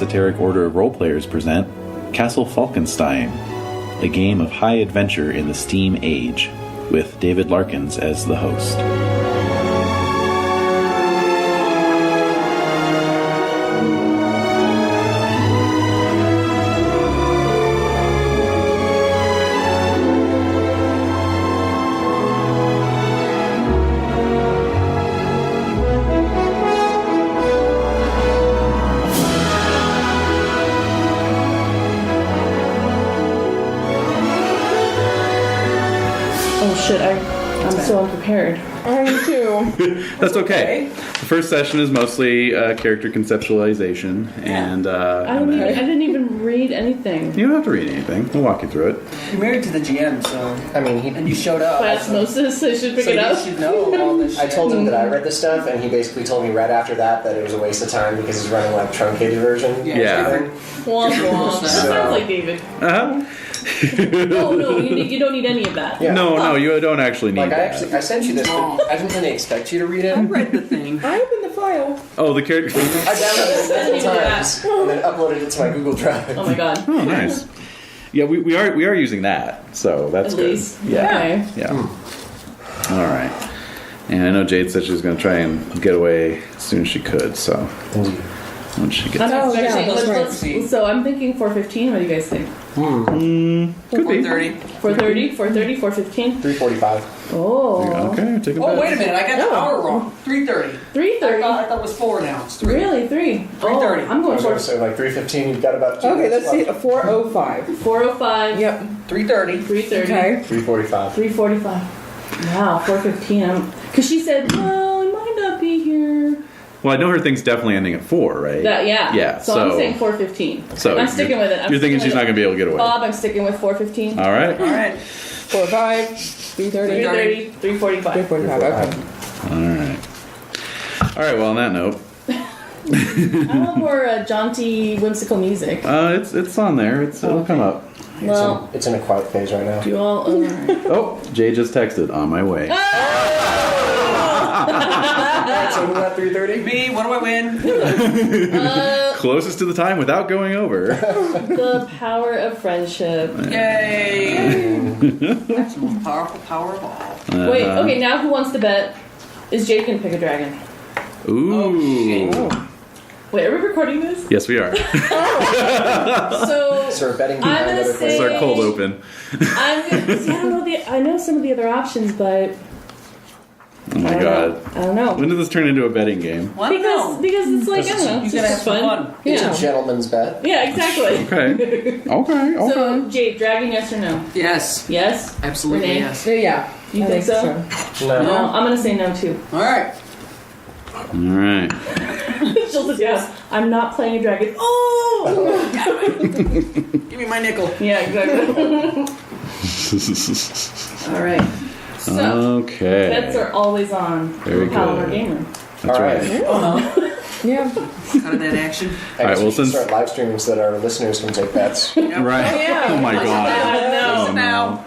Esoteric Order of Roleplayers present Castle Falkenstein, a game of high adventure in the Steam Age, with David Larkins as the host. I'm so unprepared. I am too. That's okay. The first session is mostly character conceptualization, and I didn't even read anything. you don't have to read anything. We'll walk you through it. You're married to the GM, so and you showed up. By osmosis, I should pick so it up. You should know all this shit. I told him that I read this stuff, and he basically told me right after that it was a waste of time because he's running like truncated version. Yeah. Womp womp. That sounds like David. Uh-huh. Oh no, you don't need any of that. Yeah. No, you don't actually need Like that. I sent you this, but I didn't really expect you to read it. I read the thing. I opened the file. Oh, the character. I downloaded it several times and then uploaded it to my Google Drive. Oh my god. Oh, nice. Yeah, we are using that, so that's At good. least. Yeah. Okay. Yeah. All right. And I know Jade said she was going to try and get away as soon as she could, so once she gets Oh, yeah, Actually, that's let's- right. so I'm thinking 4:15. What do you guys think? could be. 4:30. 4:30, 4:30, 4:15. 3:45. Oh. Okay, take a bet. Oh, wait a minute. I got the hour wrong. 3:30. 3:30. I thought it was 4 now. It's 3. Really, 3. 3:30. Oh, I'm going for So like 3:15, you've got about 2 Okay, minutes let's see. left. 4:05. 4:05. Yep. 3:30. 3:30. Okay. 3:45. 3:45. Wow, 4:15. Because she said, well, I might not be here. Well, I know her thing's definitely ending at 4, right? Yeah. Yeah, So I'm saying 4:15. So I'm sticking with it. You're thinking she's not going to be able to get away. Bob, I'm sticking with 4:15. All right. All right. 4:05. 3:30. 3:30, 3:45. 3:45. Okay. All right. All right, well, on that note, I want more jaunty, whimsical music. it's on there. It'll come up. Well, It's in a quiet phase right now. do you all... Oh, Jay just texted, on my way. Alright, so who got 3:30? Me, what do I win? Closest to the time without going over. The power of friendship. Yay! That's the most powerful power of all. Wait, okay, now who wants to bet? Is Jade going to pick a dragon? Ooh. Oh, shit. Wait, are we recording this? Yes, we are. So... So we're betting I'm behind gonna other say- It's our cold open. I know some of the other options, but... Oh my god. I don't know. When did this turn into a betting game? What? Because it's like, I don't know. You It's gotta have just some fun. It's Yeah. a gentleman's bet. Yeah, exactly. Okay. Okay. So, Jade, dragon, yes or no? Yes. Yes? Absolutely Renae? yes. Yeah. You I think so? No. No, I'm going to say no, too. All right. All right. She'll just go, I'm not playing a dragon. Oh! Give me my nickel. Yeah, exactly. All right. So, Okay. bets are always on. Very Palomar good. Gamer. That's All right. right. Yeah. Out of that action. I Alright, guess well, we should since- start live streaming so that our listeners can take bets. Right. yeah. Oh my god. No. Oh no.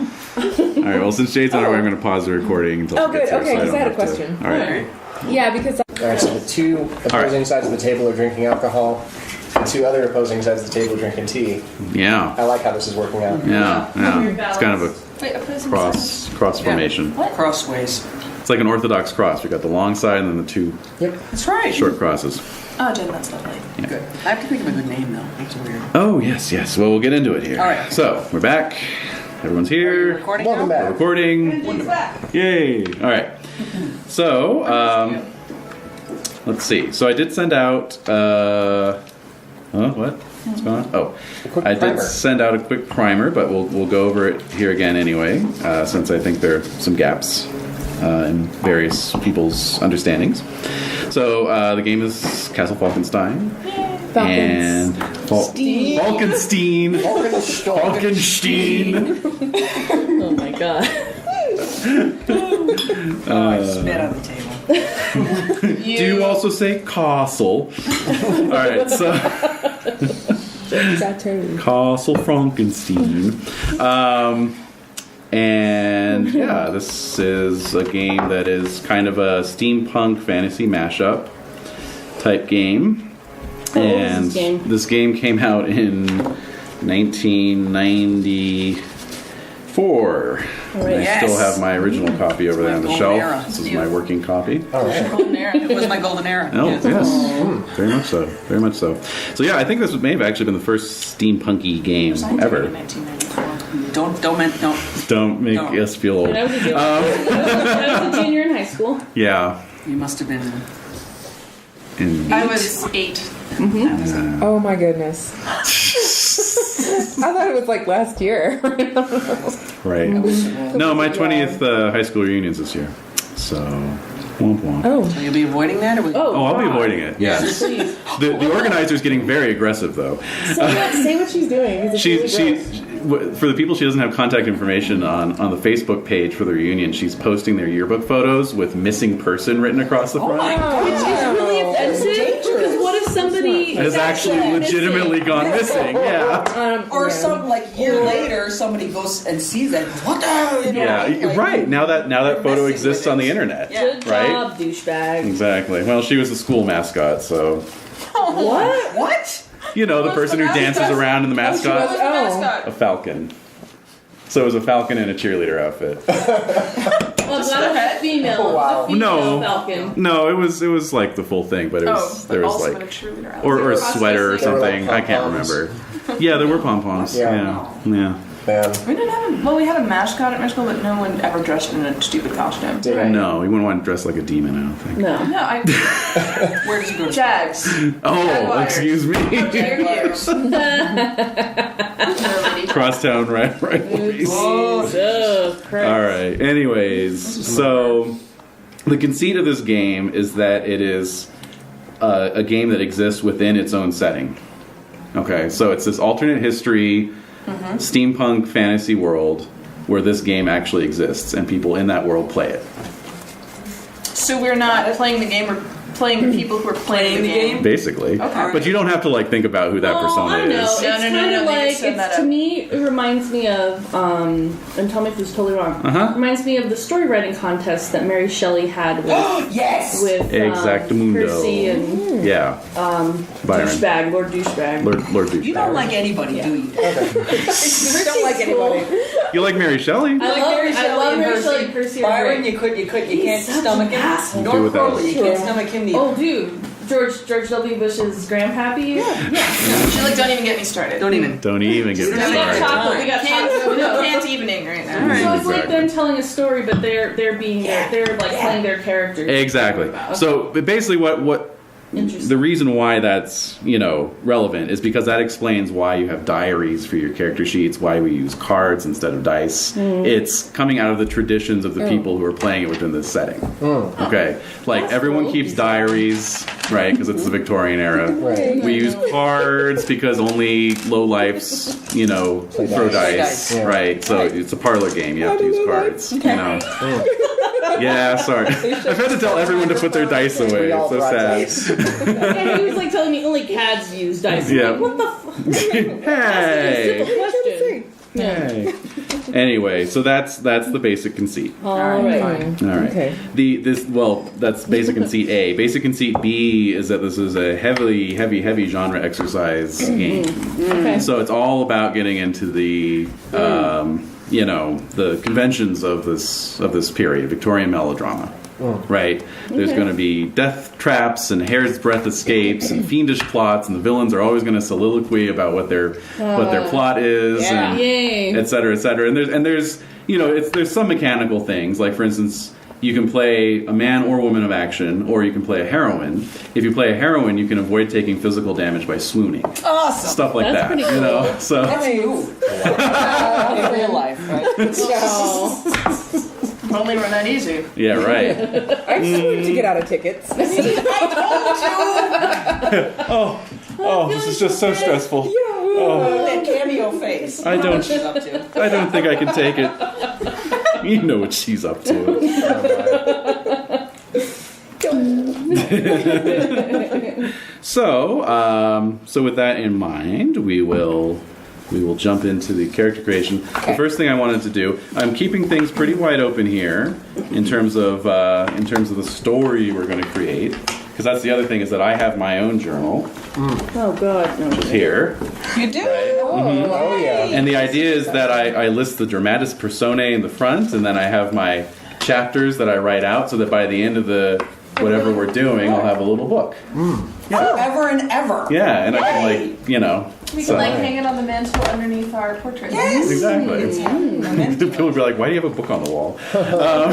All right. Well, since Jade's on her way, I'm going to pause the recording until Oh, she gets good. here, Okay, so 'cause I had don't a have to- question. All right. Yeah, because Alright, so the two opposing sides of the table are drinking alcohol. The two other opposing sides of the table are drinking tea. Yeah. I like how this is working out. Yeah. Very It's kind of a Wait, opposing cross formation. Crossways. It's like an orthodox cross. We got the long side and then the two Yep. That's right. short crosses. Oh, Jen, that's lovely. Good. I have to think of a good name though. That's weird. Oh yes. Well, we'll get into it here. All right. So we're back. Everyone's here. Recording Welcome now? back. Recording. Yay! All right. So, let's see. So I did send out. What? What's going on? Oh, quick I did primer. send out a quick primer, but we'll go over it here again anyway, since I think there are some gaps in various people's understandings. So the game is Castle Falkenstein. And Falkenstein. Falkenstein. Oh my god. I spit on the table. Do you also say castle? All right, so Castle Falkenstein. And yeah, this is a game that is kind of a steampunk fantasy mashup type game. How old is and this game? this game came out in 1994. Alright. I still have my original copy over there on the Golden shelf. era. This is my working copy. All right. Golden era. It was my golden era. Oh, yes. Very much so. Very much so. So, yeah, I think this may have actually been the first steampunky game ever. 1994. Don't make No. us feel old. When I was a junior, I was a junior in high school. Yeah. You must have been. In, I was 8. Oh my goodness. I thought it was like last year. right. No, my 20th high school reunion's this year. So, womp womp. Oh. So you'll be avoiding that? Or Oh, I'll be God. avoiding it. Yes. Please. The organizer's getting very aggressive, though. Say what she's doing. 'Cause it's She really gross. for the people she doesn't have contact information on the Facebook page for the reunion, she's posting their yearbook photos with missing person written across the front. It's really offensive. Because what if somebody Has is actually legitimately gone missing. Yeah. Or some year later, somebody goes and sees it. What the? You know, Yeah, like, right. Now that photo messing exists with on it. the internet. Yeah. Good Right? job, douchebag. Exactly. Well, she was the school mascot, so What? What? you know, the person who dances around in the What's the mascot, mascot? a falcon. So it was a falcon in a cheerleader outfit. Well, it's not a female. Oh, wow. It's a female No. falcon. No, it was like the full thing, but it was there was like or a sweater or There were, something. like, I can't pom-poms. remember. Yeah, there were pom poms. Yeah. Yeah. Man. We didn't have we had a mascot at my school, but no one ever dressed in a stupid costume. Did I? No, you wouldn't want to dress like a demon. I don't think. No. No, I Where did you go to Jags. Oh, Jaguars. excuse me. Jaguars. Crosstown rivalries. Jesus Christ. All right. Anyways, so the conceit of this game is that it is a game that exists within its own setting. Okay, so it's this alternate history, steampunk fantasy world where this game actually exists and people in that world play it. So we're not playing the game, we're playing the people who are playing the game. Basically. Okay. But you don't have to think about who that persona I know. is. It's No, kind no, of they like, just set that to up. me, it reminds me of, and tell me if this is totally wrong. Uh-huh. Reminds me of the story writing contest that Mary Shelley had with, Yes! with Exactamundo. Percy and Yeah. Byron. douchebag, Lord douchebag. Lord Douchebag. You don't like anybody, do you? We don't like anybody. You like Mary Shelley? I love Mary Percy. Shelley and Percy. are Byron, great. you can't He's such stomach an him. asshole. Do Nor without Crowley, you him. can't stomach him neither. Oh, dude. George W. Bush's grandpappy? Yeah. She's like, don't even get me started. Don't even. Don't even get me We got started. chocolate. We got chocolate. Can't evening right now. So it's like Exactly. them telling a story, but they're playing their characters. Exactly. So but basically, what Interesting. the reason why that's relevant is because that explains why you have diaries for your character sheets, why we use cards instead of dice. It's coming out of the traditions of the people who are playing it within this setting. Okay, like everyone cool. keeps diaries, right? Because it's the Victorian era. Right. We use cards because only low lifes, throw dice, Yeah. right? So it's a parlor game. You have to use cards. Yeah, sorry. I've had to tell everyone to put their dice away. We all It's so brought sad. dice. And he was like telling me only cats use dice. I'm Yeah. like, what the fuck? Hey. Simple question. Hey. Anyway, so that's the basic conceit. All right. All right. Okay. That's basic conceit A. Basic conceit B is that this is a heavy genre exercise game. Okay. So it's all about getting into the the conventions of this period, Victorian melodrama. Right? There's going to be death traps and hair's breadth escapes and fiendish plots, and the villains are always going to soliloquy about what their plot is, and Yay. et cetera, et cetera. And there's there's some mechanical things, like for instance, you can play a man or woman of action, or you can play a heroine. If you play a heroine, you can avoid taking physical damage by swooning. Awesome. Stuff like That's that. pretty You know? cool. So That's you. In real life, right? Only run that easy. yeah, right. I swooned to get out of tickets. Oh, this is just so stressful. That cameo face. I don't- She's up to. I don't think I can take it. You know what she's up to. So with that in mind, we will jump into the character creation. The first thing I wanted to do, I'm keeping things pretty wide open here in terms of the story we're going to create, because that's the other thing is that I have my own journal. Oh god, no. here. You do? Oh yeah. And the idea is that I list the dramatis personae in the front, and then I have my chapters that I write out, so that by the end of the whatever we're doing, I'll have a little book. Forever and ever. Yeah, and I can like, you know. We so- can like hang it on the mantle underneath our portraits. Yes. Exactly. It's People would be like, "Why do you have a book on the wall?" I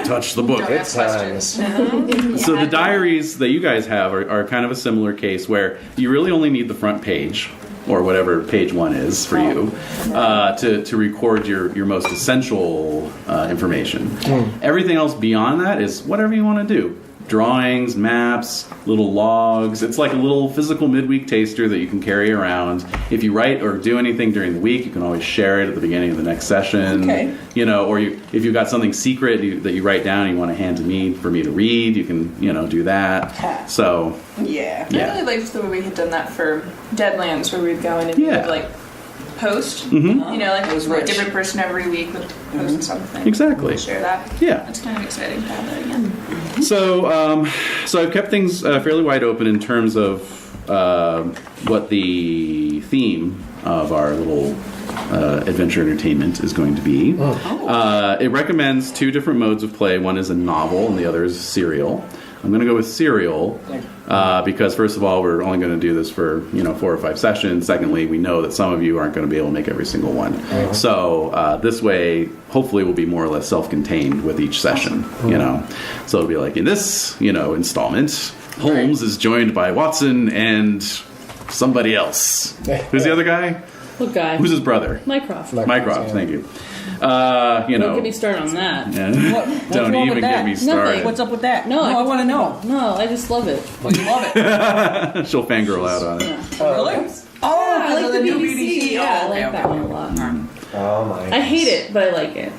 touched the book. Don't Good ask questions. times. So the diaries that you guys have are kind of a similar case where you really only need the front page, or whatever page one is for you, to record your most essential information. Everything else beyond that is whatever you want to do. Drawings, maps, little logs. It's like a little physical midweek taster that you can carry around. If you write or do anything during the week, you can always share it at the beginning of the next session. Okay. You know, or if you've got something secret that you write down and you want to hand to me for me to read, you can, do that. So, Yeah. yeah. I really liked the way we had done that for Deadlands, where we'd go in and Yeah. we'd like post. Mhm. Like It was a rich. different person every week would post something. Exactly. Share that. Yeah. It's kind of exciting to have that again. So, so I've kept things fairly wide open in terms of what the theme of our little adventure entertainment is going to be. It recommends two different modes of play. One is a novel, and the other is serial. I'm going to go with serial because, first of all, we're only going to do this for 4 or 5 sessions. Secondly, we know that some of you aren't going to be able to make every single one. So this way, hopefully, we'll be more or less self-contained with each session. So it'll be like in this installment, Holmes is joined by Watson and somebody else. Who's the other guy? What guy? Who's his brother? Mycroft. Mycroft. Thank you. Don't get me started on that. Don't wrong even with get that? me started. Nothing. What's up with that? No, I want to know. No, I just love it. Well, you love it. She'll fangirl out on it. Really? Oh, I like the new BBC. Yeah, I Oh, like okay, that okay. one a lot. Oh my. I hate it, but I like it.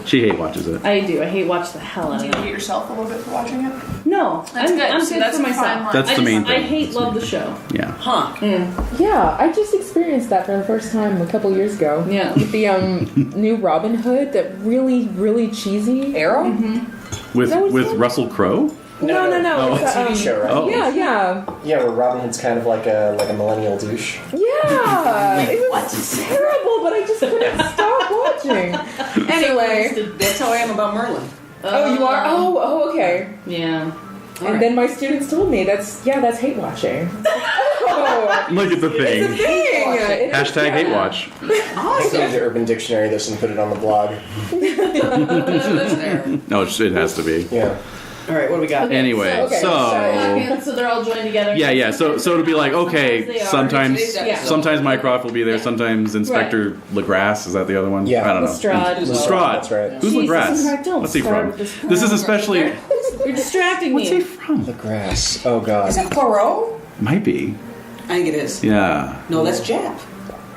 She hate watches it. I do. I hate watch the hell out Do of you hate it. yourself a little bit for watching it? No, That's I'm good. I'm See, good that's for a fine myself. line. That's I the main I thing. hate love the show. Yeah. Huh. Yeah, I just experienced that for the first time a couple years ago. Yeah. With the new Robin Hood, that really, really cheesy. Arrow? With That was with fun. Russell Crowe? No. Oh. It's, TV show, right? Oh. Yeah. Yeah, where Robin Hood's kind of like a millennial douche. Yeah. It was terrible, but I just couldn't stop watching. Anyway. That's how I am about Merlin. Oh, you are? Oh, okay. Yeah. And then my students told me that's hate watching. Oh, Look at the thing. it's a thing. It is, Hashtag yeah. hate watch. I could use the Urban Dictionary this and put it on the blog. That's there. No, it has to be. Yeah. All right, what do we got? Anyway, Okay, So they're all joined together. yeah. So it'll be like, okay, sometimes Yeah. sometimes Mycroft will be there, sometimes Inspector Legrasse, is that the other one? Yeah. I don't know. Lestrade. Lestrade. That's right. Who's Jesus Legrasse? Christ, don't What's he start from? with this This is especially. You're distracting What's he me. from? The grass. Oh god. Is it Poirot? Might be. I think it is. Yeah. No, that's Jap.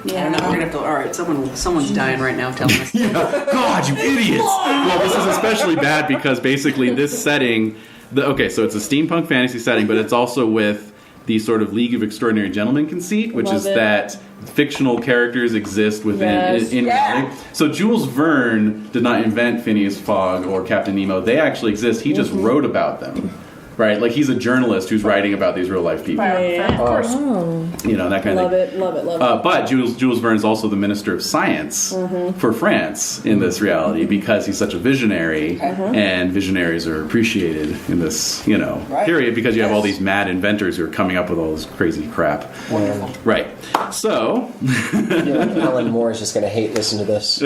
I don't know. We're gonna have to. All right, someone's dying right now. Telling us. God, you idiots! Well, this is especially bad because basically this setting. Okay, so it's a steampunk fantasy setting, but it's also with the sort of League of Extraordinary Gentlemen conceit, which Love is it. that fictional characters exist within Yes. in Yeah. reality. So Jules Verne did not invent Phineas Fogg or Captain Nemo. They actually exist. He just wrote about them. Right? Like he's a journalist who's writing about these real life people. Yeah. Of course. Oh. That kind Love of thing. it. Love it. Love it. But Jules Verne is also the Minister of Science for France in this reality because he's such a visionary, and visionaries are appreciated in this, Right. period because you have all Yes. these mad inventors who are coming up with all this crazy crap. Wonderful. Right. So, Alan Moore is just going to hate listen to this.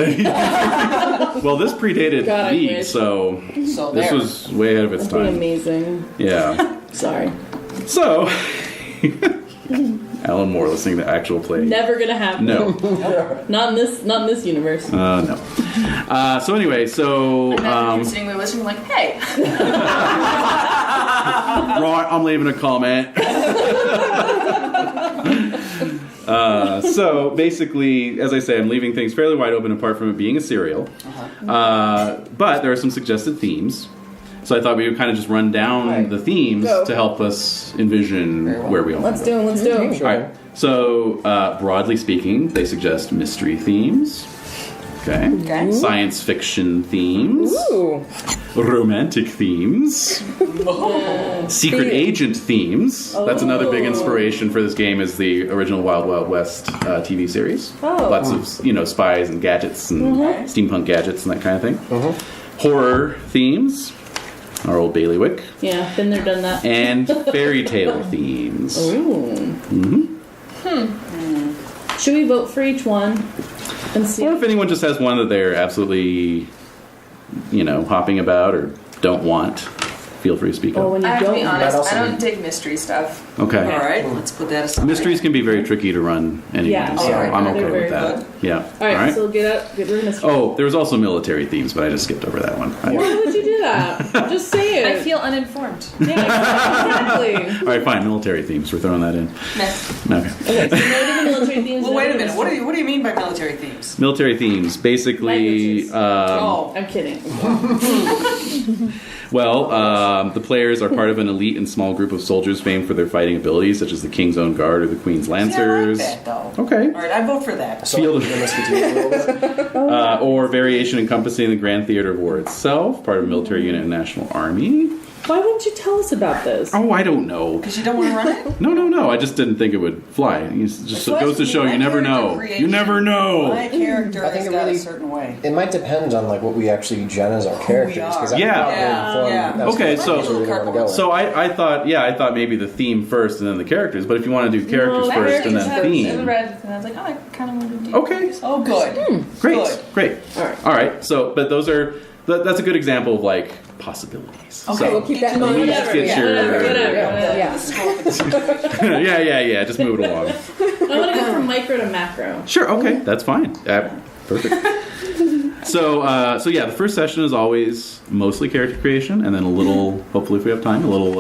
well, this predated God, I League, wish. so So this there. was way ahead of its That'd be time. amazing. Yeah. Sorry. So, Alan Moore listening to actual play. Never gonna happen. No. Not in this universe. No. So anyway, so Imagine sitting there listening, like, hey, right, I'm leaving a comment. So basically, as I say, I'm leaving things fairly wide open apart from it being a serial. But there are some suggested themes. So I thought we would kind of just run down the themes Go. to help us envision where we all Let's do it. Let's do it. All right. So broadly speaking, they suggest mystery themes. Okay. Okay. Science fiction themes. Ooh. Romantic themes. Secret Theme. agent themes. That's another big inspiration for this game is the original Wild Wild West TV series. Oh. Lots of, spies and gadgets and steampunk gadgets and that kind of thing. Horror themes. Our old bailiwick. Yeah, been there, done that. And fairy tale themes. Ooh. Should we vote for each one and see? Or if anyone just has one that they're absolutely, hopping about or don't want, feel free to speak Or up. when you I have to be don't. honest, also I don't be- dig mystery stuff. Okay. All right, let's put that aside. Mysteries can be very tricky to run anyway, Yeah. so Alright. I'm They're okay very with that. Yeah. All right, so get rid of mystery. Oh, there was also military themes, but I just skipped over that one. Why would you do that? Just say it. I feel uninformed. Yeah, exactly. All right, fine. Military themes. We're throwing that in. Meh. Okay. Okay, so no to the military themes. Well, no wait to a the minute. What do you mean by military themes? Military themes. Basically, Languages. Oh, I'm kidding. the players are part of an elite and small group of soldiers famed for their fighting abilities, such as the King's Own Guard or the Queen's Lancers. See, I like that, though. Okay. All right, I vote for that. So Field- the Musketeers a little bit. Or variation encompassing the Grand Theater of War itself, part of a military unit and national army. Why wouldn't you tell us about this? Oh, I don't know. Because you don't want to run it? No. I just didn't think it would fly. It just So goes to that's show my you never character know. creation. You never know. My character I think has it got really- a certain way. It might depend on what we actually gen as our characters. are. 'cause that Yeah. would probably Yeah. inform- that's Okay, what so- we really wanna go with. So I thought maybe the theme first and then the characters. But if you want to do characters No, first and then I theme, read and I was like, oh, I kind of want to do. okay, Oh, good. great, Good. great. All right. All right. So, but that's a good example of like possibilities. Okay, So- We'll keep that in mind. Just get your- Whatever. Yeah. yeah. Just move it along. I want to go from micro to macro. Sure. Okay, that's fine. Perfect. So yeah, the first session is always mostly character creation, and then a little, hopefully if we have time, a little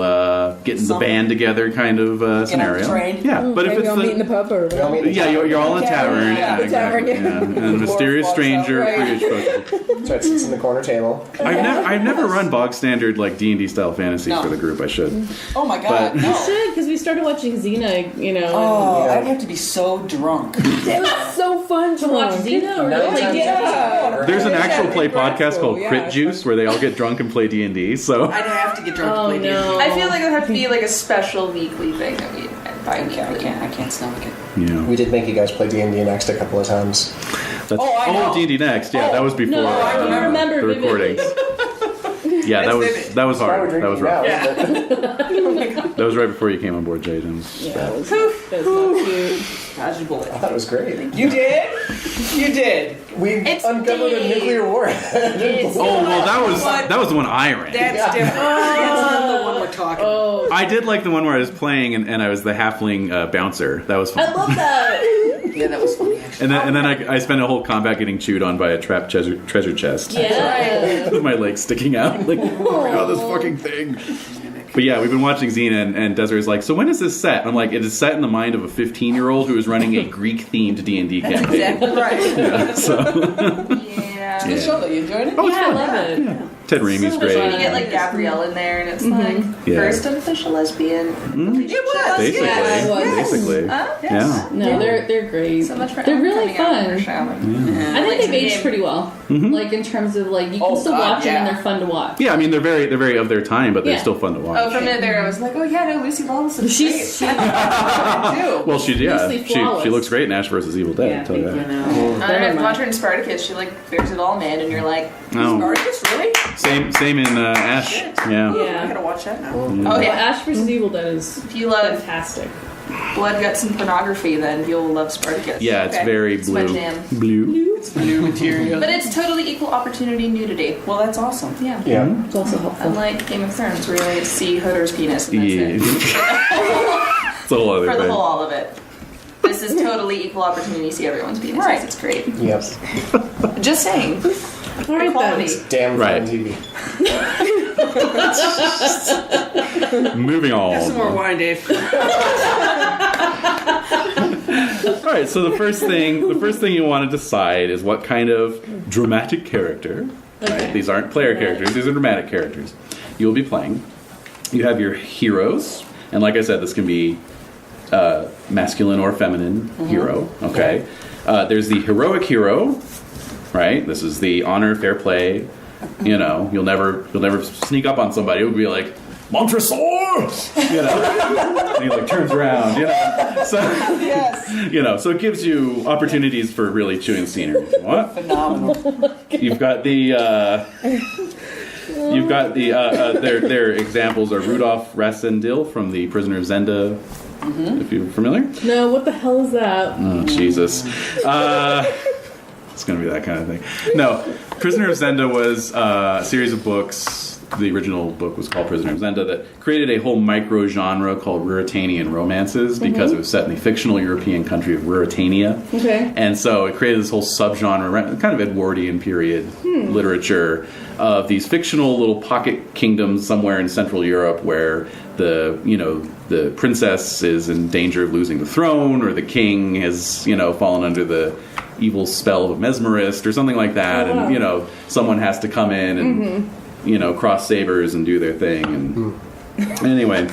getting the band together kind of scenario. train. Yeah, but if Okay, we it's all meet in the pub or We all meet in the yeah, you're all in a tavern. Yeah, Yeah, the tavern, exactly. yeah. Yeah. And a mysterious Walks out, stranger right. for each person. So it sits in the corner table. I've never run bog standard like D&D style fantasy No. for the group. I should. Oh my god, But- no. Should, because we started watching Xena, Oh, Yeah. I'd have to be so drunk. It was so fun to watch drunk. Xena or No, to play it's- Yeah. There's an actual play Incredible. podcast called Yeah, Crit it's Juice where they all get drunk and play D&D. So I'd have to get drunk Oh, to play no. D&D. I feel like it would have to be like a special weekly thing that we I can't stomach it. yeah, We did make you guys play D&D next a couple of times. that's Oh, I know. D&D next. Yeah, that was before No, I remember the vividly. recordings. Yeah, that It's was vivid. that was That's why hard. we're That was drinking rough. now, isn't it? That was right before you came on board, Jade. and- Yeah, that was not cute. Dodge a bullet. I thought it was great. You did? You did. We It's uncovered a big. nuclear war. Oh well, that was the one I ran. That's Yeah. different. That's not the one we're talking about. Oh, I did like the one where I was playing and I was the halfling bouncer. That was I fun. love that. Yeah, that was funny, actually. And then I spent a whole combat getting chewed on by a trapped treasure chest. Yeah. With my legs sticking out. Like, oh my god, this fucking thing. But yeah, we've been watching Xena, and Desiree's like, so when is this set? I'm like, it is set in the mind of a 15-year-old who is running a Greek-themed D&D That's campaign. exactly right. Yeah, so Yeah. Good show, though. You enjoyed it? Oh, it's Yeah, I fun. love it. Yeah. Ted Raimi's So great. fun. You get like Gabrielle in there, and it's like Yeah. first unofficial lesbian. It was. Basically, Yeah, it was. basically. Yeah. No, they're great. So much for They're really coming out for fun. show. I think they've aged pretty well. Like in terms of like you can Oh, still God, watch them and yeah. they're fun to watch. Yeah, I mean they're very of their time, but they're Yeah. still fun to watch. Oh, from it there, I was like, oh yeah, no, Lucy Lawless is She's great. Well, she Loosely she flawless. looks great in Ash vs. Evil Dead. yeah, I'll tell you that. I don't know, watch her in Spartacus. She like bears it all, man, and you're like, Oh, Spartacus, really? same in Ash. Shit. Yeah. I Yeah. gotta watch that now. oh Yeah, yeah. Ash vs. Evil Dead is If you love fantastic. blood, guts, and pornography, then you'll love Spartacus. Yeah, it's Okay. very It's my blue. jam. Blue. It's new material. But it's totally equal opportunity nudity. Well, that's awesome. Yeah. Yeah. It's also helpful. Unlike Game of Thrones, where you only see Hodor's penis, and that's Yeah. it. It's a whole other For the thing. whole all of it. This is totally equal opportunity. You see everyone's penises. Right. It's great. Yep. Just saying. All right, Equality. then. Damn Right. fun TV. Moving on. Some more wine, Dave. All right, so the first thing you want to decide is what kind of dramatic character. Right? These aren't player characters; these are dramatic characters. You'll be playing. You have your heroes, and like I said, this can be masculine or feminine hero. Okay. There's the heroic hero, right? This is the honor, fair play. You know, you'll never sneak up on somebody who would be like, Montresor! You know, and he like turns around. You know, so you know, so it gives you opportunities for really chewing the scenery. What? Phenomenal. You've got the. Their examples are Rudolf Rassendil from The Prisoner of Zenda. If you're familiar. No, what the hell is that? Oh, Jesus. It's going to be that kind of thing. No, Prisoner of Zenda was a series of books. The original book was called Prisoner of Zenda that created a whole micro-genre called Ruritanian romances because it was set in the fictional European country of Ruritania. Okay. And so it created this whole subgenre, kind of Edwardian period literature of these fictional little pocket kingdoms somewhere in Central Europe where the princess is in danger of losing the throne, or the king has, fallen under the evil spell of a mesmerist or something like that. Oh, wow. And, someone has to come in and, cross sabers and do their thing. And anyway,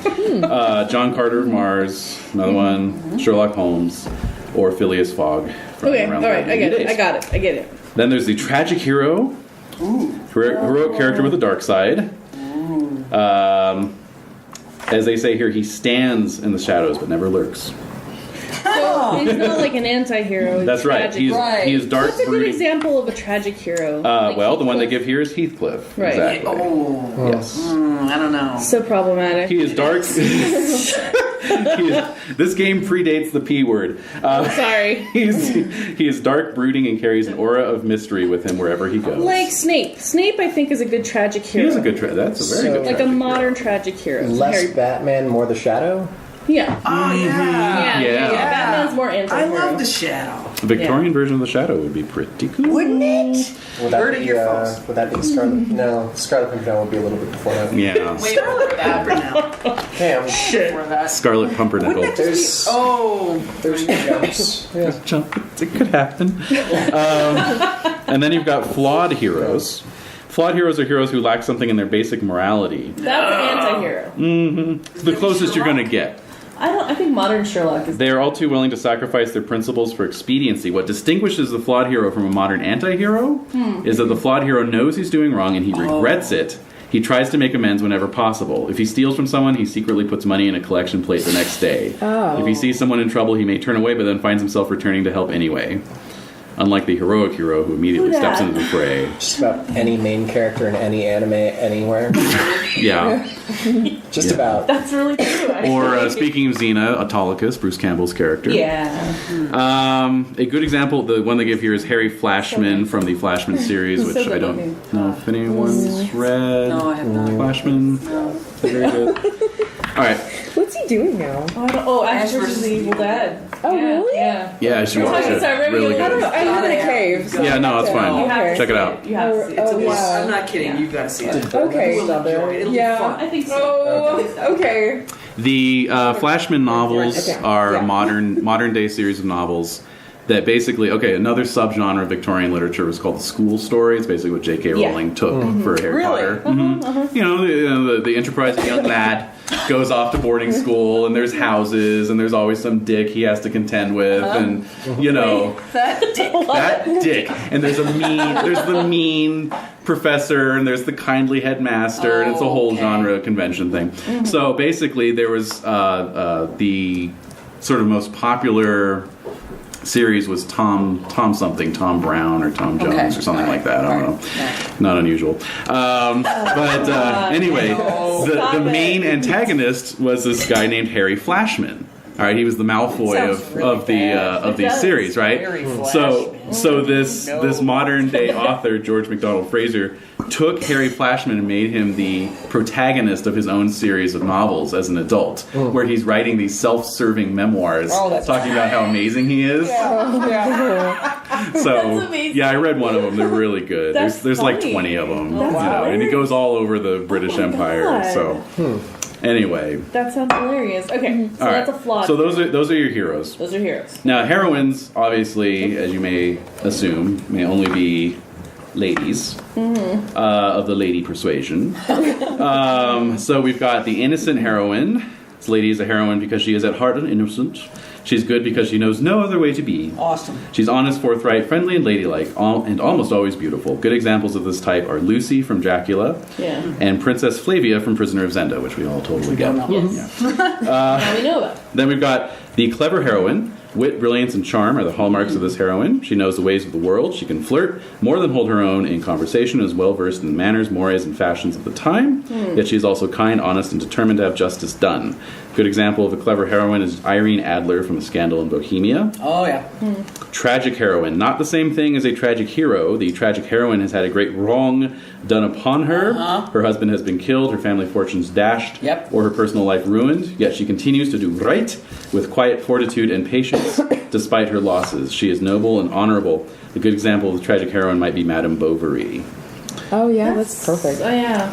John Carter of Mars, another one, Sherlock Holmes, or Phileas Fogg. Okay, all right, I get it. Then there's the tragic hero, heroic character with a dark side. As they say here, he stands in the shadows but never lurks. So he's not like an anti-hero. He's That's right. tragic. He is dark. What's a good example of a tragic hero? The one they give here is Heathcliff. Right. Exactly. Oh. Yes. I don't know. So problematic. He is dark. This game predates the P word. Sorry. He is dark, brooding, and carries an aura of mystery with him wherever he goes. Like Snape. Snape, I think, is a good tragic hero. He is a good that's a very good like tragic a modern hero. tragic hero. Less Harry- Batman, more the Shadow. Yeah. Oh, yeah. Yeah. Batman's more I anti-hero. love the shadow. The Victorian version of the Shadow would be pretty cool. Wouldn't it? Would that Heard it be, here, folks. would that be Scarlet? No, Scarlet Pimpernel would be a little bit before that. Yeah. Way over that now. Damn. For that. Scarlet Pumpernickel. Wouldn't that just be... Oh. There's jumps. Yeah. It could happen. And then you've got flawed heroes. Flawed heroes are heroes who lack something in their basic morality. That's an anti-hero. It's the closest you're going to get. I think modern Sherlock is... They are all too willing to sacrifice their principles for expediency. What distinguishes the flawed hero from a modern anti-hero is that the flawed hero knows he's doing wrong and he regrets it. He tries to make amends whenever possible. If he steals from someone, he secretly puts money in a collection plate the next day. If he sees someone in trouble, he may turn away, but then finds himself returning to help anyway. Unlike the heroic hero who immediately steps into the fray. Just about any main character in any anime anywhere. Yeah. Just about. That's really true, actually. Or speaking of Xena, Autolycus, Bruce Campbell's character. Yeah. A good example, the one they give here is Harry Flashman from the Flashman series, which So I good don't looking. know if anyone's read. No, I have not. Flashman. Very good. All right. What's he doing now? Ash versus the Evil Dead. Oh, really? Yeah. Yeah, I should watch it. Sorry, Really I don't know. good. I live in a cave. so Yeah, no, it's I fine. have to- have Check to it see out. You have to see it. It's Oh, a yeah. watch. I'm not kidding. You've got to see it. Okay. You will enjoy it. It'll be Yeah. fun. I think so. Oh, okay. The Flashman novels Okay. are Yeah. a modern day series of novels that basically, another subgenre of Victorian literature was called the school story. It's basically what J.K. Rowling took for Harry Potter. The enterprising young lad goes off to boarding school, and there's houses, and there's always some dick he has to contend with, and That dick. that dick. And there's the mean professor, and there's the kindly headmaster, and it's a whole genre convention thing. So basically, there was the sort of most popular series was Tom Brown or Tom Jones or something like that. I don't know. Not unusual. Anyway, the main antagonist was this guy named Harry Flashman. All right, he was the Malfoy of the series, right? Very So this modern day author George MacDonald Fraser took Harry Flashman and made him the protagonist of his own series of novels as an adult, where he's writing these self-serving memoirs talking about how amazing he is. So That's amazing. yeah, I read one of them. They're really good. That's There's like funny. 20 of them, That's and he goes all over the British Empire. God. So anyway, That sounds hilarious. Okay, so all that's right. a flawed. So those are your heroes. Those are heroes. Now, heroines, obviously, as you may assume, may only be ladies of the lady persuasion. So we've got the innocent heroine. This lady is a heroine because she is at heart an innocent. She's good because she knows no other way to be. Awesome. She's honest, forthright, friendly, and ladylike, and almost always beautiful. Good examples of this type are Lucy from Dracula Yeah. and Princess Flavia from Prisoner of Zenda, which we all totally get. Yes. Now we know about. Then we've got the clever heroine. Wit, brilliance, and charm are the hallmarks of this heroine. She knows the ways of the world. She can flirt more than hold her own in conversation, and is well versed in the manners, mores, and fashions of the time. Yet she is also kind, honest, and determined to have justice done. Good example of a clever heroine is Irene Adler from A Scandal in Bohemia. Oh, yeah. Tragic heroine. Not the same thing as a tragic hero. The tragic heroine has had a great wrong done upon her. Her husband has been killed, her family fortunes dashed, or her personal life ruined. Yet she continues to do right with quiet fortitude and patience despite her losses. She is noble and honorable. A good example of the tragic heroine might be Madame Bovary. Oh yeah, that's perfect. Oh yeah.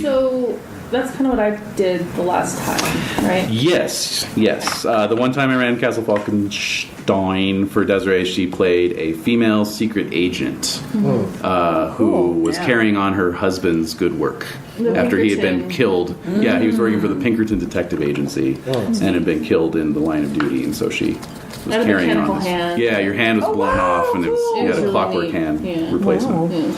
So that's kind of what I did the last time, right? Yes. The one time I ran Castle Falkenstein for Desiree, she played a female secret agent who was carrying on her husband's good work after he had been killed. Yeah, he was working for the Pinkerton Detective Agency and had been killed in the line of duty, and so she was carrying on this. Hand. Yeah, your hand was blown off, and you had a clockwork hand replacement.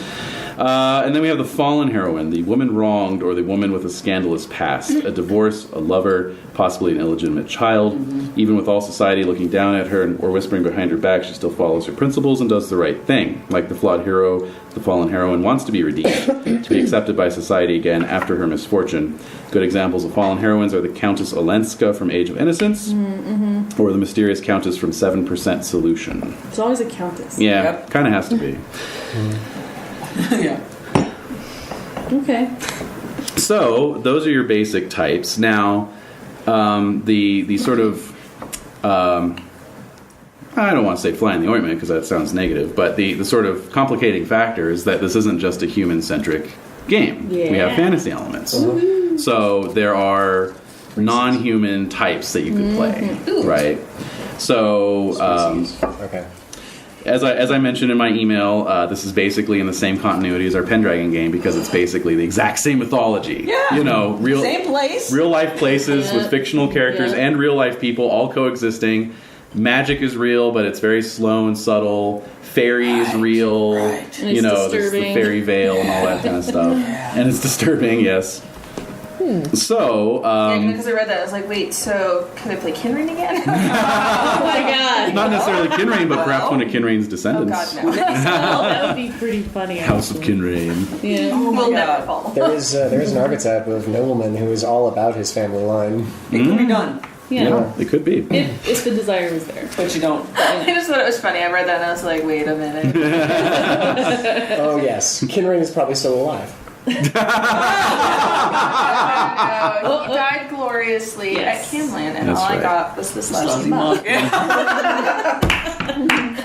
And then we have the fallen heroine, the woman wronged or the woman with a scandalous past, a divorce, a lover, possibly an illegitimate child. Even with all society looking down at her or whispering behind her back, she still follows her principles and does the right thing. Like the flawed hero, the fallen heroine wants to be redeemed, to be accepted by society again after her misfortune. Good examples of fallen heroines are the Countess Olenska from Age of Innocence, or the mysterious Countess from 7% Solution. It's always a countess. Yeah, kind of has to be. Yeah. Okay. So those are your basic types. Now, the sort of I don't want to say fly in the ointment because that sounds negative, but the sort of complicating factor is that this isn't just a human-centric game. We have fantasy elements. So there are non-human types that you could play, right? So okay. As I mentioned in my email, this is basically in the same continuity as our Pendragon game because it's basically the exact same mythology. Yeah. You know, Same place. real life places with fictional characters and real life people all coexisting. Magic is real, but it's very slow and subtle. Fairies real. You know, there's the fairy veil and all that kind of stuff. And it's disturbing, yes. So, because I read that, I was like, wait, so can I play Kinrain again? Oh my god. not necessarily Kinrain, but perhaps one of Kinrain's descendants. Oh god, no. That would be pretty funny. House of Kinrain. Yeah. We'll never fall. There is an archetype of nobleman who is all about his family line. It can be done, Yeah. It could be. If the desire was there. but you don't. I just thought it was funny. I read that and I was like, wait a minute. Oh yes, Kinrain is probably still alive. No, he died gloriously at Camland, and That's all right. I got was this lousy Lousy mug.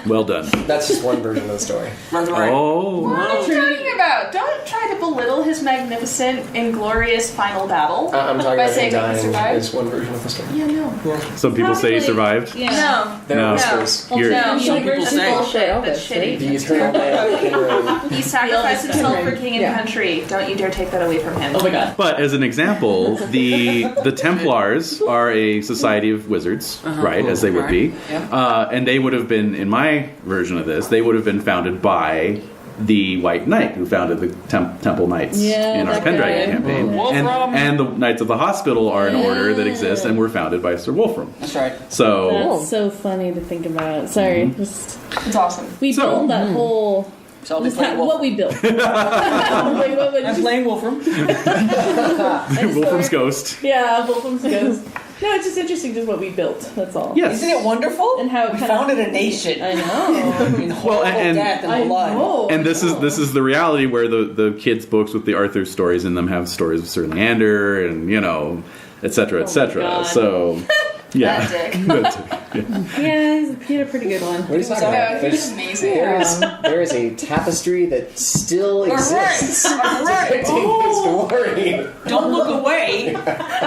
Well done. That's just one version of the story. That's right. Oh. What are you talking about? Don't try to belittle his magnificent and glorious final battle I'm talking by about him saying that he dying survived. is one version of the story. Yeah, no. Some people say he survived. Yeah. No. There No. are whispers. You're- No, Some people that's say. bullshit. That's Elvis, shitty. The eternal man of Kinrain. He sacrificed himself for king and Yeah. country. Don't you dare take that away from him. Oh my god. But as an example, the Templars are a society of wizards, right, as they would be. Yeah. And they would have been, in my version of this, they would have been founded by the White Knight who founded the Temple Knights in our that Pendragon guy. campaign. And the Knights of the Hospital are an order that exists and were founded by Sir Wolfram. That's right. So, That's so funny to think about. Sorry. Just, It's awesome. we So- built that whole... So I'll be Just playing what Wolfram. we built. Like, what would I'm you- playing Wolfram. Wolfram's Ghost. Yeah, Wolfram's Ghost. No, it's just interesting just what we built. That's all. Yes. Isn't it wonderful? And how it we kinda- founded a nation. I know. In horrible and- death and I blood. know. And this is the reality where the kids' books with the Arthur stories in them have stories of Sir Leander and et cetera, et cetera. God. So, yeah. That dick. That's it. Yeah. Yeah, he had a pretty good one. What are you talking Yeah, about? he was There's- amazing. there is a tapestry that still exists. Right. Depicting his glory. Don't look away.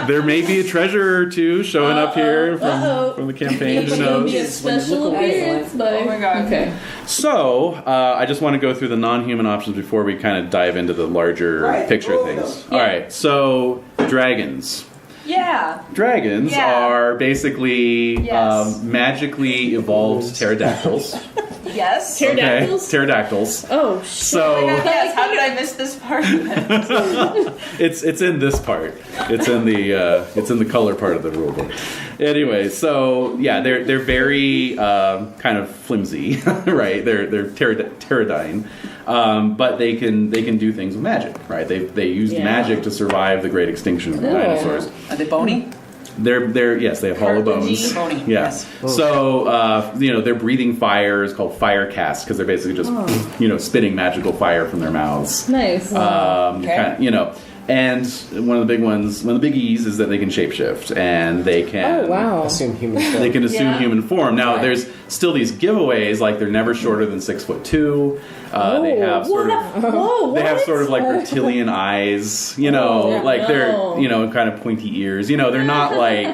There may be a treasure or two showing up here from the campaign. Who It's gonna be a knows? special appearance, but Oh my god. okay. So, I just want to go through the non-human options before we kind of dive into the larger Right. picture Oh, things. no. All right. So, dragons. Yeah. Dragons Yeah. are basically Yes. magically evolved pterodactyls. Yes. Pterodactyls? Pterodactyls. Oh, shit. So Yes. How did I miss this part of it? it's in this part. It's in the color part of the rule book. Anyway, so yeah, they're very kind of flimsy, right? They're pterodyne, but they can do things with magic, right? They used Yeah. magic to survive the great extinction of the dinosaurs. Are they bony? They're yes, they have hollow bones. Bony. Yeah. Yes. So their breathing fire is called fire cast because they're basically just spitting magical fire from their mouths. Nice. And one of the big ones, one of the biggies is that they can shapeshift and they can Oh, wow. Assume human form. they can assume Yeah. human form. Now Right. there's still these giveaways, like they're never shorter than 6'2". They have sort of Whoa, they have what? sort of like reptilian eyes, Oh, like they're no. kind of pointy ears. They're not like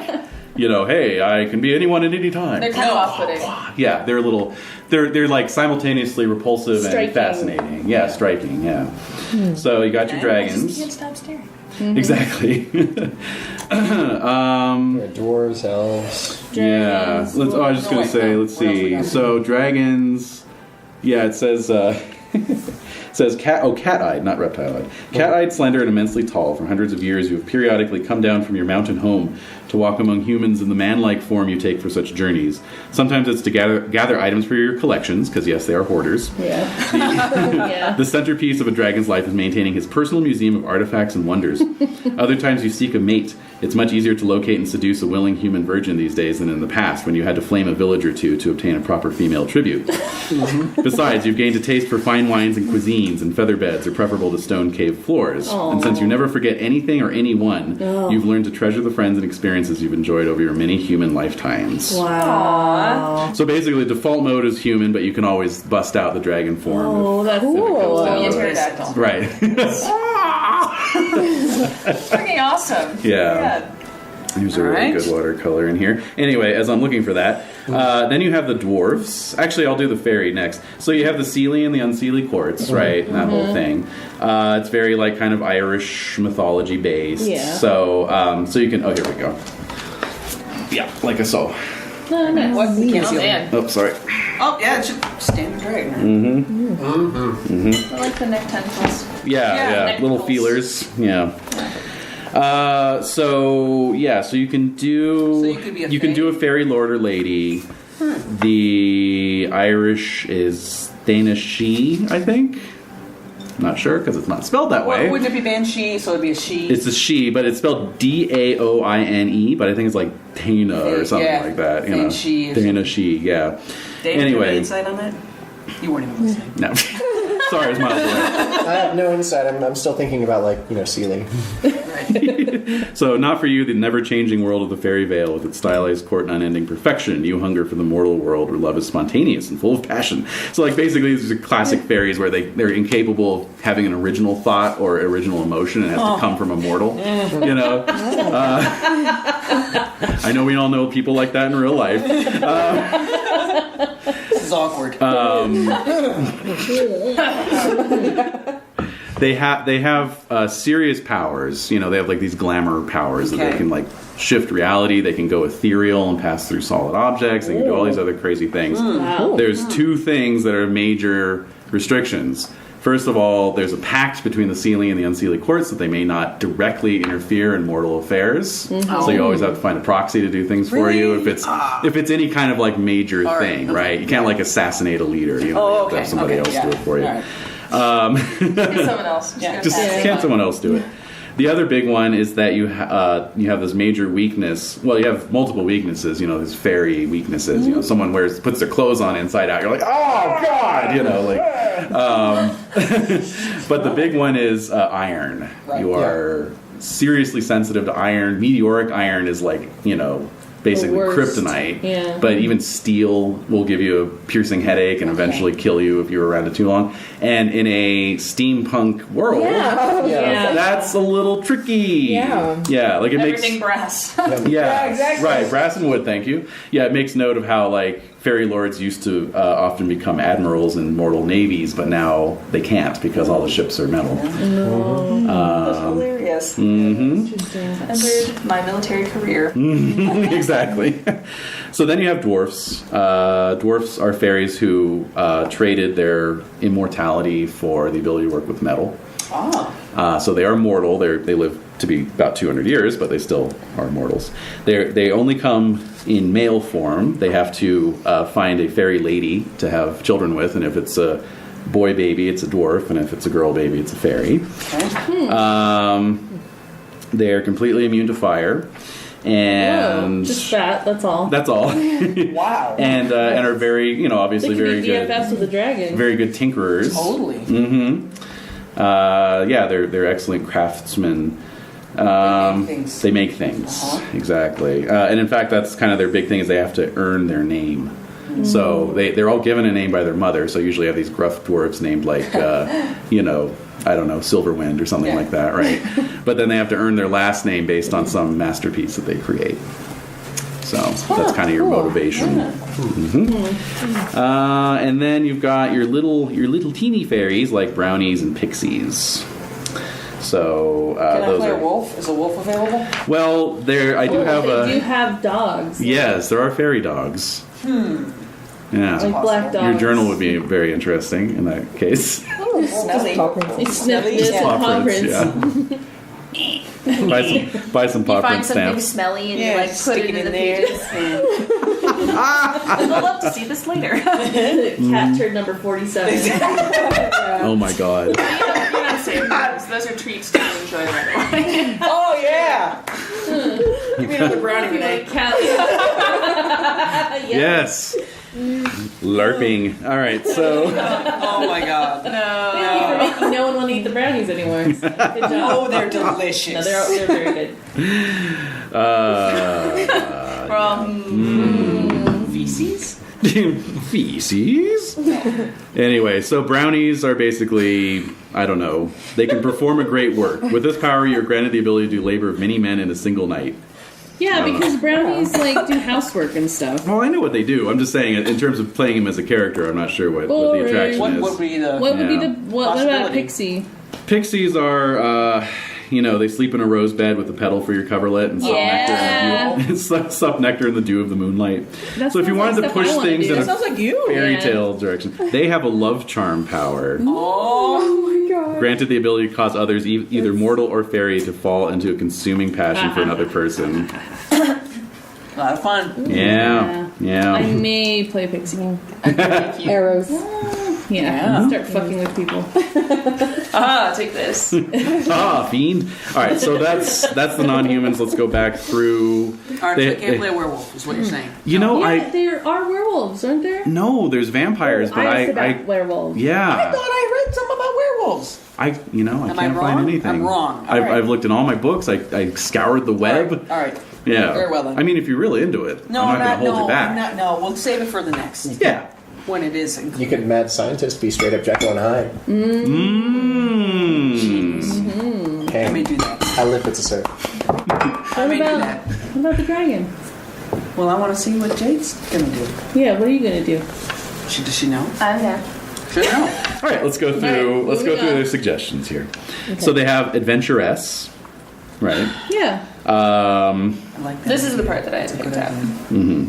hey, I can be anyone at any time. They're kind of off-putting. Yeah, they're a little. They're like simultaneously repulsive Striking. and fascinating. Yeah, striking. Yeah. So you got your I just dragons. can't stop staring. Exactly. Yeah, dwarves, elves. Yeah. Dragons. I was just gonna say. Let's What else we see. got? So dragons. Yeah, it says. It says cat-eyed, not reptile-eyed. Cat-eyed, slender, and immensely tall. For hundreds of years, you have periodically come down from your mountain home to walk among humans in the man-like form you take for such journeys. Sometimes it's to gather items for your collections, because yes, they are hoarders. Yeah. Yeah. The centerpiece of a dragon's life is maintaining his personal museum of artifacts and wonders. Other times you seek a mate. It's much easier to locate and seduce a willing human virgin these days than in the past, when you had to flame a village or two to obtain a proper female tribute. Besides, you've gained a taste for fine wines and cuisines, and feather beds are preferable to stone cave floors. And since you never forget anything or anyone, you've learned to treasure the friends and experiences you've enjoyed over your many human lifetimes. Wow. So basically, the default mode is human, but you can always bust out the dragon form. Oh, that's Cool. down Be a to it. pterodactyl. Right. Fucking awesome. Yeah. Here's a really Alright. good watercolor in here. Anyway, as I'm looking for that, then you have the dwarves. Actually, I'll do the fairy next. So you have the Seelie and the Unseelie courts, right? And that whole thing. It's very like kind of Irish mythology based. Yeah. So so you can. Oh, here we go. Yeah, like a so. Oh, nice. What? We can't Oh, see man. Oh, sorry. Oh, yeah, it's just standard dragon. I like the neck tentacles. Yeah, neck little tentacles. feelers. Yeah. So you can do So you could be a can fae? do a fairy lord or lady. The Irish is Danish-she, I think. Not sure because it's not spelled that way. Well, wouldn't it be banshee? So it'd be a she. It's a she, but it's spelled Daoine, but I think it's like Dana or something Yeah. like that. You know, Dana-she or Dana-she. Yeah. Dave, do you have Anyway. any insight on that? You weren't even listening. No. Sorry, it's miles away. I have no insight. I'm still thinking about Sealy. So, not for you, the never-changing world of the fairy veil with its stylized court and unending perfection. You hunger for the mortal world where love is spontaneous and full of passion. So, like, basically, these are classic fairies where they're incapable of having an original thought or original emotion and it has to come from a mortal. You know? I know we all know people like that in real life. This is awkward. They have serious powers. You know, they have like these glamour powers that they Okay. can like shift reality. They can go ethereal and pass through solid objects. They can do all these other crazy things. Wow. There's two things that are major restrictions. First of all, there's a pact between the Seelie and the Unseelie courts that they may not directly interfere in mortal affairs. So you always have to find a proxy to do things for you Really? if it's any kind of like major All right, thing, okay. right? You can't like assassinate a leader. You know, Oh, you have to okay. have somebody okay, else yeah. do it for you. All right. Get someone else. Just Yeah. gonna Just pass it can't on. someone else do it. The other big one is that you have this major weakness. Well, you have multiple weaknesses. You know, these fairy weaknesses. You know, someone puts their clothes on inside out. You're like, oh god, you know, like. But the big one is iron. Right, You are seriously sensitive to iron. Meteoric iron is like, you know, basically The worst. kryptonite. Yeah. But even steel will give you a piercing headache and eventually kill you if you're around it too long. And in a steampunk world. Yeah. Yeah. That's a little tricky. Yeah. Yeah, like it Everything makes brass. yeah, exactly. right, brass and wood, thank you. Yeah, it makes note of how like fairy lords used to often become admirals in mortal navies, but now they can't because all the ships are metal. That's hilarious. Ended my military career. Exactly. So then you have dwarfs. Dwarfs are fairies who traded their immortality for the ability to work with metal. So they are mortal. They live to be about 200 years, but they still are mortals. They only come in male form. They have to find a fairy lady to have children with, and if it's a boy baby, it's a dwarf, and if it's a girl baby, it's a fairy. They're completely immune to fire. And just that. That's all. That's all. Wow. And are very, obviously They can very be good. BFFs with the dragon. Very good tinkerers. Totally. They're excellent craftsmen. They make things. Exactly. And in fact, that's kind of their big thing is they have to earn their name. So they're all given a name by their mother. So usually have these gruff dwarves named like, I don't know, Silverwind or something like that, right? But then they have to earn their last name based on some masterpiece that they create. So that's kind of your motivation. And then you've got your little teeny fairies like brownies and pixies. So Can I those play are a wolf? Is a wolf available? well. I do have They do have dogs. yes, there are fairy dogs. Yeah, Like black dogs. your journal would be very interesting in that case. Smelly. They sniff this and Paw paw prints, prints. yeah. buy some paw You print find something stamps. smelly and Yeah, you like put stick it in the there. pages. I'd love to see this later. Cat turd number 47. Oh my god. You're not saying those. Those are treats to enjoy right away. Oh, yeah. Give me another brownie, Renae. Cat. Yes. LARPing. All right, so Oh, my God. Thank you for making no one want to eat the brownies anymore. Good job. Oh, they're delicious. No, they're very good. Feces? feces. Anyway, so brownies are basically, I don't know, they can perform a great work. With this power, you're granted the ability to do labor of many men in a single night. Yeah, because brownies like do housework and stuff. Well, I know what they do. I'm just saying, in terms of playing him as a character, I'm not sure what the Boring. attraction What is. would be the... What would be Yeah. the what about a Possibility. pixie? Pixies are, they sleep in a rose bed with a petal for your coverlet and sup nectar in the dew of the moonlight. That So if you sounds wanted like to stuff I push wanna things do. in That a sounds like you. fairy Yeah. tale direction, they have a love charm power. Oh, Granted the ability to cause others, either mortal or fairy, to fall into a consuming passion for another person. a lot of fun. Yeah. I may play pixie. Arrows. Yeah. Start fucking with people. Take this. Ah, fiend. All right, so that's the non-humans. Let's go back through. All right, They- so I can't play a werewolf, is what you're saying. Yeah, there are werewolves, aren't there? No, there's vampires, but I asked I about werewolves. I yeah. thought I read something about werewolves. I Am I can't wrong? find anything. I'm wrong. All I've, right. I've looked in all my books. I scoured the web. All right. Yeah. Very well then. I mean, if you're really into it, No, I'm not going to hold you back. not. No, we'll save it for the next. Yeah. When it is. You could mad scientist be straight up Jekyll and Hyde. I may do that. I live with the sir. I may do about- that. What about the dragon? Well, I want to see what Jade's gonna do. Yeah, what are you gonna do? Does she know? I'm here. Should know. All right, let's go through. right, let's go moving through on. their suggestions here. So they have adventuress, right? Yeah. I like that. This is the part that I had to pick out.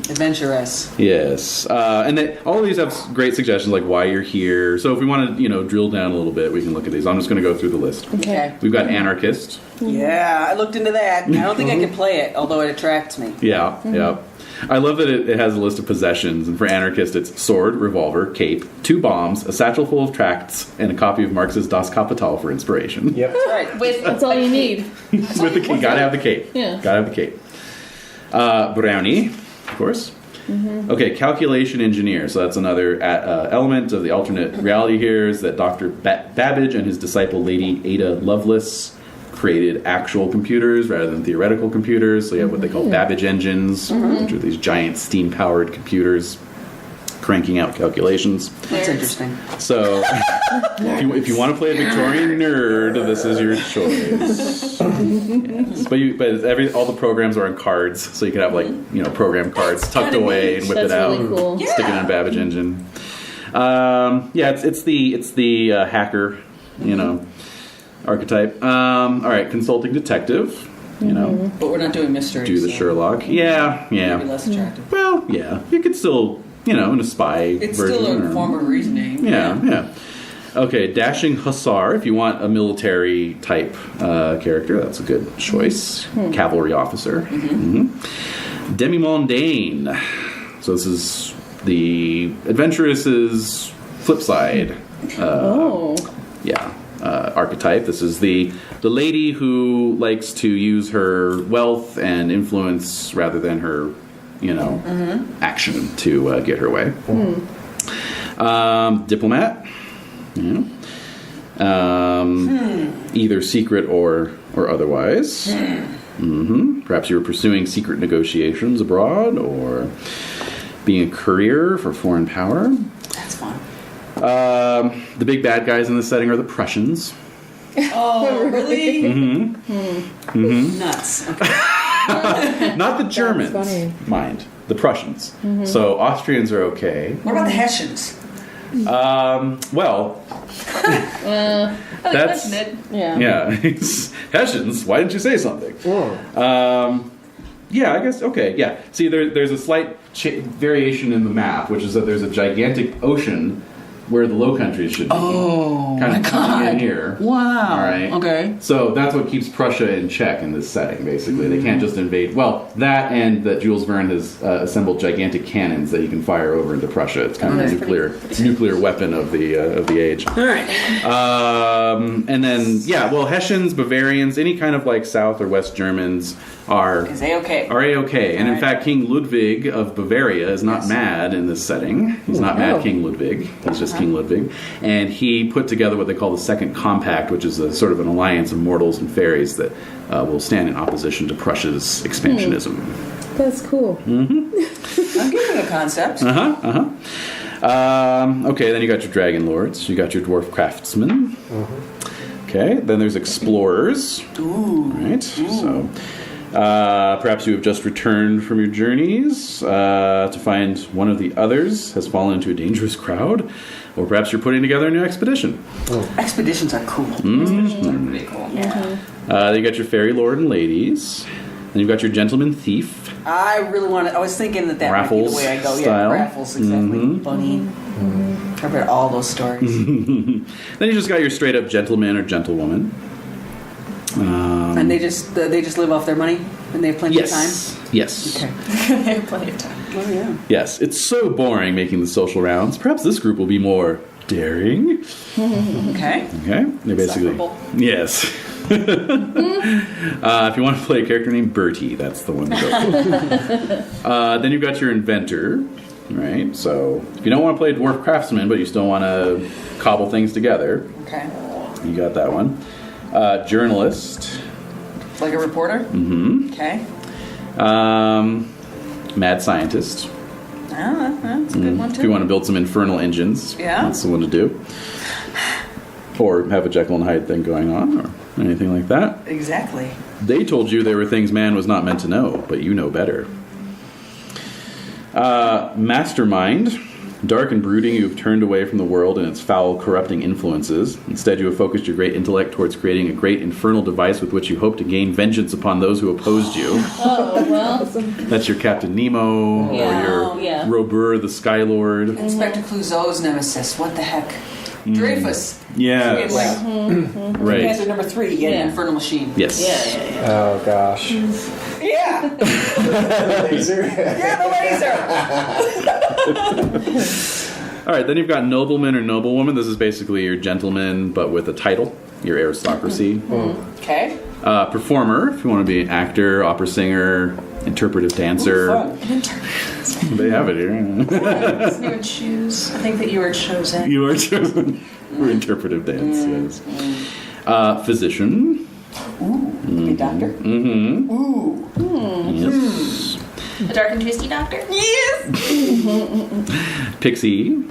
Adventurous. Yes, and all of these have great suggestions, like why you're here. So if we want to, drill down a little bit, we can look at these. I'm just going to go through the list. Okay. We've got anarchist. Yeah, I looked into that. I don't think I can play it, although it attracts me. Yeah, yeah. I love that it has a list of possessions, and for anarchist, it's sword, revolver, cape, 2 bombs, a satchel full of tracts, and a copy of Marx's Das Kapital for inspiration. Yep. That's right. That's all you need. With the key, gotta have the cape. Yeah. Gotta have the cape. Brownie, of course. Okay, calculation engineer. So that's another element of the alternate reality here is that Dr. Babbage and his disciple Lady Ada Lovelace created actual computers rather than theoretical computers. So you have what they call Babbage engines, which are these giant steam-powered computers. cranking out calculations. That's interesting. So, if you want to play a Victorian nerd, this is your choice. Yes. But all the programs are on cards, so you can have program cards tucked away and whip That's it out, really cool. and stick it in a Babbage engine. It's the hacker, archetype. All right, consulting detective. But we're not doing mysteries. Do the so Sherlock. Yeah. maybe less attractive. Well, yeah. You could still, in a spy It's version. still a form of reasoning. Yeah. Okay, dashing hussar. If you want a military type character, that's a good choice. Cavalry officer. Mm-hmm. Demi-mondaine. So this is the adventurous's flip side. Archetype. This is the lady who likes to use her wealth and influence rather than her, action to get her way. Diplomat. Either secret or otherwise. Perhaps you were pursuing secret negotiations abroad or being a courier for foreign power. That's fun. The big bad guys in this setting are the Prussians. Oh, really? Mm-hmm. Nuts. Okay. Not the Germans, funny. mind. The Prussians. So Austrians are okay. What about the Hessians? Well, that's it. Yeah. Hessians. Why didn't you say something? I guess. Okay. Yeah. See, there's a slight variation in the map, which is that there's a gigantic ocean where the Low Countries should be. Oh, kind my of God. in here. Wow. All right. Okay. So that's what keeps Prussia in check in this setting. Basically, they can't just invade. Well, that and that Jules Verne has assembled gigantic cannons that he can fire over into Prussia. It's kind of a nuclear weapon of the age. All right. And then Hessians, Bavarians, any kind of South or West Germans are Is A-okay. A-okay. And in Right. fact, King Ludwig of Bavaria is not mad in this setting. He's not mad King Ludwig. He's just King Ludwig. And he put together what they call the Second Compact, which is a sort of an alliance of mortals and fairies that will stand in opposition to Prussia's expansionism. That's cool. I'm getting a concept. Okay, then you got your Dragon Lords. You got your Dwarf Craftsmen. Okay, then there's Explorers. Ooh. Right, so... perhaps you have just returned from your journeys to find one of the others has fallen into a dangerous crowd, or perhaps you're putting together a new expedition. Expeditions are cool. Expeditions are pretty cool. Yeah. Then you got your fairy lord and ladies. Then you've got your gentleman thief. I really want to. I was thinking that Raffles might be the way I go. style. Yeah, Raffles, exactly. Bunny. I've read all those stories. Then you just got your straight up gentleman or gentlewoman. And they just live off their money and they have plenty of time. Yes. Okay. They have plenty of time. Oh yeah. Yes. It's so boring making the social rounds. Perhaps this group will be more daring. Okay. Okay. They're basically Insufferable. yes. If you want to play a character named Bertie, that's the one to go for. Then you've got your inventor, right? So if you don't want to play a dwarf craftsman, but you still want to cobble things together, Okay. you got that one. Journalist, Like a reporter. Mm-hmm. Okay. mad scientist. That's a good one too. If you want to build some infernal engines, Yeah. that's the one to do. Or have a Jekyll and Hyde thing going on, or anything like that. Exactly. They told you there were things man was not meant to know, but you know better. Mastermind. Dark and brooding, you have turned away from the world and its foul, corrupting influences. Instead, you have focused your great intellect towards creating a great infernal device with which you hope to gain vengeance upon those who opposed you. Oh, well. That's your Captain Nemo, Yeah. or your Yeah. Robur, the Sky Lord. Inspector Clouseau's nemesis. What the heck? Dreyfus. Yeah. It's like Right. answer number 3. Yeah. Yeah. Infernal machine. Yes. Yeah. Oh gosh. Yeah. Laser. Yeah, the laser. All right, then you've got nobleman or noblewoman. This is basically your gentleman, but with a title, your aristocracy. Okay. Performer, if you want to be an actor, opera singer, interpretive dancer. Fun. They have it here. You would choose. I think that you were chosen. You are chosen for interpretive dance, yes. Physician. Ooh. A doctor. Mm-hmm. Ooh. Yes. A dark and twisty doctor? Yes! Pixie.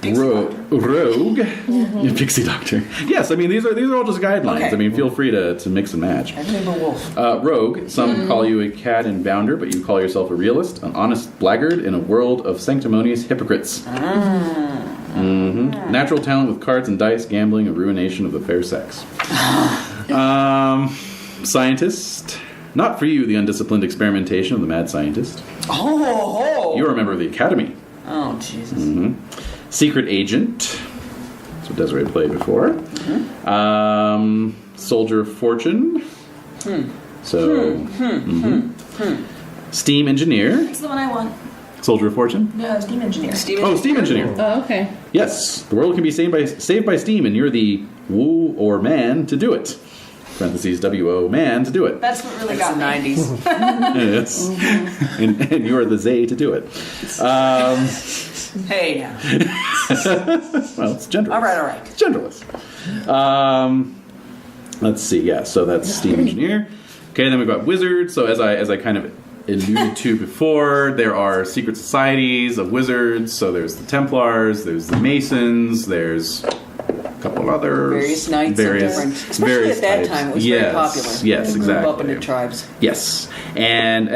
Rogue. Pixie Doctor. Yes, I mean these are all just guidelines. Okay. I mean feel free to mix and match. I remember wolf. Rogue. Some call you a cad and bounder, but you call yourself a realist, an honest blackguard in a world of sanctimonious hypocrites. Natural talent with cards and dice, gambling, and ruination of the fair sex. Scientist. Not for you, the undisciplined experimentation of the mad scientist. Oh! You're a member of the Academy. Oh, Jesus. Secret agent. That's what Desiree played before. Soldier of fortune. Steam engineer. That's the one I want. Soldier of fortune. No, steam engineer. Steam engineer. Oh, okay. Yes, the world can be saved by steam, and you're the woo or man to do it. Parentheses WO man to do it. That's what really That's got the me. 90s. Yes, and you're the Zay to do it. Hey, now. Well, it's genderless. All right. It's genderless. Let's see. Yeah, so that's steam engineer. Okay, then we've got wizard. So as I kind of alluded to before, there are secret societies of wizards. So there's the Templars, there's the Masons, there's a couple others. Various knights of different... Especially various at that types. time, it was Yes, very popular. yes, They moved up exactly. into tribes. Yes, and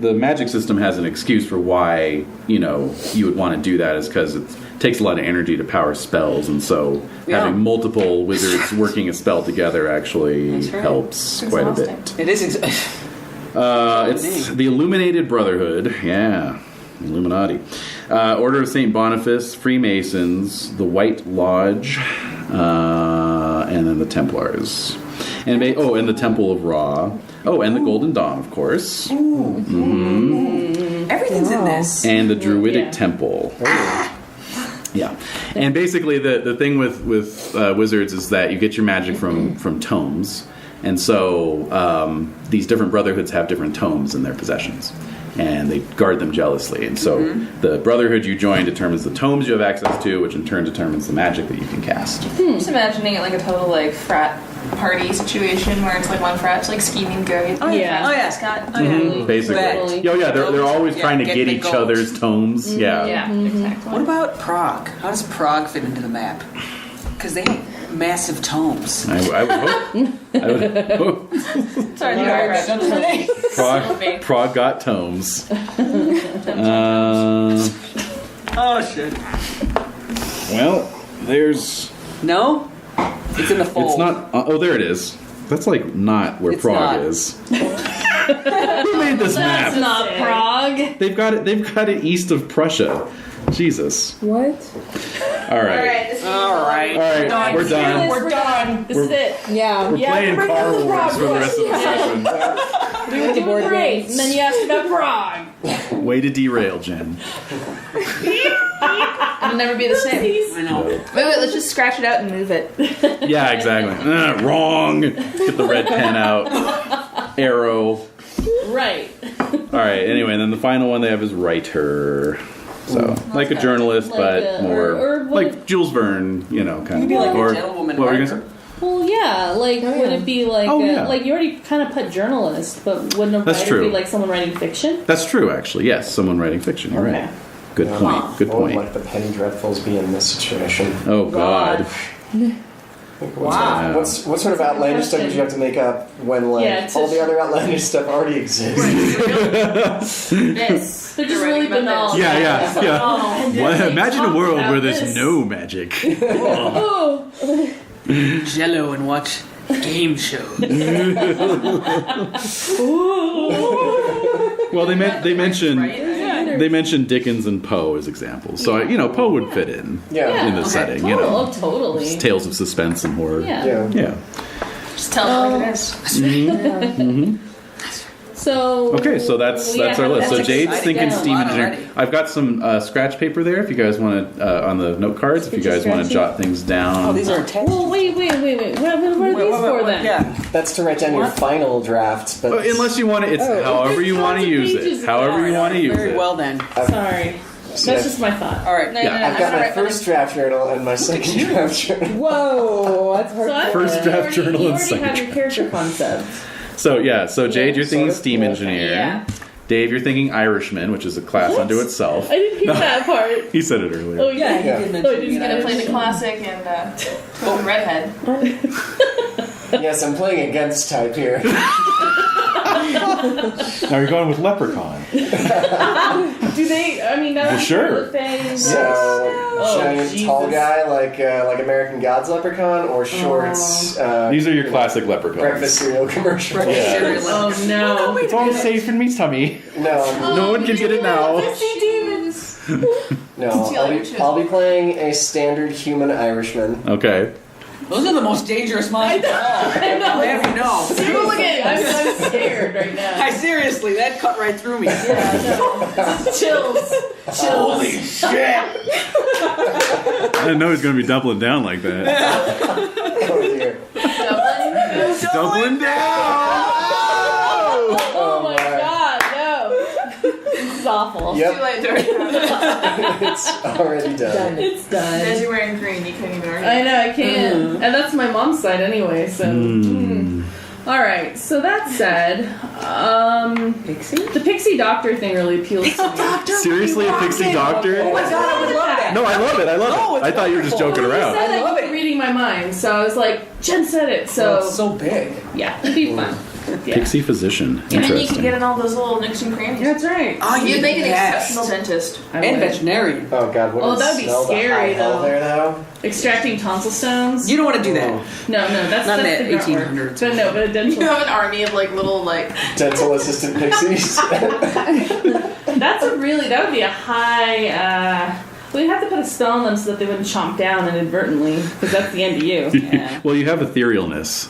the magic system has an excuse for why you would want to do that is because it takes a lot of energy to power spells, and so having multiple wizards working a spell together actually That's right. helps It's quite a exhausting. bit. It is... It's the Illuminated Brotherhood, yeah, Illuminati, Order of Saint Boniface, Freemasons, the White Lodge, and then the Templars, and and the Temple of Ra. Oh, and the Golden Dawn, of course. Everything's in this. And the Druidic Yeah. Temple. Yeah, and basically the thing with wizards is that you get your magic from tomes, and so these different brotherhoods have different tomes in their possessions, and they guard them jealously. And so the brotherhood you join determines the tomes you have access to, which in turn determines the magic that you can cast. I'm just imagining it like a total like frat party situation where it's like one frat's like scheming good. Oh, Yeah. Oh, yeah. Scott. Basically, Right. they're always Yeah, trying to get get the each gold. other's tomes. Yeah. Yeah, exactly. What about Prague? How does Prague fit into the map? Because they have massive tomes. I would hope. I would hope. Sorry, you are right. Prague got tomes. Oh, shit. Well, there's. No? It's in the fold. It's not. Oh, there it is. That's like not where It's Prague not. is. Who made this That's map? not Prague. They've got it east of Prussia. Jesus. What? All right. Alright, this is All right. All right. We're done. We're done. This is it. Yeah. We're playing bring Car up the Wars Prague for the rest of the session. We were doing Board great, games. and then you asked about Prague. Way to derail, Jen. It'll never be the same. I know. Wait, let's just scratch it out and move it. Yeah, exactly. Wrong. Get the red pen out. Arrow. Right. All right. Anyway, and then the final one they have is writer. So, like a journalist, Like but a- more or what like Jules Verne, kind of. be like a or, gentlewoman what were you writer. gonna say? Well, yeah. Like, Oh, would yeah. it be like, Oh, yeah. like you already kind of put journalist, but wouldn't a That's writer true. be like someone writing fiction? That's true, actually. Yes, someone writing fiction. You're Okay. right. Good point. Good What would point. like the Penny Dreadfuls be in this situation? Oh God. What sort of outlandish stuff did you have to make up when Yeah, it's all just- the other outlandish stuff already exists? This. They're just You're really writing about banal. Yeah, yeah, yeah. Oh, What, they imagine a talk world about where there's this. no magic. Oh, Jello and watch game shows. Well, they mentioned Right? they mentioned Dickens and Poe as examples, so Poe would fit in Yeah. in this setting. oh, totally. It's tales of suspense and horror. Yeah. Yeah. Just tell them like it is. So Okay, so that's our list. So That's Jade's exciting. thinking Yeah, a steam lot engineering. already. I've got some scratch paper there if you guys want to on the note cards. If you Get your guys want to scratchy. jot things down. Oh, these are attached. Well, wait. What are these for then? Yeah. That's to write down your final drafts, but Oh, unless you want it, it's however you want to use pages it. However you want to use Very it. well then. Sorry. That's just my thought. All right. No, Yeah. no, I've got I'm my not first draft journal and my second draft journal. Whoa, that's hard. So I First you draft already- journal you and already second have your character concept. So Jade, you're thinking sort of steam cool. engineer. Yeah. Dave, you're thinking Irishman, which is a class unto itself. I didn't hear that part. He said it earlier. Oh, yeah. He did mention Oh, he's He's being gonna play Irish. the classic and the redhead. Yes, I'm playing against type here. Now you're going with Leprechaun. Do they, I mean, that's sure. the thing. So, giant Jesus. tall guy like American God's leprechaun, or shorts. These are your classic leprechauns. breakfast cereal commercials. Cereal. Oh, no. It's all safe in me tummy. No, No one can get it now. demons. no. Steal your chisel. I'll be playing a standard human Irishman. Okay. Those are the most dangerous monsters of all. I know. I have you know. People look at I'm scared right now. Seriously, that cut right through me. Yeah, no. Chills. Holy shit! I didn't know he was going to be doubling down like that. Oh dear. Doubling down! Oh my god, no. This is awful. Yep. Too late to already have it. It's already done. It's As done. you're wearing green, you couldn't even argue. I know, I can. And that's my mom's side anyway, so. Alright, so that said, Pixie? the pixie doctor thing really appeals to me. Seriously, a pixie doctor? Oh my god, I would love that. No, I love it. I love No, it. it's I thought you were just joking You around. said that love you were it. reading my mind, so I was like, Jen said it, so, It's so big. yeah, it'd be fun. Yeah. Pixie physician. And then you can Interesting. get in all those little nooks and crannies. That's right. Oh, You'd make an best. exceptional dentist. I And would. veterinarian. Oh god, what Oh, is that'd be smell the scary, high hell though. there though? Extracting tonsil stones? You don't want to do that. No, that's Not that's in the the grunt work. 1800s. But no, but a You dental. have an army of like little like Dental assistant pixies. That would be a high. We'd have to put a spell on them so that they wouldn't chomp down inadvertently, because that's the end of you. Yeah. Well, you have etherealness.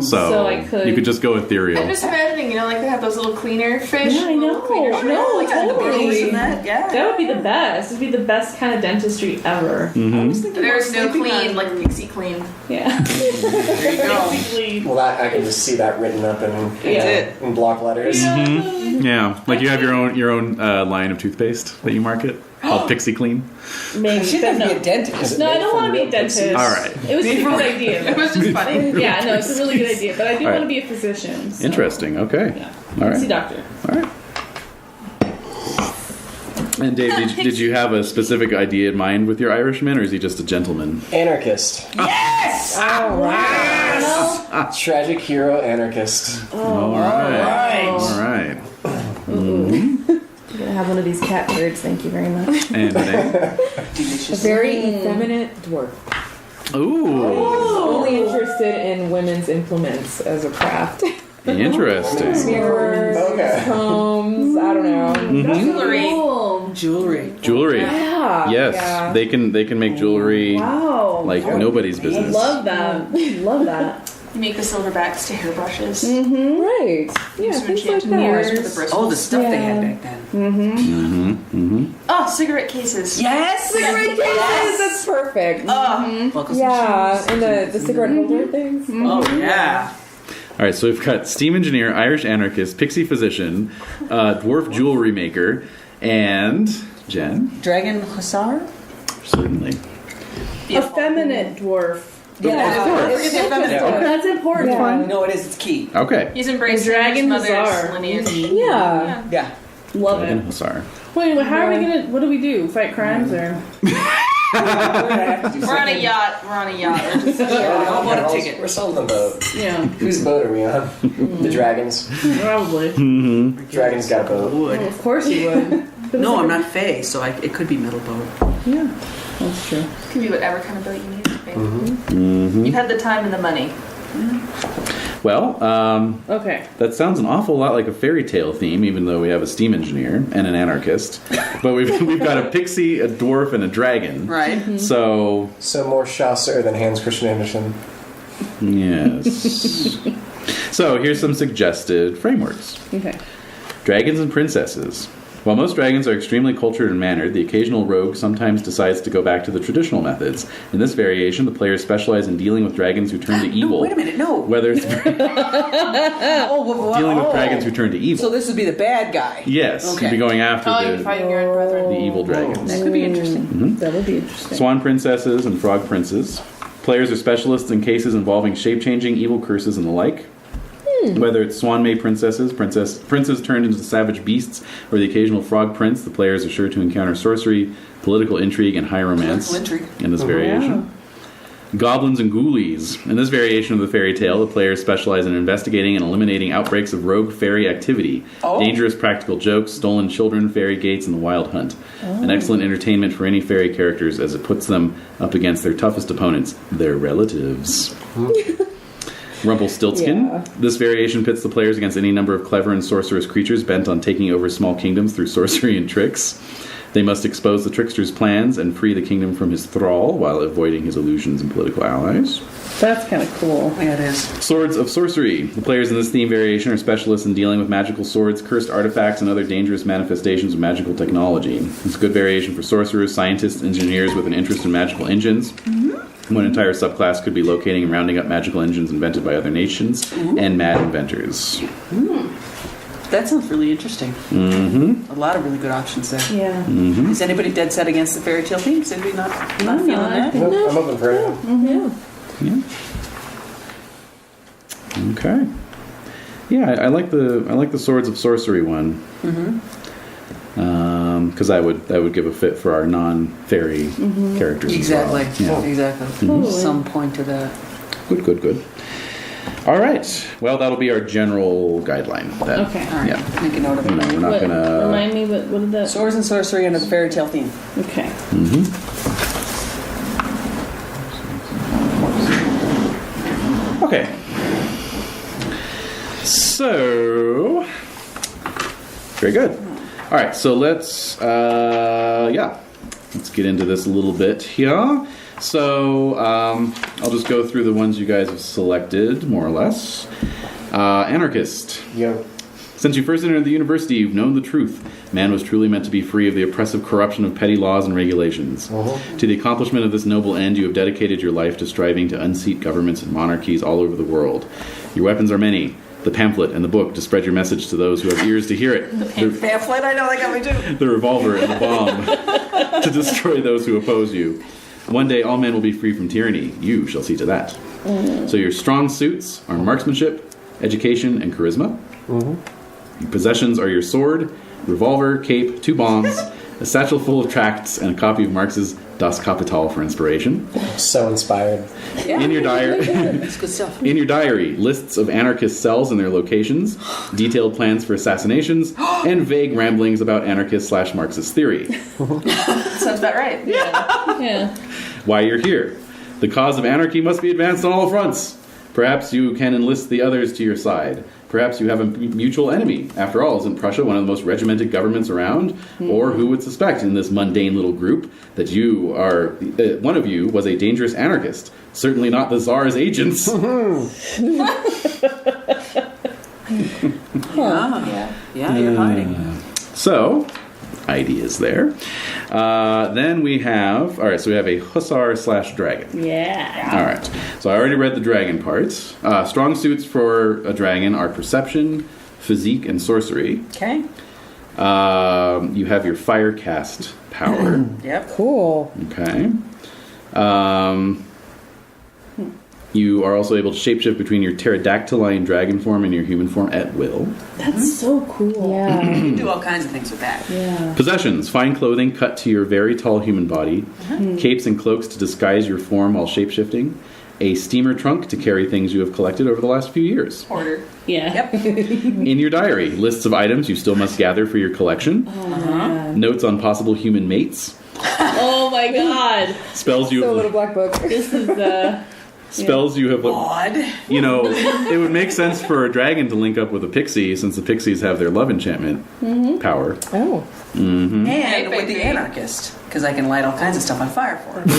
So I could- you could just go ethereal. I'm just imagining, like they have those little cleaner fish. Yeah, I know. little cleaner shrimp, No, like on the totally. beach and that. Yeah. That would be the best. It'd be the best kind of dentistry ever. There's no clean, like pixie clean. Yeah. There you go. Basically. Well, that I can just see that written up in Yeah. in block letters. Yeah, like you have your own line of toothpaste that you market called Pixie Clean. Maybe. I shouldn't but have to be a dentist. Is it No, I made don't from want to be a real dentist. pixies? All right. It was just a good It idea. was just funny. Yeah, no, it's a really good idea. But I do All want right. to be a physician. So. Interesting. Okay. Yeah. All Pixie right. doctor. All right. And Dave, did you have a specific idea in mind with your Irishman, or is he just a gentleman? Anarchist. Yes! Oh, wow. Tragic hero anarchist. All right. All right. I'm gonna have one of these cat birds, thank you very much. And Renae? A very effeminate dwarf. Ooh, Only interested in women's implements as a craft. interesting. Mirrors, Okay. combs, I don't know. Jewelry. Cool. Jewelry. Jewelry. Yeah. Yes, Yeah. they can make jewelry Wow. like nobody's business. Love that. Love that. You make the silverbacks to hairbrushes. Right. Yeah, Some things like enchanted mirrors with the that. bristles. Oh, the stuff they had Yeah. back then. Oh, cigarette cases. Yes! Cigarette cases, that's perfect. Buckles Yeah, and and the cigarette holder things. shoes. Oh, yeah. All right, so we've got steam engineer, Irish anarchist, pixie physician, dwarf jewelry maker, and Jen. Dragon Hussar? Certainly. Effeminate dwarf. Yeah, course. It's feminine. Yeah. That's important. Yeah. No, it is. It's key. Okay. He's embracing Dragon his mother's Hussar. lineage. Yeah. Yeah. Love Dragon it. Hussar. Wait, how are we gonna? What do we do? Fight crimes or? We're gonna have to do We're on a something. yacht. We're on a yacht. We're just- I want a ticket. We're selling the boat. Yeah, Whose boat are we on? The Dragons. probably. Dragons got a boat. Well, Would. of course you would. But No, it's I'm like not Fae, so it could be middle boat. Yeah, that's true. It can be whatever kind of boat you need. You've had the time and the money. Well, Okay. that sounds an awful lot like a fairy tale theme, even though we have a steam engineer and an anarchist. But we've got a pixie, a dwarf, and a dragon. Right? So, So more Chaucer than Hans Christian Andersen. yes. So here's some suggested frameworks. Okay. Dragons and princesses. While most dragons are extremely cultured and mannered, the occasional rogue sometimes decides to go back to the traditional methods. In this variation, the players specialize in dealing with dragons who turn to evil. No, wait a minute. No. Whether it's dealing with dragons who turn to evil. So this would be the bad guy. Yes, Okay. you'd be going after Oh, you're fighting your own brethren. the evil dragons. That could be interesting. That would be interesting. Swan princesses and frog princes. Players are specialists in cases involving shape-changing, evil curses, and the like. Whether it's Swan May princes turned into savage beasts, or the occasional frog prince, the players are sure to encounter sorcery, political intrigue, and high romance in this variation. Goblins and ghoulies. In this variation of the fairy tale, the players specialize in investigating and eliminating outbreaks of rogue fairy activity, dangerous practical jokes, stolen children, fairy gates, and the wild hunt. An excellent entertainment for any fairy characters as it puts them up against their toughest opponents, their relatives. Rumpelstiltskin. Yeah. This variation pits the players against any number of clever and sorcerous creatures bent on taking over small kingdoms through sorcery and tricks. They must expose the trickster's plans and free the kingdom from his thrall while avoiding his illusions and political allies. That's kind of cool. Yeah, it is. Swords of Sorcery. The players in this theme variation are specialists in dealing with magical swords, cursed artifacts, and other dangerous manifestations of magical technology. It's a good variation for sorcerers, scientists, engineers with an interest in magical engines. One entire subclass could be locating and rounding up magical engines invented by other nations and mad inventors. That sounds really interesting. A lot of really good options there. Yeah. Is anybody dead set against the fairy tale theme? Is anybody not feeling that? Nope, I'm open for it. Yeah. Okay. Yeah, I like the Swords of Sorcery one. Because that would give a fit for our non-fairy characters. Exactly. As well. Yeah. Exactly. Some point to that. Good. All right. Well, that'll be our general guideline then. Okay. All right. Yeah. Make a note of it. We're not gonna remind me what did that? Swords and sorcery under the fairy tale theme. Okay. Okay. So, very good. All right. So let's get into this a little bit here. So I'll just go through the ones you guys have selected, more or less. Anarchist. Yo. Since you first entered the university, you've known the truth. Man was truly meant to be free of the oppressive corruption of petty laws and regulations. To the accomplishment of this noble end, you have dedicated your life to striving to unseat governments and monarchies all over the world. Your weapons are many. The pamphlet and the book to spread your message to those who have ears to hear it. The pamphlet? I know, that got me too. The revolver and the bomb to destroy those who oppose you. One day all men will be free from tyranny. You shall see to that. So your strong suits are marksmanship, education, and charisma. Your possessions are your sword, revolver, cape, 2 bombs, a satchel full of tracts, and a copy of Marx's Das Kapital for inspiration. So inspired. Yeah. In your diary, That's good stuff. In your diary, lists of anarchist cells and their locations, detailed plans for assassinations, and vague ramblings about anarchist/Marxist theory. Sounds about right. Yeah. Why you're here. The cause of anarchy must be advanced on all fronts. Perhaps you can enlist the others to your side. Perhaps you have a mutual enemy. After all, isn't Prussia one of the most regimented governments around? Or who would suspect in this mundane little group that you are, one of you was a dangerous anarchist? Certainly not the Tsar's agents. Yeah, you're hiding. So, ideas there. Then we have, all right, so we have a hussar/dragon. Yeah. All right. So I already read the dragon parts. Strong suits for a dragon are perception, physique, and sorcery. Okay. You have your fire cast power. Yep. Cool. Okay. You are also able to shapeshift between your pterodactyline dragon form and your human form at will. That's so cool. Yeah. You can do all kinds of things with that. Yeah. Possessions. Fine clothing cut to your very tall human body. Capes and cloaks to disguise your form while shapeshifting. A steamer trunk to carry things you have collected over the last few years. Order. Yeah. Yep. In your diary, lists of items you still must gather for your collection. Notes on possible human mates. Oh my god. Spells you So little black book. This is spells you have. Odd. You know, it would make sense for a dragon to link up with a pixie since the pixies have their love enchantment power. Oh. And Hey, with the baby. anarchist, because I can light all kinds of stuff on fire for him.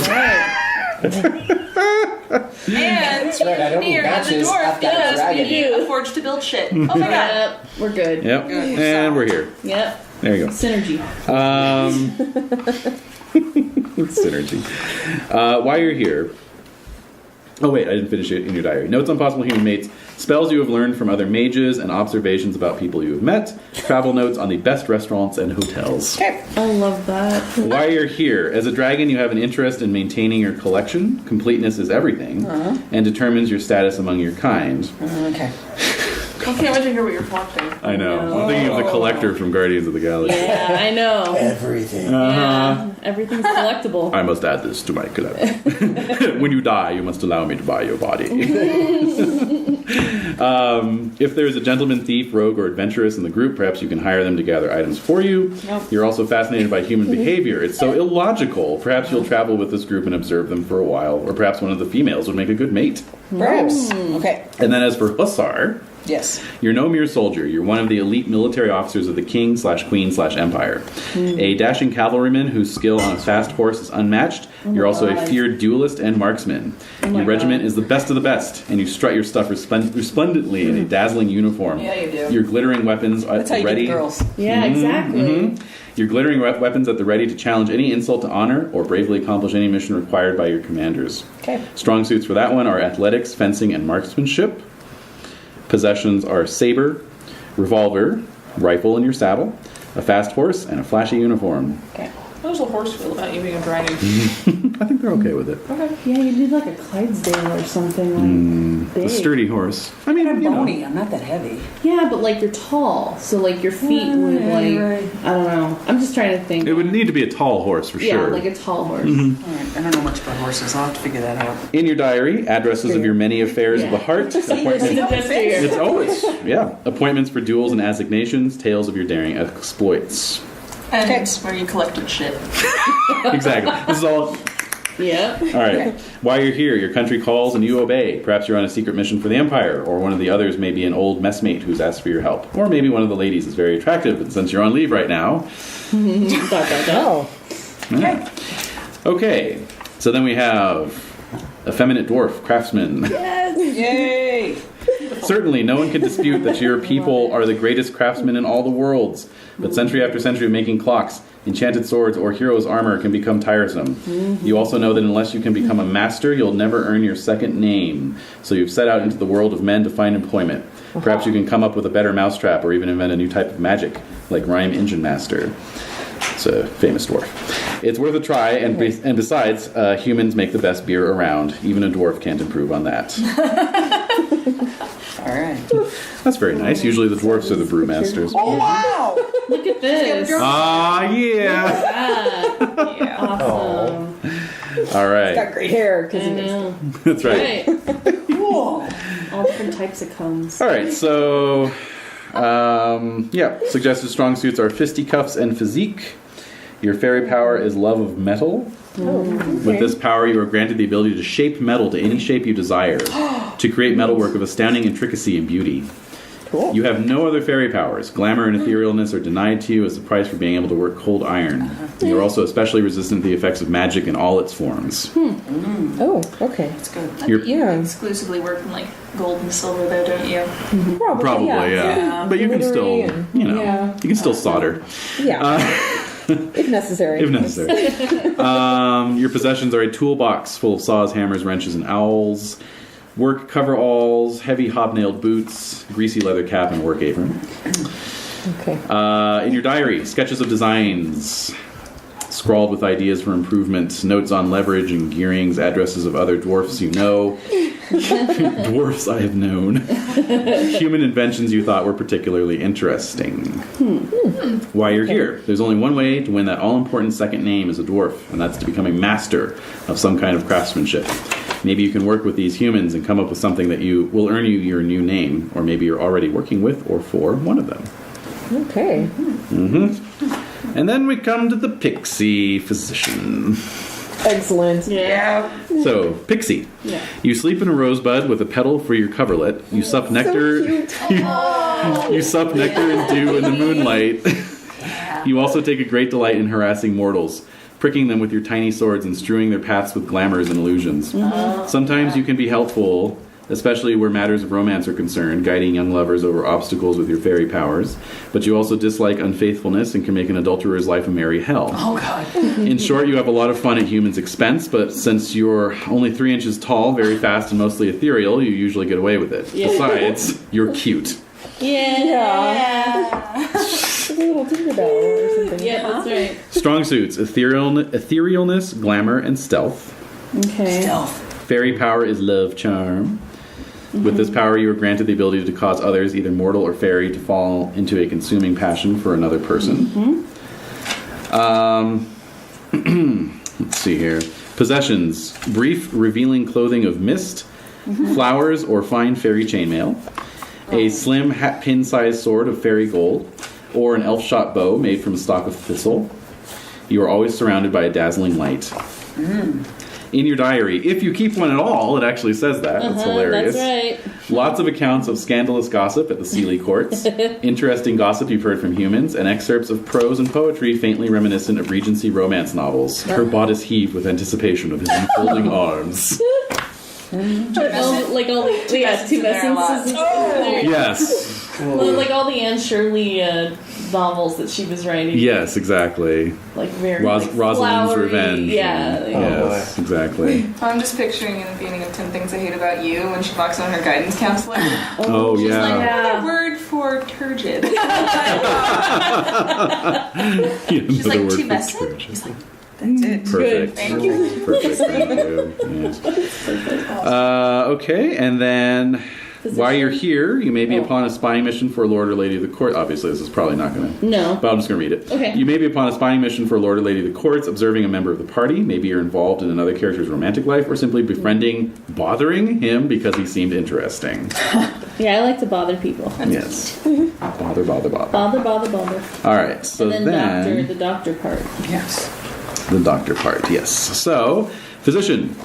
And That's right, I don't need near the matches. dwarf I've got a does dragon. need a forge to build shit. Oh my god. Yep. We're good. Yep. Good. And we're here. Yep. There you go. Synergy. Synergy. While you're here. Oh, wait, I didn't finish it in your diary. Notes on possible human mates, spells you have learned from other mages, and observations about people you have met. Travel notes on the best restaurants and hotels. I love that. While you're here, as a dragon, you have an interest in maintaining your collection. Completeness is everything, and determines your status among your kind. Okay. can't wait to hear what you're collecting. I know. I'm thinking of the collector from Guardians of the Galaxy. Yeah, I know. Everything. Yeah, everything's collectible. I must add this to my collection. When you die, you must allow me to buy your body. If there is a gentleman, thief, rogue, or adventurous in the group, perhaps you can hire them to gather items for you. Nope. You're also fascinated by human behavior. It's so illogical. Perhaps you'll travel with this group and observe them for a while, or perhaps one of the females would make a good mate. Perhaps. Okay. And then as for Hussar, Yes. you're no mere soldier. You're one of the elite military officers of the king/queen/empire. A dashing cavalryman whose skill on a fast horse is unmatched. You're also a feared duelist and marksman. Your regiment is the best of the best, and you strut your stuff resplendently in a dazzling uniform. Yeah, you do. Your glittering weapons are That's how you ready. get girls. Yeah, exactly. Your glittering weapons at the ready to challenge any insult to honor or bravely accomplish any mission required by your commanders. Okay. Strong suits for that one are athletics, fencing, and marksmanship. Possessions are saber, revolver, rifle in your saddle, a fast horse, and a flashy uniform. Okay. How does the horse feel about you being a dragon? I think they're okay with it. Yeah, you need like a Clydesdale or something like A big. sturdy horse. I mean, I'm you know. bony. I'm not that heavy. Yeah, but like you're tall, so like your feet would like I don't know. I'm just trying to think. It would need to be a tall horse for yeah, sure. like a tall horse. All right. I don't know much about horses. I'll have to figure that out. In your diary, addresses of your many affairs of the heart, appointments. It's always, yeah. Appointments for duels and assignations, tales of your daring exploits. And it's where you collected shit. Exactly. This is all. Yeah. All right. While you're here, your country calls and you obey. Perhaps you're on a secret mission for the Empire, or one of the others may be an old messmate who's asked for your help. Or maybe one of the ladies is very attractive, and since you're on leave right now. Oh. Yeah. Okay. So then we have effeminate dwarf craftsman. Yay! Certainly, no one can dispute that your people are the greatest craftsmen in all the worlds. But century after century of making clocks, enchanted swords, or heroes' armor can become tiresome. You also know that unless you can become a master, you'll never earn your second name. So you've set out into the world of men to find employment. Perhaps you can come up with a better mousetrap, or even invent a new type of magic, like Rhyme Engine Master. It's a famous dwarf. It's worth a try, and besides, humans make the best beer around. Even a dwarf can't improve on that. All right. That's very nice. Usually the dwarfs are the brewmasters. Oh, wow! Look at this. Ah, yeah. Yeah. Awesome. All right. Got great hair. I know. That's right. Right. Cool. All different types of cones. All right, so, suggested strong suits are fisticuffs and physique. Your fairy power is love of metal. With this power, you are granted the ability to shape metal to any shape you desire, to create metalwork of astounding intricacy and beauty. Cool. You have no other fairy powers. Glamour and etherealness are denied to you as the price for being able to work cold iron. You are also especially resistant to the effects of magic in all its forms. Oh, okay. That's good. You're Yeah. Exclusively work in like gold and silver, though, don't you? probably, yeah. But you can still, Glittery you know, yeah. you can still solder. Yeah. If necessary. If necessary. Your possessions are a toolbox full of saws, hammers, wrenches, and owls. Work coveralls, heavy hobnailed boots, greasy leather cap, and work apron. Okay. In your diary, sketches of designs, scrawled with ideas for improvement, notes on leverage and gearings, addresses of other dwarfs you know. Dwarfs I have known. Human inventions you thought were particularly interesting. Why you're here. There's only one way to win that all-important second name as a dwarf, and that's to become a master of some kind of craftsmanship. Maybe you can work with these humans and come up with something that will earn you your new name, or maybe you're already working with or for one of them. Okay. And then we come to the pixie physician. Excellent. Yeah. So, pixie. Yeah. You sleep in a rosebud with a petal for your coverlet. You sup nectar. You sup nectar and dew in the moonlight. You also take a great delight in harassing mortals, pricking them with your tiny swords and strewing their paths with glamours and illusions. Sometimes you can be helpful, especially where matters of romance are concerned, guiding young lovers over obstacles with your fairy powers. But you also dislike unfaithfulness and can make an adulterer's life a merry hell. Oh, God. In short, you have a lot of fun at humans' expense, but since you're only 3 inches tall, very fast, and mostly ethereal, you usually get away with it. Yeah. Besides, you're cute. Yeah. A little Tinkerbell or something. Yeah, that's right. Strong suits, etherealness, glamour, and stealth. Okay. Stealth. Fairy power is love charm. With this power, you are granted the ability to cause others, either mortal or fairy, to fall into a consuming passion for another person. Let's see here. Possessions. Brief, revealing clothing of mist, flowers, or fine fairy chainmail. A slim, hat-pin-sized sword of fairy gold, or an elf-shot bow made from a stalk of thistle. You are always surrounded by a dazzling light. In your diary, if you keep one at all, it actually says that. That's hilarious. That's right. Lots of accounts of scandalous gossip at the Sealy courts, interesting gossip you've heard from humans, and excerpts of prose and poetry faintly reminiscent of Regency romance novels. Her bodice heaved with anticipation of his unfolding arms. Like all the two essences. Yes. Like all the Anne Shirley novels that she was writing. Yes, exactly. Like very Rosalind's flowery. Revenge. Yeah. Yes, exactly. I'm just picturing in the beginning of 10 Things I Hate About You when she walks on her guidance counselor. Oh, She's yeah. like, another word for turgid. She's like, too messy? She's like, that's it. Perfect. Thank you. Perfect. Thank you. Yeah. Okay, and then while you're here, you may be upon a spying mission for a lord or lady of the court. Obviously, this is probably not going to... No. But I'm just going to read it. Okay. You may be upon a spying mission for a lord or lady of the courts, observing a member of the party. Maybe you're involved in another character's romantic life, or simply befriending, bothering him because he seemed interesting. Yeah, I like to bother people. Yes. Bother. Bother. All right, so And then the doctor part. Yes. The doctor part, yes. So, physician,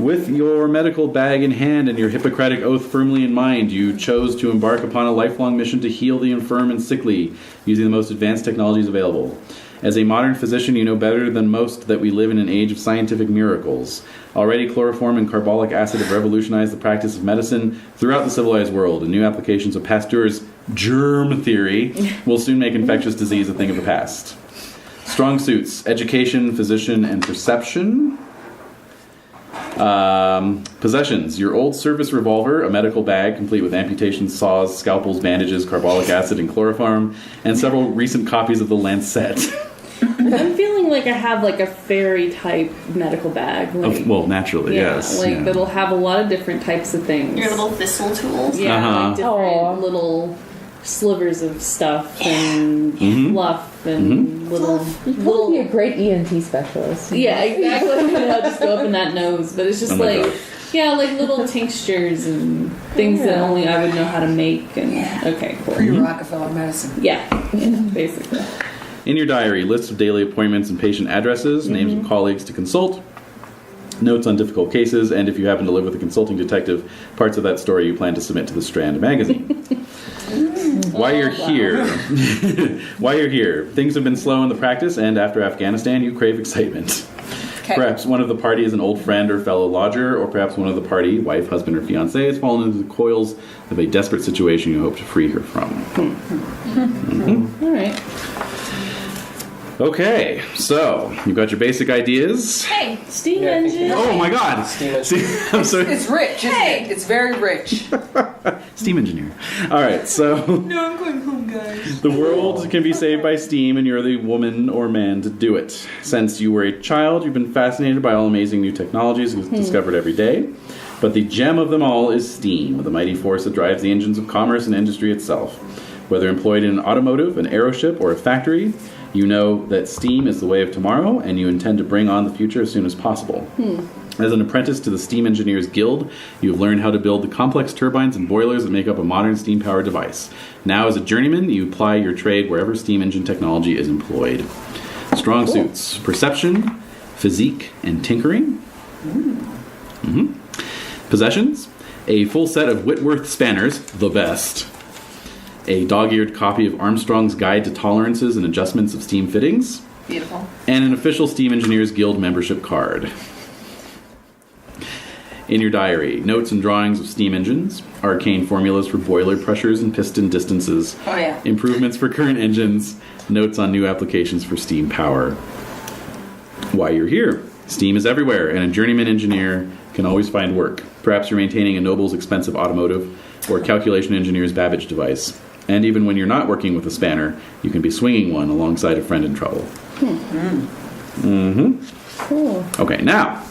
with your medical bag in hand and your Hippocratic oath firmly in mind, you chose to embark upon a lifelong mission to heal the infirm and sickly using the most advanced technologies available. As a modern physician, you know better than most that we live in an age of scientific miracles. Already, chloroform and carbolic acid have revolutionized the practice of medicine throughout the civilized world, and new applications of Pasteur's germ theory will soon make infectious disease a thing of the past. Strong suits, education, physician, and perception. Possessions, your old service revolver, a medical bag complete with amputations, saws, scalpels, bandages, carbolic acid, and chloroform, and several recent copies of the Lancet. I'm feeling like I have like a fairy type medical bag. Like, Well, naturally, yes. Like yeah. that'll have a lot of different types of things. Your little thistle tools. Yeah, like different Aw. little slivers of stuff and fluff and little. You'd probably be a great ENT specialist. Yeah, exactly. I'll just go up in that nose, but it's just Oh my like. God. Yeah, like little tinctures and things that only I would know how to make. And okay, cool. Pre-Rockefeller medicine. Yeah, basically. In your diary, lists of daily appointments and patient addresses, names of colleagues to consult, notes on difficult cases, and if you happen to live with a consulting detective, parts of that story you plan to submit to the Strand magazine. While you're here, things have been slow in the practice, and after Afghanistan, you crave excitement. Okay. Perhaps one of the party is an old friend or fellow lodger, or perhaps one of the party, wife, husband, or fiancé, has fallen into the coils of a desperate situation you hope to free her from. All right. Okay, so you've got your basic ideas. Hey, Steam Yeah, I think engine. Oh my God! Steam See, I'm sorry. It's rich, isn't it? It's very rich. Steam engineer. All right, so no, I'm going home, guys. the world can be saved by steam, and you're the woman or man to do it. Since you were a child, you've been fascinated by all amazing new technologies discovered every day. But the gem of them all is steam, the mighty force that drives the engines of commerce and industry itself. Whether employed in an automotive, an aeroship, or a factory, you know that steam is the way of tomorrow, and you intend to bring on the future as soon as possible. As an apprentice to the Steam Engineers Guild, you have learned how to build the complex turbines and boilers that make up a modern steam-powered device. Now, as a journeyman, you apply your trade wherever steam engine technology is employed. Strong suits, perception, physique, and tinkering. Possessions, a full set of Whitworth spanners, the best. A dog-eared copy of Armstrong's Guide to Tolerances and Adjustments of Steam Fittings. Beautiful. And an official Steam Engineers Guild membership card. In your diary, notes and drawings of steam engines, arcane formulas for boiler pressures and piston distances, Oh, yeah. improvements for current engines, notes on new applications for steam power. Why you're here. Steam is everywhere, and a journeyman engineer can always find work. Perhaps you're maintaining a noble's expensive automotive or calculation engineer's Babbage device. And even when you're not working with a spanner, you can be swinging one alongside a friend in trouble. Cool. Okay, now.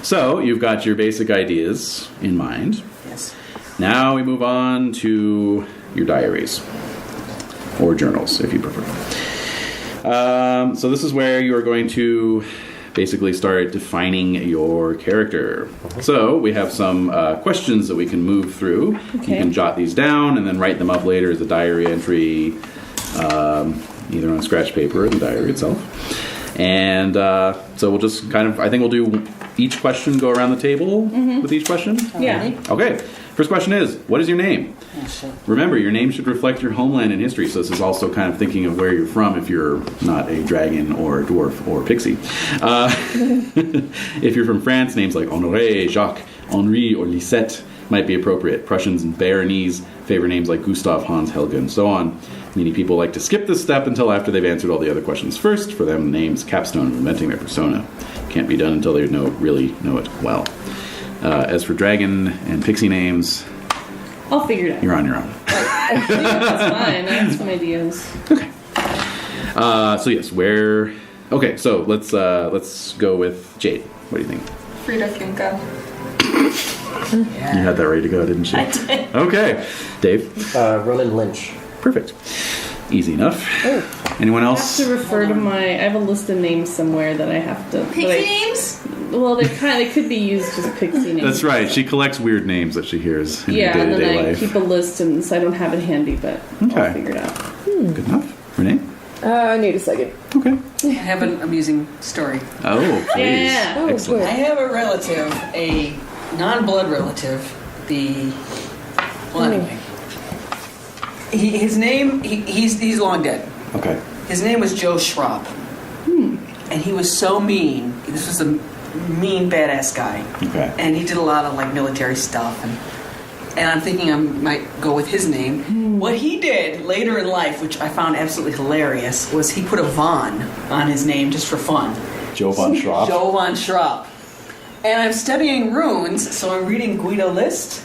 So you've got your basic ideas in mind. Yes. Now we move on to your diaries. Or journals, if you prefer. So this is where you are going to basically start defining your character. So we have some questions that we can move through. Okay. You can jot these down and then write them up later as a diary entry, either on scratch paper or the diary itself. And so we'll just kind of, I think we'll do each question, go around the table with each question. Yeah. Okay. First question is, what is your name? Oh, shit. Remember, your name should reflect your homeland and history, so this is also kind of thinking of where you're from if you're not a dragon or a dwarf or pixie. If you're from France, names like Honoré, Jacques, Henri, or Lisette might be appropriate. Prussians and Baronese favor names like Gustav, Hans, Helga, and so on. Many people like to skip this step until after they've answered all the other questions first. For them, the name's capstone of inventing their persona. Can't be done until they really know it well. As for dragon and pixie names, I'll figure it out. you're on your own. That's fine. I have some ideas. Okay. So yes, where? Okay, so let's go with Jade. What do you think? Frida Funka. You had that ready to go, didn't you? I did. Okay, Dave. Ronan Lynch. Perfect. Easy enough. Anyone I have else? to refer to my. I have a list of names somewhere that I have to. Pixie names? Well, they could be used as pixie names. That's right. She collects weird names that she hears in her Yeah, and day-to-day then I life. keep a list, and so I don't have it handy, but Okay. I'll figure it out. Good enough. Renee? I need a second. Okay. I have an amusing story. Oh, please. Yeah. Oh, Excellent. I have a relative, a non-blood relative. Well, anyway, his name. He's long dead. Okay. His name was Joe Schraub, and he was so mean. This was a mean, badass guy, Okay. and he did a lot of like military stuff. And I'm thinking I might go with his name. What he did later in life, which I found absolutely hilarious, was he put a Von on his name just for fun. Joe von Schraub. Joe von Schraub. And I'm studying runes, so I'm reading Guido List,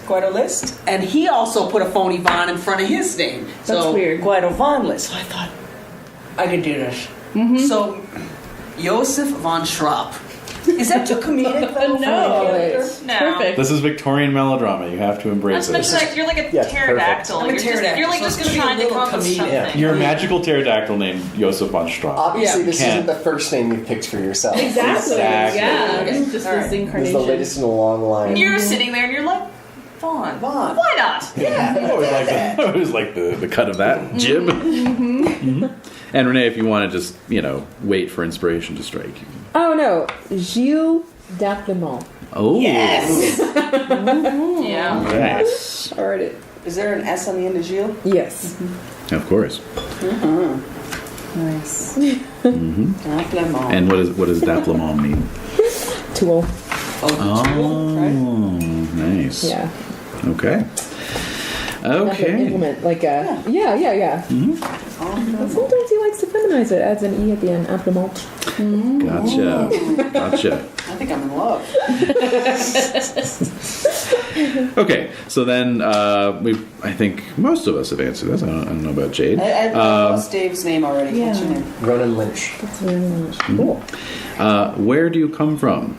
and he also put a phony Von in front of his name. So weird. Guido von List. So I thought I could do this. So Josef von Schraub. Is that too comedic? though, for No. a character? No. Perfect. This is Victorian melodrama. You have to Not embrace to mention, it. like, you're like a Yeah, pterodactyl. perfect. I'm a pterodactyl, You're like so just it's gonna be trying a to little come up with comedic. something. You're a magical pterodactyl named Josef von Schraub. Obviously, Yeah. this Can't. isn't the first name you picked for yourself. Exactly. Exactly. Yeah. Okay. It's just All this right. This is incarnation. the latest in a long line. You're sitting there and you're like, Vaughn. Vaughn. Why not? I always like the cut of that jib. Mhm. And Renee, if you want to just, wait for inspiration to strike you. Oh no, Gilles d'Applemont. Oh. Yes. Yeah. Yes. I read it. Is there an S on the end of Gilles? Yes. Of course. Nice. And what does daplemon mean? Tool. Oh, nice. Yeah. Okay. Not an Okay. implement, like a yeah. But sometimes he likes to feminize it, adds an e at the end. Applemont. Gotcha. I think I'm in love. Okay, so then I think most of us have answered this. I don't know about Jade. I lost Dave's name already. What's your Yeah. name? Ronan Lynch. That's very nice. Cool. Where do you come from?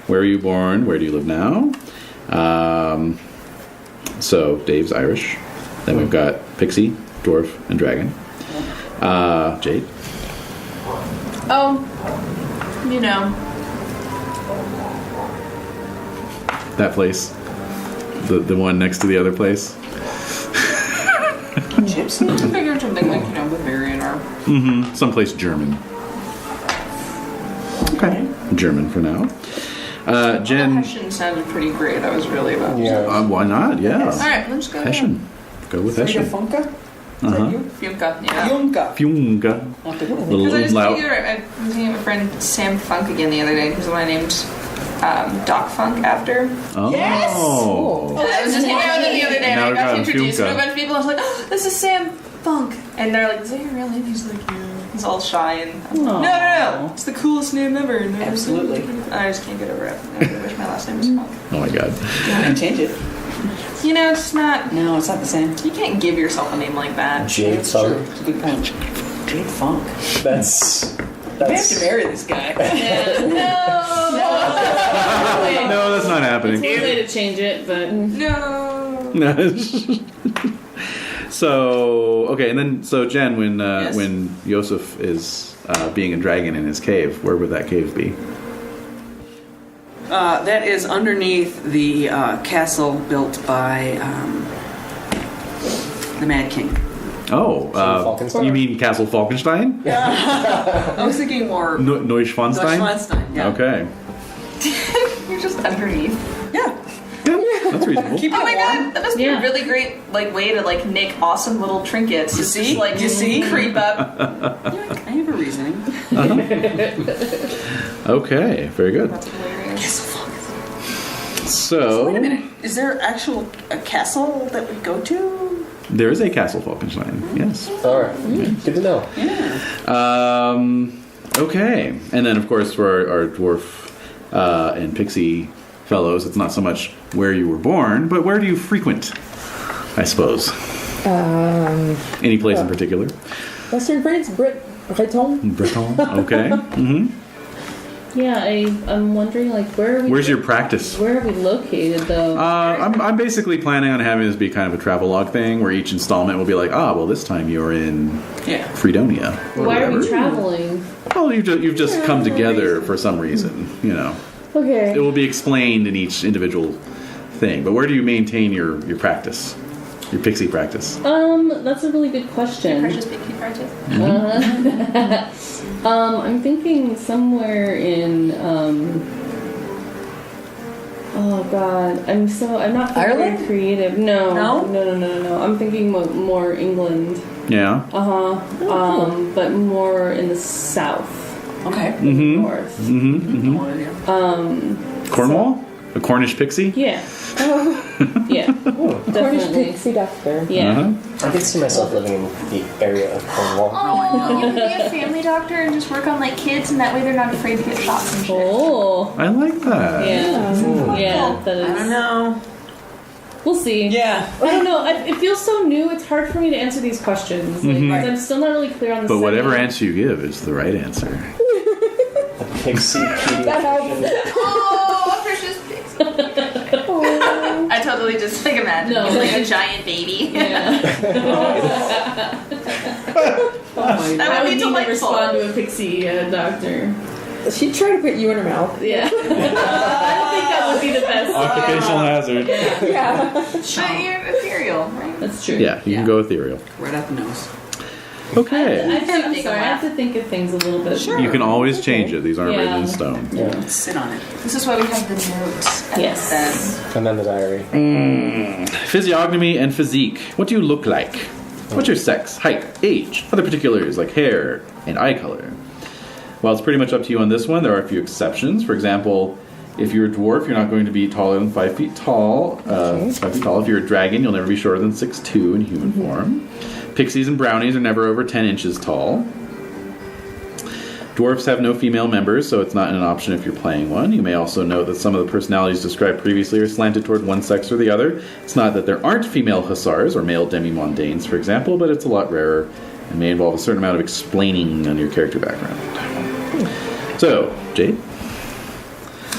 Where are you born? Where do you live now? So Dave's Irish. Then we've got Pixie, Dwarf, and Dragon. Jade. Oh, you know. That place. The one next to the other place. Gypsy? I figured something like, Bavarian or... Someplace German. Okay. German for now. Jen. Hessian sounded pretty great. I was really about to. Yeah. Why not? Yeah. Alright, let's go. Hessian. Go with Frida Hessian. Funka? Is Uh-huh. that you? Funka, yeah. Junka. Funga. I'll have to go. Because I Little just loud. figured I was thinking of my friend Sam Funk again the other day, who's the one I named Doc Funk after. Oh. Yes! I was just hanging out with him the other day and Now I we got got to introduce him to Funka. a bunch of people. I was like, oh, this is Sam Funk. And they're like, is that your real name? He's like, yeah. He's all shy and I'm like, no. It's the coolest name ever. And they're like, Absolutely. I just can't get over it. I really wish my last name was Funk. Oh my god. I can change it. It's just not. No, it's not the same. You can't give yourself a name like that. Jade That's true. Funk. It's a good point. Jade Funk. That's I have to marry this guy. No, that's not It's happening. one way to change it, but No. So okay, and then so Jen, Yes. when Yosef is being a dragon in his cave, where would that cave be? That is underneath the castle built by the Mad King. Oh, Falkenstein? you mean Castle Falkenstein? I was thinking more Neuschwanstein? Neuschwanstein, yeah. Okay. You're just underneath. Yeah. Yeah, that's reasonable. Keep Oh it my warm. god, that must be Yeah. a really great way to nick awesome little trinkets. You Just, see? You see? creep up. I have a reasoning. Okay, very good. That's hilarious. So Wait a minute. Is there actual a castle that we go to? there is a Castle Falkenstein. Yes. All right. Good to know. Yeah. Okay, and then of course for our dwarf and pixie fellows, it's not so much where you were born, but where do you frequent? I suppose. Any place in particular? Western France, Breton. Breton. Okay. Mm-hmm. yeah, I'm wondering where are we? Where's your practice? Where are we located though? I'm basically planning on having this be kind of a travelogue thing, where each installment will be like, well, this time you're in Yeah. Fredonia. or Why are we whatever. traveling? Well, you've just come together for some reason, you know. Okay. It will be explained in each individual thing. But where do you maintain your practice? Your pixie practice? That's a really good question. Precious baby precious. I'm thinking somewhere in oh god, I'm not thinking Ireland? very creative. No. No? No. I'm thinking more England. Yeah. But more in the south, Okay. north. Cornwall? A Cornish pixie? Yeah. Yeah. Cornish Definitely. pixie doctor. Yeah. Uh-huh. I could see myself living in the area of Cornwall. Oh, you could be a family doctor and just work on kids, and that way they're not afraid to get shots and shit. Oh. I like that. Yeah. Yeah. That is. I don't know. We'll see. Yeah. I don't know. It feels so new. It's hard for me to answer these questions. Because I'm still not really clear on the. But whatever setting. answer you give is the right answer. A pixie pediatrician. Oh, precious pigs. I totally just imagine No, he's like- a giant baby. Yeah. Oh That I would would be need to respond delightful. to a pixie doctor. She'd try to put you in her mouth. Yeah. I don't think that would be the best. Occupational hazard. Yeah. But you're ethereal, right? That's true. Yeah, you can go ethereal. Right up the nose. Okay. I'm sorry. I have to think of things a little bit. Sure. You can always change it. These aren't written in Yeah. stone. Yeah. Sit on it. This is why we have the notes. And Yes. then And then the diary. Physiognomy and physique. What do you look like? What's your sex, height, age, other particulars like hair and eye color? Well, it's pretty much up to you on this one. There are a few exceptions. For example, if you're a dwarf, you're not going to be taller than 5 feet tall. 5 feet tall. If you're a dragon, you'll never be shorter than 6'2" in human form. Pixies and brownies are never over 10 inches tall. Dwarfs have no female members, so it's not an option if you're playing one. You may also note that some of the personalities described previously are slanted toward one sex or the other. It's not that there aren't female hussars or male demi-mondaines, for example, but it's a lot rarer and may involve a certain amount of explaining on your character background. So, Jade?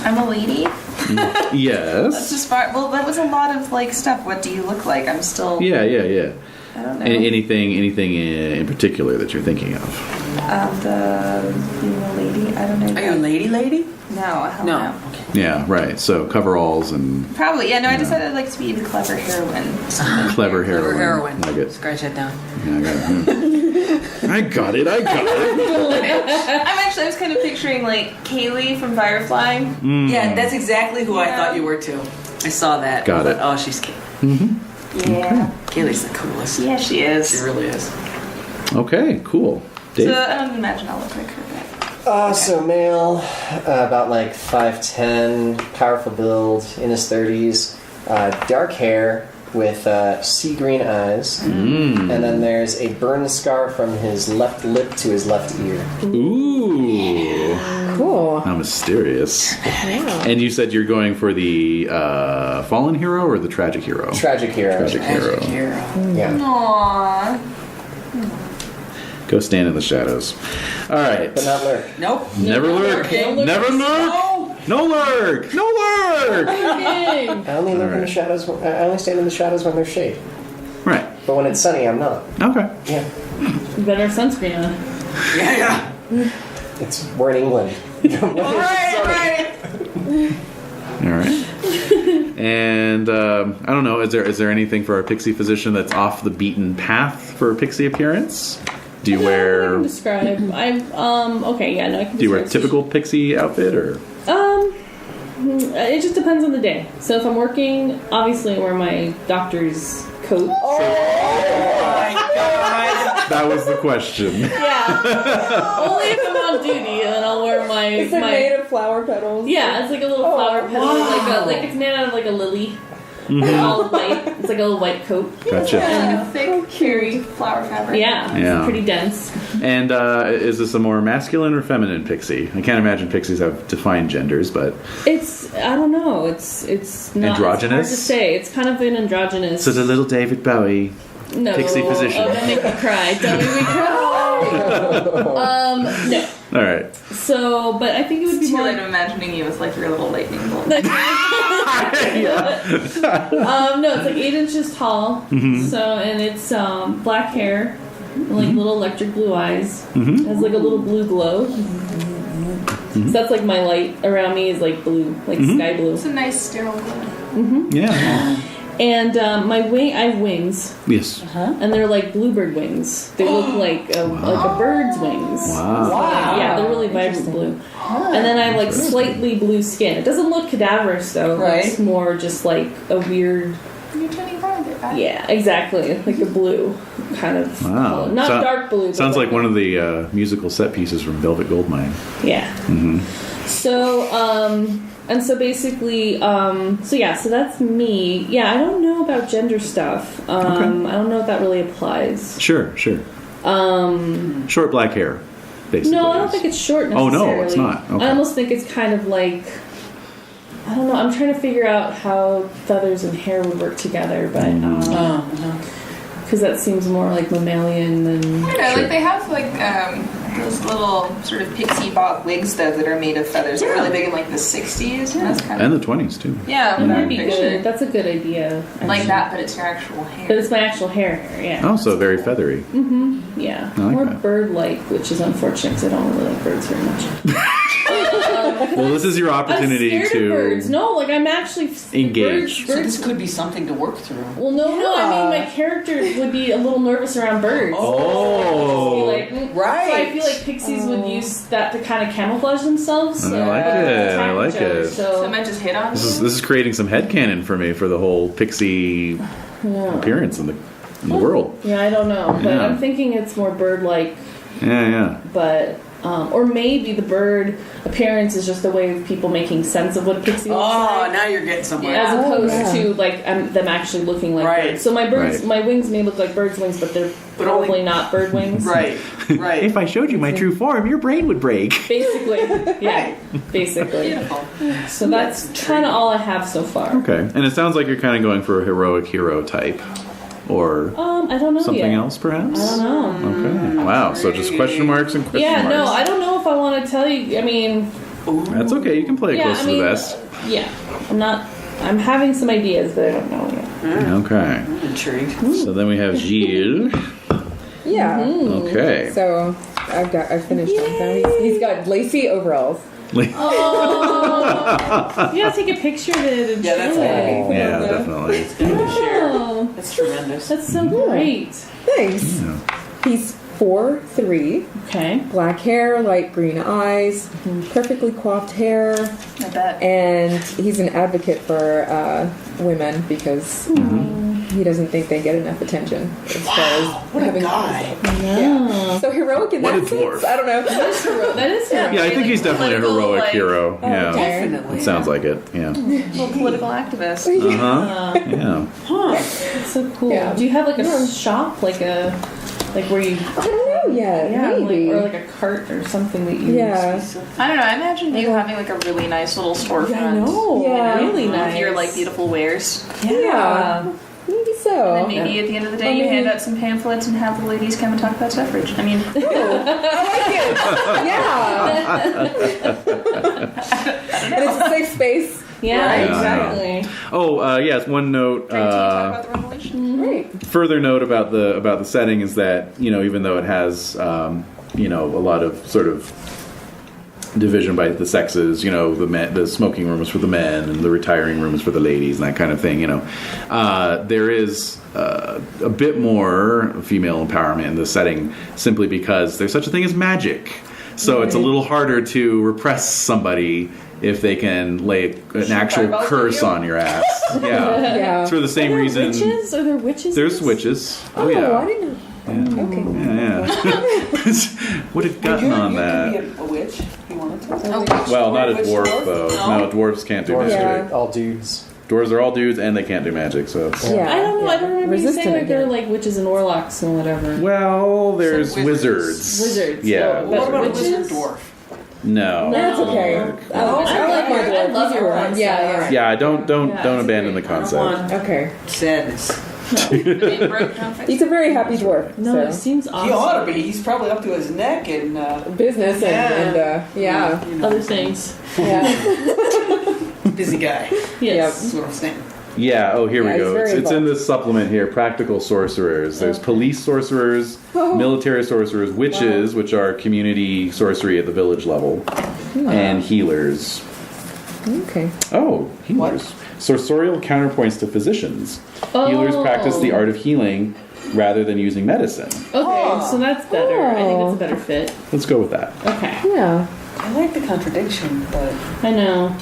I'm a lady. That's Yes. just far. Well, that was a lot of stuff. What do you look like? I'm still. Yeah. I don't know. Anything in particular that you're thinking of? The lady. I don't know. Are you a lady? No, hell No. no. Okay. Yeah, right. So coveralls and Probably, yeah. No, I decided I'd like to be the clever heroine. clever heroine. Clever heroine. Like it. Scratch that down. Yeah, I got it. I got it. I was kind of picturing Kaylee from Firefly. Yeah, that's exactly who I thought you were too. I saw that. Got it. Oh, she's Kaylee. Yeah. Kaylee's the coolest. Yeah, she She is. really is. Okay, cool. Dave? So I don't imagine I'll look like her. So male, about 5'10", powerful build, in his 30s, dark hair with sea green eyes, and then there's a burn scar from his left lip to his left ear. Ooh. Cool. How mysterious. And you said you're going for the fallen hero or the tragic hero? Tragic hero. Tragic hero. Hero. Yeah. Aww. Go stand in the shadows. All right. But not lurk. Nope. Never lurk. Never lurk. No lurk. No lurk. Okay. I only lurk in the shadows. I only stand in the shadows when there's shade. Right. But when it's sunny, I'm not. Okay. Yeah. You better have sunscreen on. Yeah. We're in England. Right. All right. And I don't know. Is there anything for our pixie physician that's off the beaten path for a pixie appearance? Do you I wear? can describe. Okay, yeah, no, I can. Do you wear describe. typical pixie outfit or? It just depends on the day. So if I'm working, obviously I wear my doctor's coat. Oh my god. That was the question. Yeah. Only if I'm on duty, and then I'll wear my. Is it made of flower petals? Yeah, it's like a little flower petal, like it's made out of like a lily. All white. It's like a little white coat. Gotcha. Like a thick, hairy flower fabric. Yeah, Yeah. it's pretty dense. And is this a more masculine or feminine pixie? I can't imagine pixies have defined genders, but I don't know. It's not Androgynous? It's hard to say. It's kind of an androgynous. so the little David Bowie no, pixie position. Oh, don't make me cry. Don't make me cry. No. All right. So, but I think it would be Too more. late imagining you with like your little lightning bolt. No, it's like 8 inches tall. So, and it's black hair, and, like little electric blue eyes. It has like a little blue glow. So that's like my light around me is like blue, like sky blue. It's a nice sterile glow. Yeah. And I have wings, Yes. and they're like bluebird wings. They look like a bird's wings. Wow. Yeah, they're really vibrant blue. And then I have like slightly blue skin. It doesn't look cadaverous though. Right. It's more just like a weird. You're turning brown there, right? Yeah, exactly. Like a blue kind of Wow. color. Not dark blue. but Sounds like one of the musical set pieces from Velvet Goldmine. Yeah. So, and so basically, so that's me. Yeah, I don't know about gender stuff. I don't know if that really applies. Sure. Short black hair, basically. No, I don't think it's short Oh, necessarily. no, it's not. Okay. I almost think it's kind of like, I don't know, I'm trying to figure out how feathers and hair would work together, but, because that seems more like mammalian than... I don't know, like they have like those little sort of pixie bob wigs though that are made of feathers. They're really big in like the 60s. And that's kind And of the 20s, too. yeah, That what I would be picture. good. That's a good idea. Like actually. that, but it's your actual hair. But it's my actual hair, yeah. Oh, so very feathery. Yeah. I like More that. bird-like, which is unfortunate because I don't really like birds very much. Well, this is your opportunity I'm scared to of birds. No, like I'm actually engage. So Birds. this could be something to work through. Well, no. I mean, my character would be a little nervous around birds. Oh. Like, Right. So I feel like pixies would use that to kind of camouflage themselves. I like it. I like it. So I So, might just hit on This is creating some headcanon for me for the whole pixie yeah. appearance in the world. Yeah, I don't know, but Yeah. I'm thinking it's more bird-like. Yeah. But or maybe the bird appearance is just a way of people making sense of what a pixie looks Oh, like. now you're getting somewhere. As opposed yeah. to like them actually looking like Right. birds. So my birds, Right. my wings may look like birds' wings, but they're But probably only- not bird wings. Right. Right. I showed you my true form, your brain would break. Basically, yeah, basically. beautiful. So that's kind of all I have so far. Okay. And it sounds like you're kind of going for a heroic hero type. Or I don't know something yet. else, perhaps? I don't know. Okay. Wow. So just question marks and question Yeah, marks. no, I don't know if I want to tell you. I mean, That's okay. You can play it yeah, close I to mean, the vest. yeah, I'm not. I'm having some ideas, but I don't know yet. Okay. I'm intrigued. So then we have Gilles. Yeah. Okay. So I finished him. Now he's got lacy overalls. Oh, you gotta take a picture of it. And Yeah, that's show it. all. Yeah, definitely. Oh, That's tremendous. that's so great. Thanks. He's 4'3", Okay. black hair, light green eyes, perfectly coiffed hair, I bet. and he's an advocate for women because he doesn't think they get enough attention as far as What a having guy. No. So heroic in What that a sense. dwarf. I don't know. That is heroic. That is heroic. Yeah, I think he's definitely a Political, heroic like- hero. Yeah. okay. Definitely. It sounds like it. Yeah. Little political activist. Uh-huh. Yeah. That's so cool. Yeah. Do you have like a shop, like where you? I don't know yet. Maybe. or like a cart or something that you. yeah. I don't know. I imagine you having like a really nice little storefront. I know. Yeah. Really With nice. your like beautiful wares. Yeah. Maybe so. And maybe at the end of the day, you hand out some pamphlets and have the ladies come and talk about suffrage. I mean, I like it. Yeah. And it's a safe space. Yeah, Right. exactly. Oh, yes. One note. talk about the revolution. Right. Further note about the setting is that even though it has a lot of sort of division by the sexes, the smoking room is for the men and the retiring room is for the ladies and that kind of thing. There is a bit more female empowerment in the setting simply because there's such a thing as magic. So it's a little harder to repress somebody if they can lay an actual fireballs curse at you? on your ass. Yeah. Yeah. It's for the same reason. Witches? Are there witches? There's witches. Oh, yeah. I didn't. Okay. Yeah. Would have gotten on You that. could be a witch if you wanted to. Well, not a Witch dwarf, dwarf? though. No, dwarves can't do Dwarves magic. Yeah. are all dudes. Dwarves are all dudes, and they can't do magic, so... Yeah. I don't know. I don't remember you Resistant saying like there are again. like witches and warlocks and whatever. Well, there's Some wizards. Wizards. Yeah. Oh, What about a witches? wizard dwarf? No. That's okay. I like my dwarf. I love your one. concept. Yeah, Yeah, don't Yeah, abandon the I don't concept. want yeah. Okay. sadness. He's a very happy dwarf. No, so. it seems awesome. He ought to be. He's probably up to his neck in Business and yeah. Other things. Yeah. busy guy. Yes. That's what I'm saying. Yeah, oh, here Yeah, we he's go. very It's in involved. this supplement here. Practical sorcerers. There's police sorcerers, military sorcerers, witches, which are community sorcery at the village level, and healers. Okay. Oh, healers. Sorcerial counterpoints to physicians. Healers practice the art of healing rather than using medicine. Okay, so that's better. I think it's a better fit. Let's go with that. Okay. Yeah. I like the contradiction, but I know.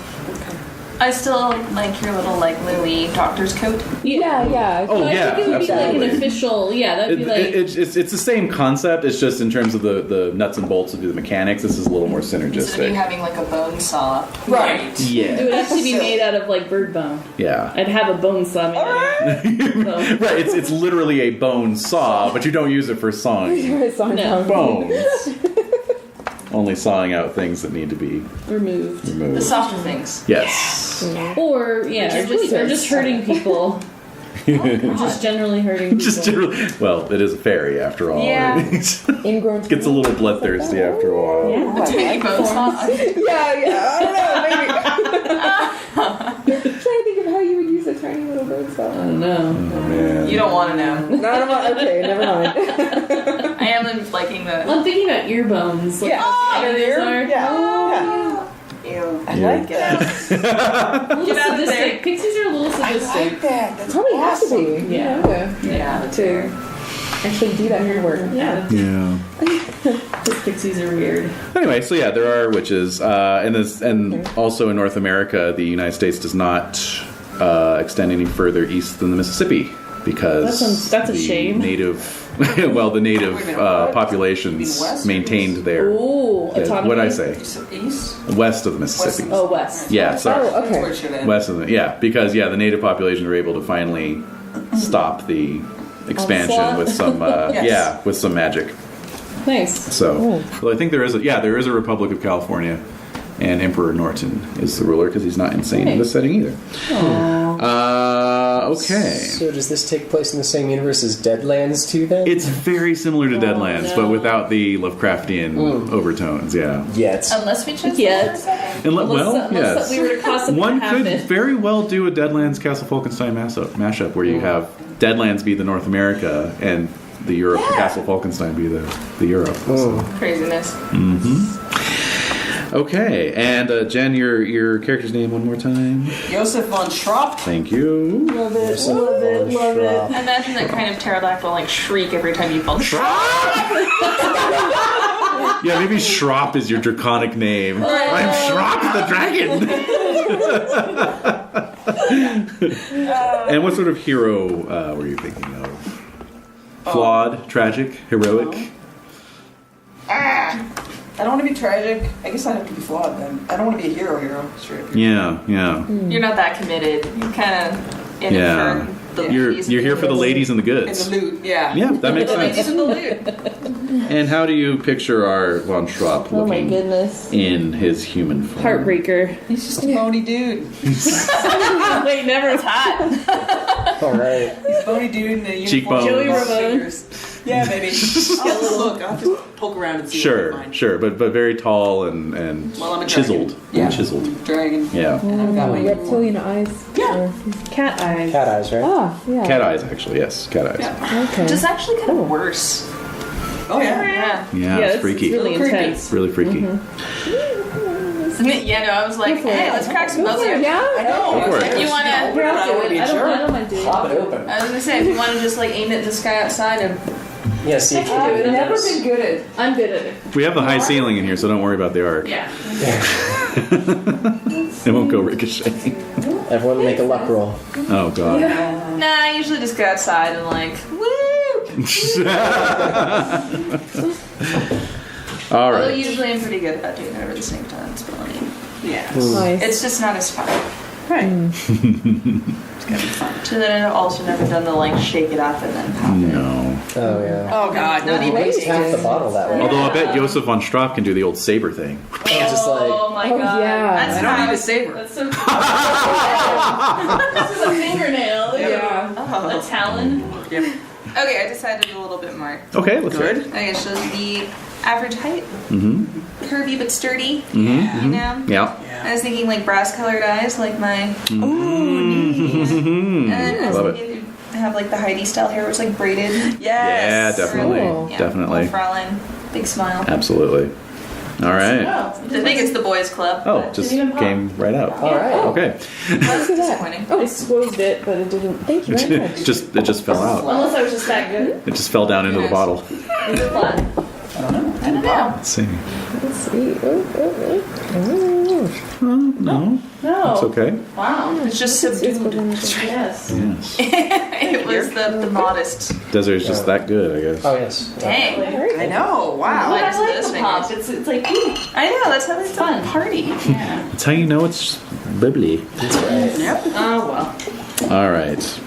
I still like your little Louis doctor's coat. Yeah. Yeah. Oh, So I yeah, think it would be like absolutely. an official. Yeah, that'd be like. It's the same concept. It's just in terms of the nuts and bolts of the mechanics. This is a little more Instead of you synergistic. having like a bone saw. right. It would Yeah, actually be made out of like bird bone. yeah. I'd have a bone saw made out of it. So, Right. It's literally a bone saw, but you don't use it for sawing No. bones. Only sawing out things that need to be removed. The removed. softer things. Yes. Or, or just hurting people. Or just generally hurting people. Just generally, well, it is a fairy after all. Yeah. Ingrown. Gets a little bloodthirsty after a while. Yeah. A tiny bone saw. Yeah. I don't know. Maybe. I'm trying to think of how you would use a tiny little bird I saw. don't know. Oh, man. You don't want to know. Okay. Never mind. I am liking the. I'm thinking about ear bones. Like, Yeah. how An those ear? are. Yeah. Ew. I like it. A little Get out of there. sadistic. Pixies are a little I sadistic. like that. That's Probably has to awesome. be. Yeah. Yeah. To actually do that kind of work. Yeah. Yeah. Because pixies are weird. Anyway, so yeah, there are witches, and also in North America, the United States does not extend any further east than the Mississippi because That's a the shame. native, well, the native Wait a minute, what? populations You mean west or maintained their. Ooh, autonomy. What I say? East? West of the Mississippi. Oh, west. Yeah, sorry. Oh, That's where okay. it should end. West of the because the native population were able to finally stop the expansion Onslaught. with some Yes. with some magic. Nice. So, well, I think there is a Republic of California, and Emperor Norton is the ruler because he's not insane in this setting either. Okay. So does this take place in the same universe as Deadlands 2 then? It's very similar to Deadlands, no. but without the Lovecraftian overtones. Yeah. Yet. Unless we chose Yeah. for a second. Unless yes. we were to cause something One to could happen. very well do a Deadlands Castle Falkenstein mashup where you have Deadlands be the North America and the Europe Castle Falkenstein be the Europe. So. Craziness. Okay, and Jen, your character's name one more time. Joseph von Schropp. Thank you. Love it. Love it. Love it. I imagine that kind of pterodactyl shriek every time you fall. Yeah, maybe Schropp is your draconic name. I'm Schropp the dragon. And what sort of hero were you thinking of? Flawed, tragic, heroic? I don't want to be tragic. I guess I have to be flawed then. I don't want to be a hero. Straight up. Yeah. You're not that committed. You're kind of in Yeah. it The You're ladies here for the ladies and the and goods. the loot. Yeah. Yeah, that makes The ladies sense. and the loot. And how do you picture our Von Schraub Oh my looking goodness. in his human form? Heartbreaker. He's just a bony dude. Wait, never. It's hot. All right. He's a bony dude in a uniform. Cheekbones. Joey Long Ramone. fingers. Yeah, maybe. I'll have to poke around and see what I Sure, find. sure, but very tall and Well, I'm a chiseled. dragon. Yeah. Chiseled. Dragon. Yeah. I've got my Reptilian eyes. Yeah. Cat eyes. Cat eyes, right? Ah, yeah. Cat eyes, actually. Yes, cat eyes. Yeah. Okay. Just actually kind of worse. Oh, yeah. Yeah. Yeah, it's freaky. It's really Creepy. intense. Really freaky. Yeah, no, I was like, hey, let's crack some nuts here. Yeah. I know. Go for it. You wanna- I don't want to be a I don't jerk. mind doing Pop it. it open. I was gonna say, if you want to just like aim it in the sky outside and Yeah, see if you I've do it. never been good at. I'm good at it. We have the high ceiling in here, so don't worry about the arc. yeah. It won't go ricocheting. Everyone make a luck roll. Oh, God. Nah, I usually just go outside and like, woo! All Although right. usually I'm pretty good at doing it over the same time. It's funny. Yeah. Nice. It's just not as fun. Right. It's gonna be fun. So then I've also never done the like shake it up and then pop it. No. Oh, yeah. Oh, God. Not even. Wasted. Half the bottle that way. Although I bet Josef von Straff can do the old saber thing. Just like, Oh my Oh, god. yeah. That's I don't how need a saber. That's so cool. This is a fingernail. Yeah. Oh. A talon. Yep. Okay, I decided a little bit more. Okay, let's hear it. Good. Okay, so the average height, Mm-hmm. curvy but sturdy, Mm-hmm. you know? Yeah. I was thinking like brass colored eyes, like my. Mm-hmm. And then I was Love it. thinking to have like the Heidi style hair, which is like braided. Yeah, Yes. definitely. Cool. Yeah, Definitely. little Fraulein, big smile. Absolutely. All right. I think it's the boys' club. Oh, but just Didn't even pop. came right out. all right. Okay. that's disappointing. I squoozed it, but it didn't. Thank you very much. It just fell out. Unless I was just that good. It just fell down into the Yes. bottle. Is it flat? I don't know. Let's see. Let's see. No, No. it's okay. Wow. It's just It's the subdued. one- Yes. Yes. It was the modest. Desert's just that good, I guess. Oh, yes. Dang. I know. Wow. But I Likes like this the pop. fingers. It's like ooh. I know, that's how it's Fun. fun. Party. Yeah. That's how you know it's bubbly. That's right. Yep. Oh well. All right.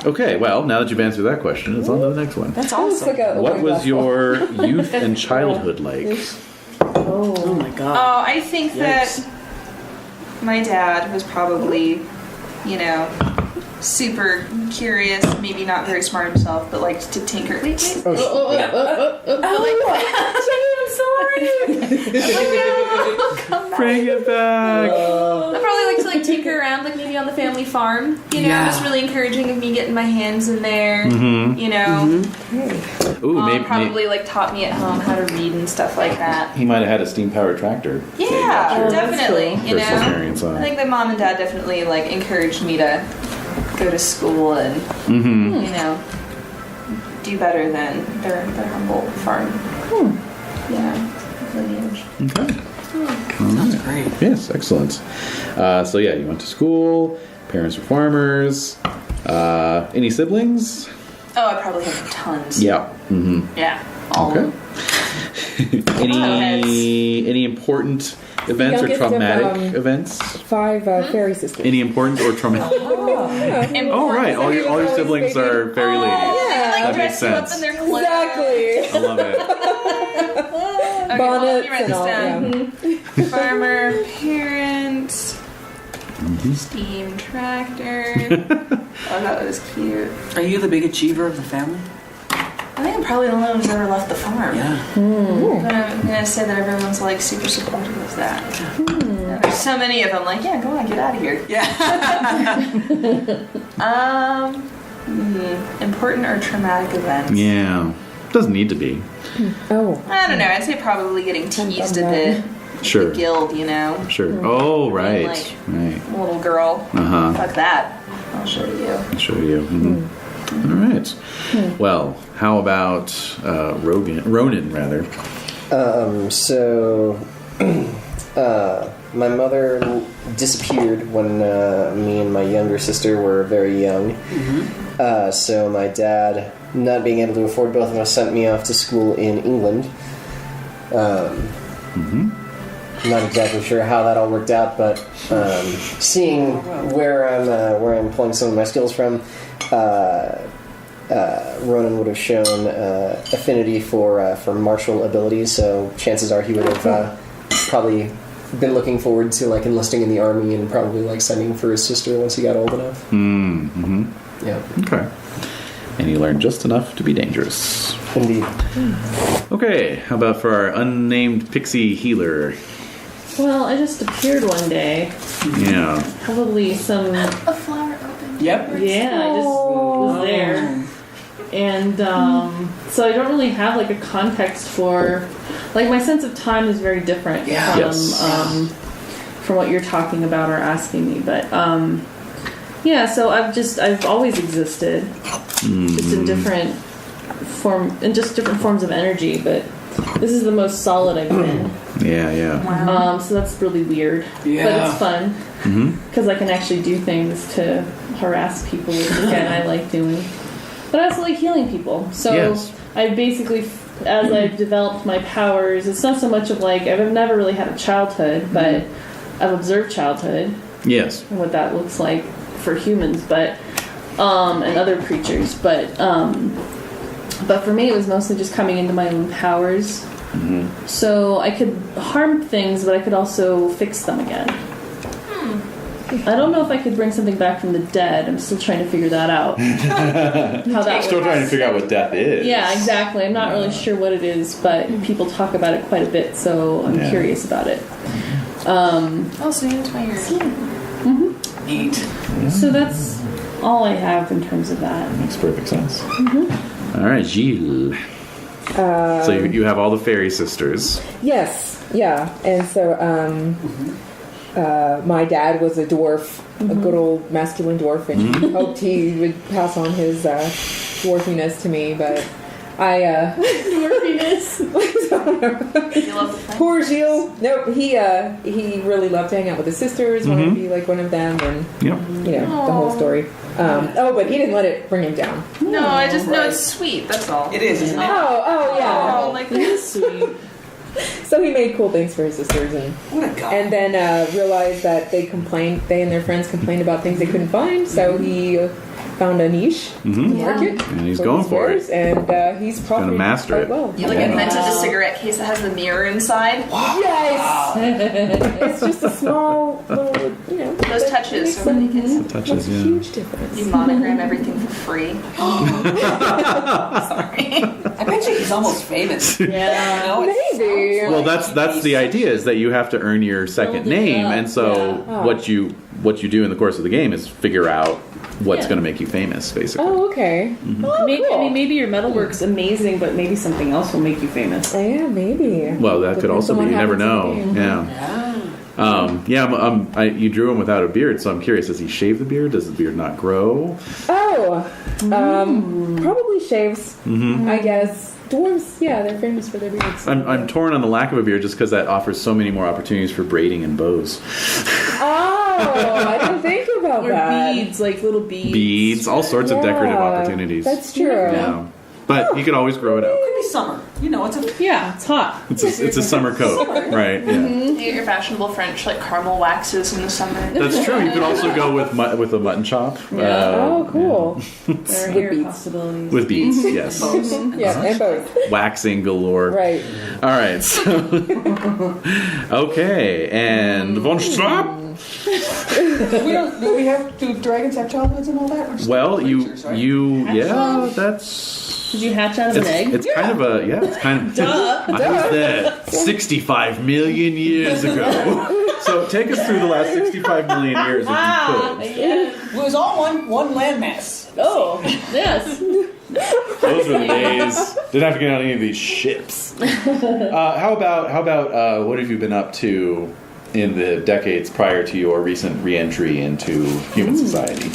Okay, well, now that you've answered that question, it's on to the next one. That's That looks awesome. like a What wine was glass your youth and childhood like? Oh, Oh. my God. Oh, I think that my dad was probably, you know, super curious, maybe not very smart himself, but liked to tinker. Wait. Oh, Bring it back. I probably like to like tinker around, like maybe on the family farm. You know, Yeah. it was really encouraging of me getting my hands in there. Mm-hmm. You know, Ooh, Mom maybe, probably like taught me at home how to read and stuff like that. he might have had a steam-powered tractor. Yeah, Oh, that's definitely. cool. You First know, experience on I it. think that Mom and Dad definitely like encouraged me to go to school and Mm-hmm. you know do better than their humble farm. Yeah, lineage. Okay. Sounds great. Yes, excellent. So yeah, you went to school. Parents were farmers. Any siblings? Oh, I probably have tons. Yeah. Mm-hmm. Yeah. All Okay. of them. Any important events or youngest of, traumatic events? 5 fairy sisters. Any important or traumatic? Oh right, all your siblings are fairy ladies. They That like makes dress you up sense. in their clothes. Exactly. I love it. Okay, well, let me write Bonnets and this all. down. Farmer, parents, steam tractor. Oh, that was cute. Are you the big achiever of the family? I think I'm probably the only one who's ever left the farm. Yeah. But I'm gonna say that everyone's like super supportive of that. And there's so many of them like, yeah, go on, get out of here. Yeah. Important or traumatic events? Yeah. Doesn't need to be. Oh. I don't know. I'd say probably getting teased a bit. Sure. The guild, you know. Sure. Oh right. Like- Right. Little girl. Uh-huh. Fuck that. I'll show you. I'll show you. Mhm. All right. Well, how about Ronan, rather? So, my mother disappeared when me and my younger sister were very young. So my dad, not being able to afford both of us, sent me off to school in England. Not exactly sure how that all worked out, but seeing where I'm where I'm pulling some of my skills from. Ronan would have shown affinity for martial abilities, so chances are he would have probably been looking forward to like enlisting in the army and probably like sending for his sister once he got old enough. Mm-hmm. Yeah. Okay. And you learn just enough to be dangerous. Indeed. Okay, how about for our unnamed pixie healer? Well, I just appeared one day. Yeah. Probably some. A flower opened. Yep. Yeah, I just was there. And so I don't really have like a context for. Like, my sense of time is very different from, Yes. from what you're talking about or asking me. But yeah, so I've always existed, just in different forms of energy. But this is the most solid I've been. Yeah. So that's really weird, but it's fun because I can actually do things to harass people, which again I like doing. But I also like healing people. So I basically, as I've developed my powers, it's not so much of like I've never really had a childhood, but I've observed childhood. Yes. And what that looks like for humans, but and other creatures, but for me it was mostly just coming into my own powers. So I could harm things, but I could also fix them again. I don't know if I could bring something back from the dead. I'm still trying to figure that out. How that Still trying to figure out what death is. Yeah, exactly. I'm not really sure what it is, but people talk about it quite a bit, so I'm curious about it. Oh, so you inspire. Neat. So that's all I have in terms of that. Makes perfect sense. All right, Gilles. So you have all the fairy sisters. Yes, yeah. And so my dad was a dwarf, a good old masculine dwarf, and he hoped he would pass on his dwarfiness to me, but I Dwarfiness. You love the thing? poor Gilles. Nope, he really loved to hang out with his sisters, wanted to be like one of them, and Yep. the whole story. But he didn't let it bring him down. No, I just know it's sweet. That's all. It is, isn't it? Oh yeah. Oh, like It is sweet. So he made cool things for his sisters, What a guy. and then realized that they and their friends complained about things they couldn't find. So he found a niche in the market, And he's going for wares, and he's profiting master quite it. well. you like invented a cigarette case that has the mirror inside. Yes, it's just a small little, Those that touches makes are what they some- get. Touches, makes a yeah. huge difference. You monogram everything for free. Sorry. I bet you he's almost famous. Yeah. You know, it Maybe. sounds Well, like that's the idea, is that you have to earn your second Build it name, up, and so yeah. what you do in the course of the game is figure out what's Yeah. going to make you famous, basically. Oh, okay. Oh, Maybe, cool. I mean, maybe your metalwork's amazing, but maybe something else will make you famous. Yeah, maybe. Well, that could Depends also on be. what You never happens in know. the game. Yeah. You drew him without a beard, so I'm curious. Does he shave the beard? Does the beard not grow? Oh, probably shaves. I guess dwarves. Yeah, they're famous for their beards. I'm torn on the lack of a beard, just because that offers so many more opportunities for braiding and bows. Oh, I didn't think about Or that. beads, like little beads. Beads, all sorts of decorative Yeah, opportunities. That's true. Yeah, but you could always grow it out. Could be summer. You know, it's a Yeah, it's hot. It's a summer coat, right? Yeah. You get your fashionable French like caramel waxes in the summer. That's true. You could also go with a mutton chop. Oh, cool. There are hair possibilities. With beads, yes. Yeah, and both. Waxing galore. Right. All right. So, okay, and von Straub. do we have do dragons have childhoods and all that? We're just Well, creatures, right? that's. Did you hatch out of an egg? It's kind of a It's kind of. Duh. I was there 65 million years ago. So take us through the last 65 million years if you could. It was all one landmass. Oh, yes. Those were the days. Didn't have to get on any of these ships. How about what have you been up to in the decades prior to your recent re-entry into human society?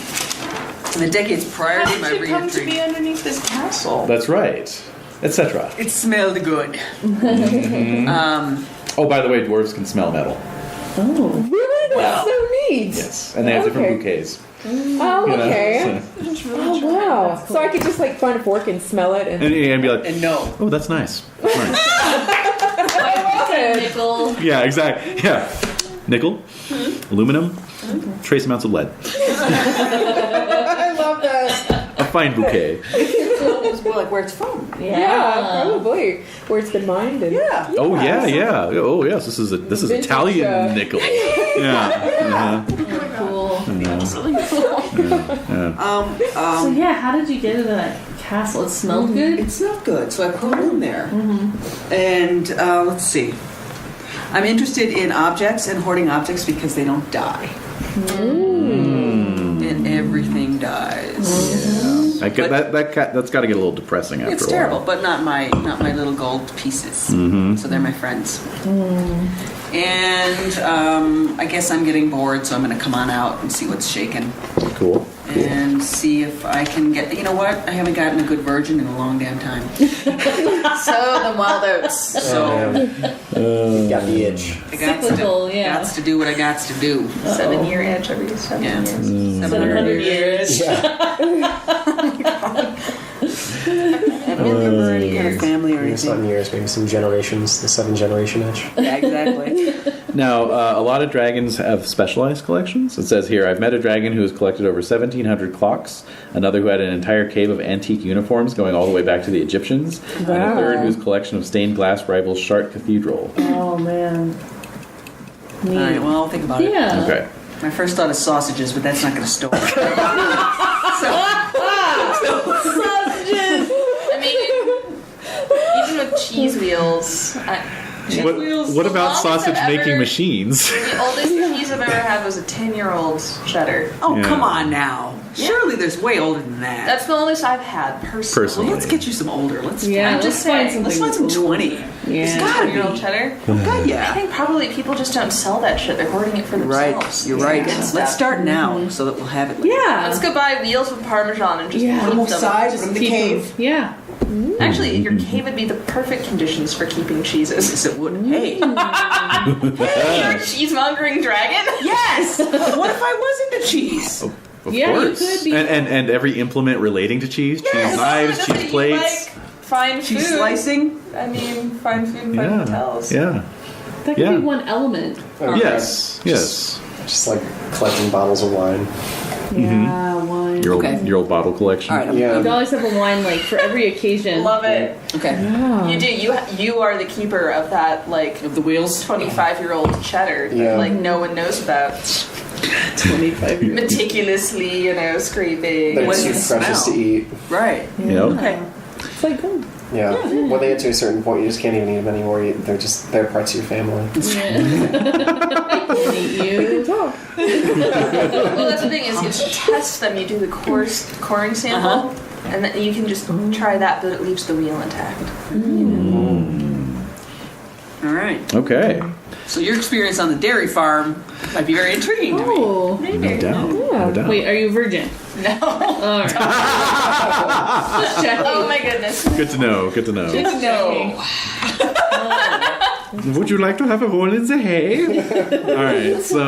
In the decades prior How to did my you come to re-entry, be underneath this castle? That's right, etc. it smelled good. Oh, by the way, dwarves can smell metal. Oh. Really? That's so neat. Yes, and they have different Okay. bouquets. Oh, You know, okay. so- Oh, wow. So I could just like find a fork and smell it and. and be like, And no. oh, that's nice. That's nice. I love it. Nickel. Yeah, exactly. Yeah. nickel, aluminum, trace amounts of lead. I love that. A fine bouquet. It's more like where it's from. Yeah, probably where it's been mined. And Yeah. Oh yeah. Oh yes, this is Vintage, Italian nickel. Yeah. Cool. So yeah, how did you get into that castle? It smelled good. It smelled good, so I put it in there. And let's see. I'm interested in objects and hoarding objects because they don't die. And everything dies. That's got to get a little depressing after It's a while. terrible, but not my little gold pieces. So they're my friends. And I guess I'm getting bored, so I'm going to come on out and see what's shaking. Cool. And see if I can get. You know what? I haven't gotten a good virgin in a long damn time. So the wild oats. So Got the itch. I got Cyclical, to, yeah. gots to do what I gots to do. 7-year itch every 7 Yeah. years. 700 years. I don't remember any kind of family or It's not anything. in years, maybe some generations. The 7-generation itch. Yeah, exactly. Now, a lot of dragons have specialized collections. It says here, I've met a dragon who has collected over 1,700 clocks, another who had an entire cave of antique uniforms going all the way back to the Egyptians, and a third whose collection of stained glass rivals Chartres Cathedral. Oh man. All right, well, I'll think about it. Yeah. Okay. My first thought is sausages, but that's not going to store. I mean, even with cheese wheels, What about The longest I've sausage making ever- machines? the oldest cheese I've ever had was a 10-year-old cheddar. Oh, Yeah. come on now. Surely there's way older than that. That's the oldest I've had personally. Personally. Let's get you some older. Let's Yeah, I'm just let's saying, find let's something. find some 20. Yeah. It's gotta 10-year-old be. cheddar. God, I yeah. think probably people just don't sell that shit. They're hoarding it for Right. themselves. You're right. Good stuff. Let's start now so that we'll have it later. Yeah. Let's go buy wheels with Parmesan and just Yeah. put Put 'em them aside, just put 'em in the keep cave. them. Yeah. Actually, your cave would be the perfect conditions for keeping cheeses. Yes, it would. Hey. Hey, you're a cheesemongering dragon? Yes. What if I was into cheese? Of Yeah, you course. could be. And every implement relating to cheese, cheese knives, Just cheese that you plates. like fine Cheese food. slicing? I mean, fine food and fine hotels. Yeah. That could Yeah. be one element. Oh, Yes. Yes. Just like collecting bottles of wine. Yeah, wine. Your old, Okay. your old bottle collection. All right. Yeah. You'd always have a wine like for every occasion. Love it. Okay. You do. You are the keeper of that, like, Of the wheels? 25-year-old cheddar that, Yeah. like, no one knows about. 25 years. Meticulously, scraping. They're What too does it precious smell? to eat. Right. You know? Okay. It's like, oh. Yeah. When they get to a certain point, you just can't even eat them anymore. They're parts of your family. You talk. Well, that's the thing is, to test them, you do the coring sample, and then you can just try that, but it leaves the wheel intact. All right. Okay. So your experience on the dairy farm might be very intriguing to me. Oh. No doubt. No doubt. Wait, are you a virgin? No. All right. Just checking. Oh my goodness. Good to know. Good to know. Just checking. Would you like to have a roll in the hay? All right. So.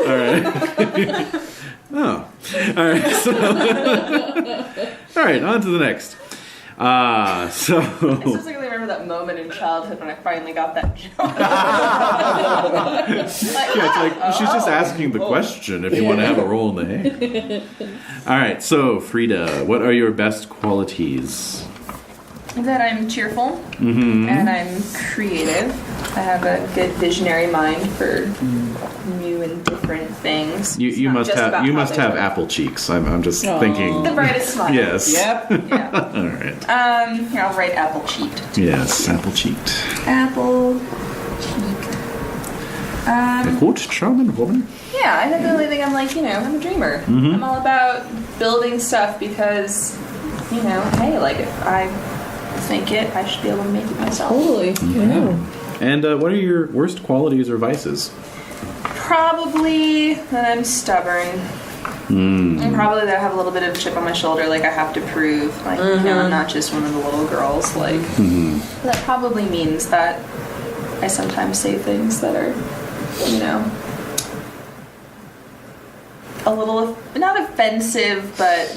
All right. Oh. All right. So. All right. On to the next. So. I specifically remember that moment in childhood when I finally got that joke. Yeah, it's like she's just asking the question if you want to have a roll in the hay. All right, so Frida, what are your best qualities? That I'm cheerful and I'm creative. I have a good visionary mind for new and different things. It's You not must just have about you how must they have look. apple cheeks. I'm just thinking. The brightest smile. Yes. Yep. Yeah. All right. Here, I'll write apple cheeked. Yes, apple cheeked. Apple cheeked. A good, charming woman. Yeah, I definitely think I'm like, I'm a dreamer. I'm all about building stuff because, hey, like if I think it, I should be able to make it myself. Totally. Yeah. And what are your worst qualities or vices? Probably that I'm stubborn. And probably that I have a little bit of chip on my shoulder, like I have to prove, like, I'm not just one of the little girls. Like, that probably means that I sometimes say things that are, a little, not offensive, but,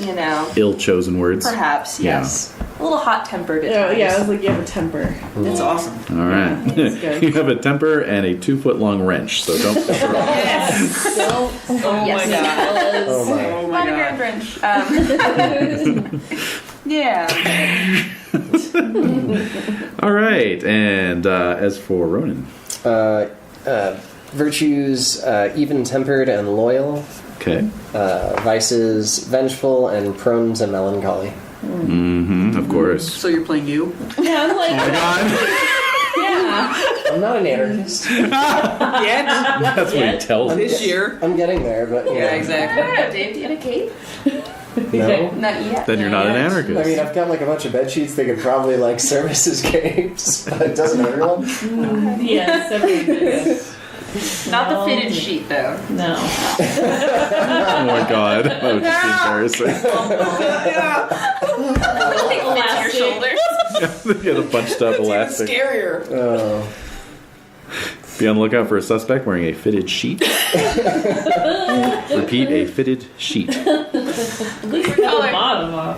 Ill-chosen words. perhaps, Yeah. yes. little hot-tempered. At times. Yeah, I was like, you have a temper. That's awesome. All right. that's good. You have a temper and a 2-foot-long wrench, so don't piss her off. Yes. Don't. Oh my god. Oh my. Oh Not my a god. grand wrench. Yeah. All right. And as for Ronan. Virtues, even-tempered and loyal. Okay. Vices, vengeful and prone to melancholy. Mm-hmm. Of course. So you're playing you? Yeah, I'm like, Oh my god. yeah. I'm not an anarchist. Yet? That's what he tells me. This year? I'm getting there, but you Yeah, know. exactly. Dave, do you have a cape? No. Not yet. Then you're not an I anarchist. mean, I've got like a bunch of bed sheets they could probably like service as capes, but doesn't everyone? Yes, everyone is. Not the fitted sheet, though. No. Oh my god. That would just be embarrassing. Like fits your shoulders. You had a bunched up elastic. Scarier. Oh. Be on the lookout for a suspect wearing a fitted sheet. Repeat, a fitted sheet. At least you got the color? bottom off.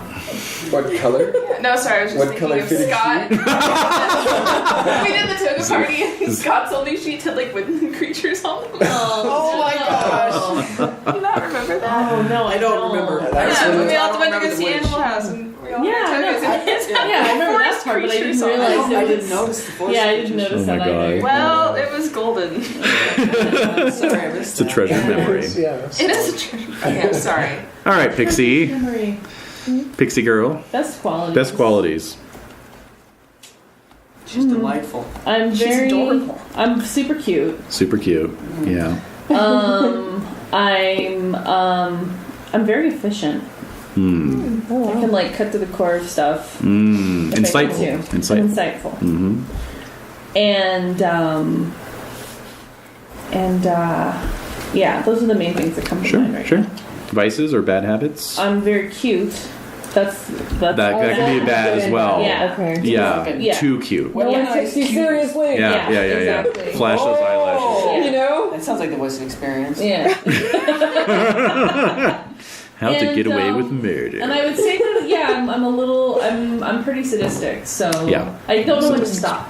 What color? No, sorry, I was just What thinking color of fitted Scott. We did the toga party, and Scott's only sheet had like wooden creatures on them. Oh my gosh. Do you not remember that? Oh, no, I don't remember. That's Yeah, when we all went to I don't go see remember the Animal word House, and we all Yeah, had no, togas in his yeah, I remember that part, but I didn't realize I it didn't was. notice the forest Yeah, I didn't creatures. notice Oh my that either. God. Well, it was golden. Sorry, I It's missed a that. treasured memory. Yes. It is a treasure. Yeah, sorry. All right, Pixie. Memory. Pixie girl. Best quality. Best qualities. She's delightful. I'm She's very. adorable. I'm super cute. Super cute. Yeah. I'm very efficient. I can like cut to the core of stuff. if I need Insightful. to. I'm Insightful. insightful. Mm-hmm. Yeah, those are the main things that come to mind Sure, right sure. now. Vices or bad habits? I'm very cute. That's that can be bad as well. Yeah. Okay. Yeah. Yeah. Too cute. No one takes you seriously. Yeah, yeah, yeah, yeah. exactly. Flash those eyelashes. You know? That sounds like the voice of experience. Yeah. How to And, get away with murder. And I would say that I'm pretty sadistic, so Yeah. I don't know when to stop.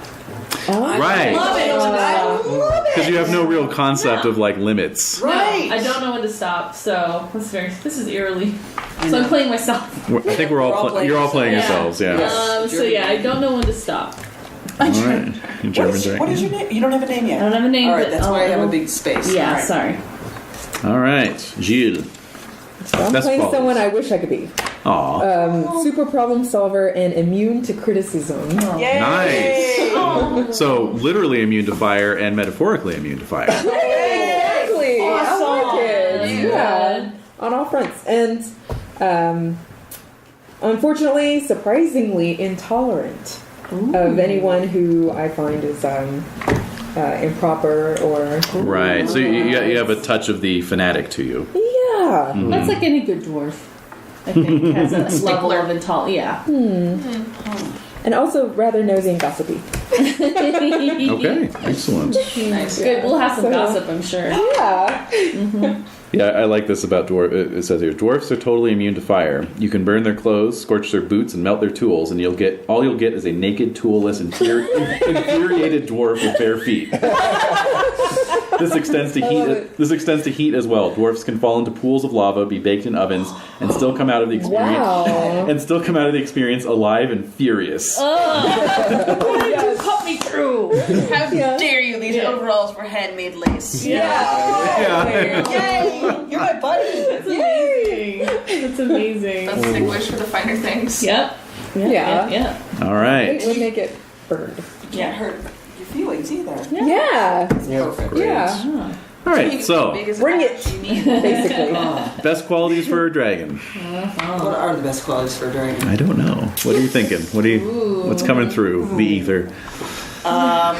Right. Love it. I love it. Because you have no real concept of like limits. Right. No, I don't know when to stop, so this is eerily. So I'm playing myself. I think we're all playing you're all playing yourselves. yourselves, yeah. So yeah, I don't know when to stop. All right. You German What is dragon. your name? You don't have a name yet. I don't have a name. All right, but that's why I have a it'll- big space. Yeah, All right. sorry. All right, Gilles. I'm Best playing qualities. someone I wish I could be. Aw, Super problem solver and immune to criticism. Yay! nice. So literally immune to fire and metaphorically immune to fire. Exactly. I like it. Yeah. Yeah. On all fronts. And unfortunately, surprisingly intolerant of anyone who I find is improper or. Right. So you have a touch of the fanatic to you. Yeah. That's like any good dwarf. I think has a level of intolerance. Yeah. And also rather nosy and gossipy. Okay, excellent. Nice. Good. We'll have some So- gossip, I'm sure. Yeah. Yeah, I like this about dwarf. It says here, dwarfs are totally immune to fire. You can burn their clothes, scorch their boots, and melt their tools, and you'll get is a naked, toolless, infuriated dwarf with bare feet. This extends to heat. This extends to heat as well. Dwarfs can fall into pools of lava, be baked in ovens, and still come out of the experience. Wow. And still come out of the experience alive and furious. Why did you put me through? How dare you? These overalls were handmade lace. Yeah. Yay! You're my buddy. That's amazing. That's amazing. That's the English for the finer things. Yep. Yeah. Yeah. All right. It would make it burned. Can't hurt your feelings either. Yeah. Perfect. Great. Yeah. All right. So, Big as a Bring patch, it. you need. Basically. best qualities for a dragon. What are the best qualities for a dragon? I don't know. What are you thinking? What's coming through the ether? Yeah,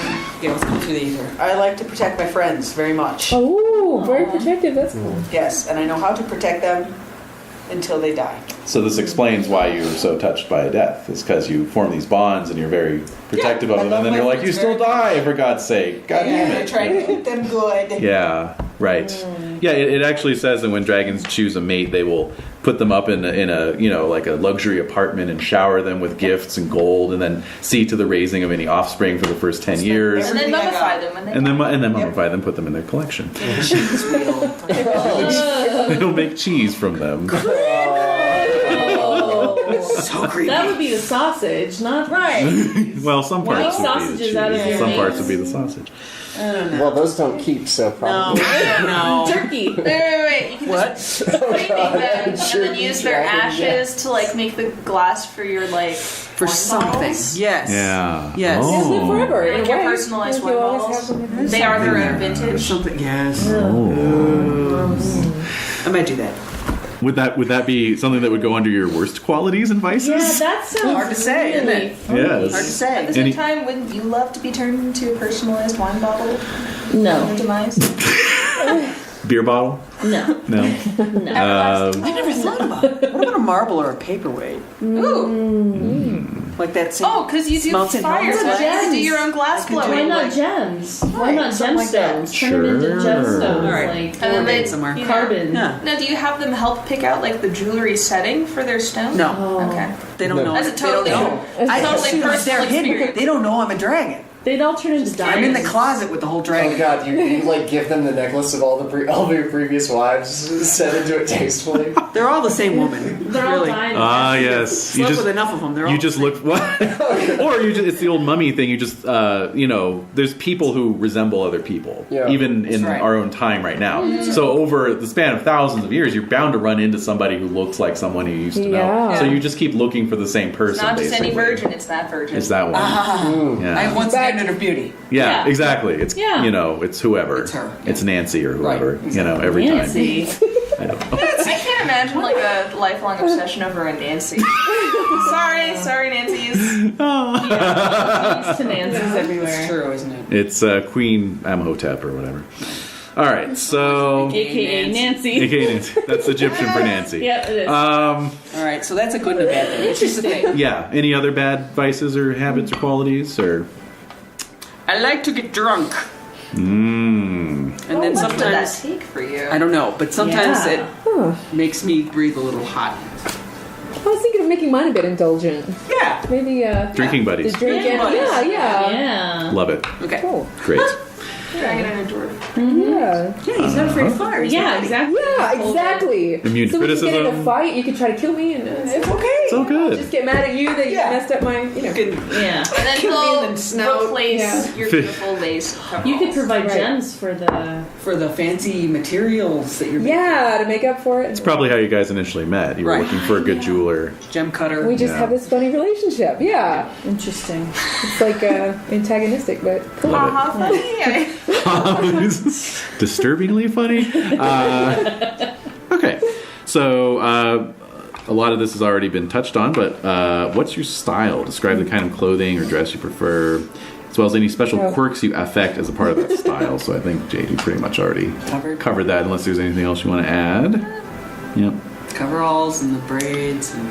let's go through the ether. I like to protect my friends very much. Oh, very protective. That's cool. Yes, and I know how to protect them until they die. So this explains why you're so touched by a death. It's because you form these bonds and you're very protective Yeah, of I them, love and then my you're like, friends you still very die, for God's sake. God damn I it. try to keep them good. Yeah, right. Yeah, it actually says that when dragons choose a mate, they will put them up in a like a luxury apartment and shower them with gifts and gold, and then see to the raising of any offspring for the first 10 years, And then mummify them when they and then mummify them, put them in their collection. They'll make cheese from them. So creepy. That would be the sausage, not right. Well, some Make parts would be the sausages cheese. out of your Some parts mates. would be the sausage. Well, those don't keep, so No, probably. no. Turkey. Wait. You can What? just make them and then use their ashes to like make the glass for your like For wine something. bottles. Yes. Yeah. Yes. Oh. Live forever. in a Like your way. personalized Like, you wine always bottles. have them in They are their own There's vintage. something. Yes. Oh. I might do that. Would that be something that would go under your worst qualities and vices? Yeah, that sounds Hard to say, isn't really it? funny. Yes. Hard to say. At the same Any- time, wouldn't you love to be turned into a personalized wine bottle? No, Your demise? Beer bottle? no, No. no. I never thought about it. What about a marble or a paperweight? Ooh. Like that same. Oh, because you do Smelting fire, hot so you gems. can do your own glass I could do blowing. Why not like- gems? Why not something like that. gemstones? Turn them into Sure. gemstones, All right. like And then they somewhere. you know- carbon. Yeah. Now, do you have them help pick out like the jewelry setting for their stone? No. Okay. They don't No. know. That's a totally, They don't know. I totally assume personal they're hidden. experience. They don't know I'm a dragon. They'd all turn into I'm in the diamonds. closet with the whole Oh dragon. god, you like give them the necklace of all of your previous wives, set into it tastefully. They're all the same woman. They're all really. diamonds. Ah, yes. Slept with enough of them. They're all You just look what? Or you just—it's the old mummy thing. You just, there's people who resemble other people, Yeah. even in right. our own time right now. So over the span of thousands of years, you're bound to run into somebody who looks like someone you used to know. Yeah. So you just keep looking for the same person. It's not just any basically. virgin, it's that virgin. It's that one. Yeah. I have one standard of beauty. Yeah, Yeah. exactly. It's Yeah. it's whoever. It's her. It's Nancy or whoever. Right, Every Nancy. time. I don't know. I can't imagine like a lifelong obsession over a Nancy. sorry, Nancy's. Thanks to Nancy's It's everywhere. true, isn't it? It's Queen Amhotep or whatever. All right, so AKA Nancy. AKA Nancy. That's Egyptian for Nancy. Yeah, it is. All right, so that's a good and a bad thing. It's just a thing. Yeah. Any other bad vices or habits or qualities or? I like to get drunk, Mmm. and then What would that sometimes take for you? I don't know, but sometimes Yeah. Huh. it makes me breathe a little hot. I was thinking of making mine a bit indulgent. Yeah. Maybe Drinking the buddies. drink. Drinking buddies. Yeah. Yeah. Love it. Okay. Cool. Great. Dragon and a dwarf. Yeah. Yeah, he's not afraid of fire. He's Yeah, not ready. exactly. Yeah, exactly. Immune so we can get in a criticism. fight. You can try to kill me, and it's okay. It's all good. Just get mad at you that you Yeah. messed up my. You can Yeah. And then Kill me he'll and then snout. replace Yeah. your beautiful lace. You could provide Right. gems for the. for the fancy materials that you're Yeah, to make up for it. It's probably how you guys initially met. You were Right. looking for a good jeweler. gem cutter. We just Yeah. have this funny relationship. Yeah, Interesting. it's like antagonistic, but cool. Love Haha, funny. Disturbingly funny. Okay, so a lot of this has already been touched on, but what's your style? Describe the kind of clothing or dress you prefer, as well as any special Oh. quirks you affect as a part of that style. So I think, Jade, you pretty much already covered that, unless there's anything else you want to add. Yep. Coveralls and the braids. And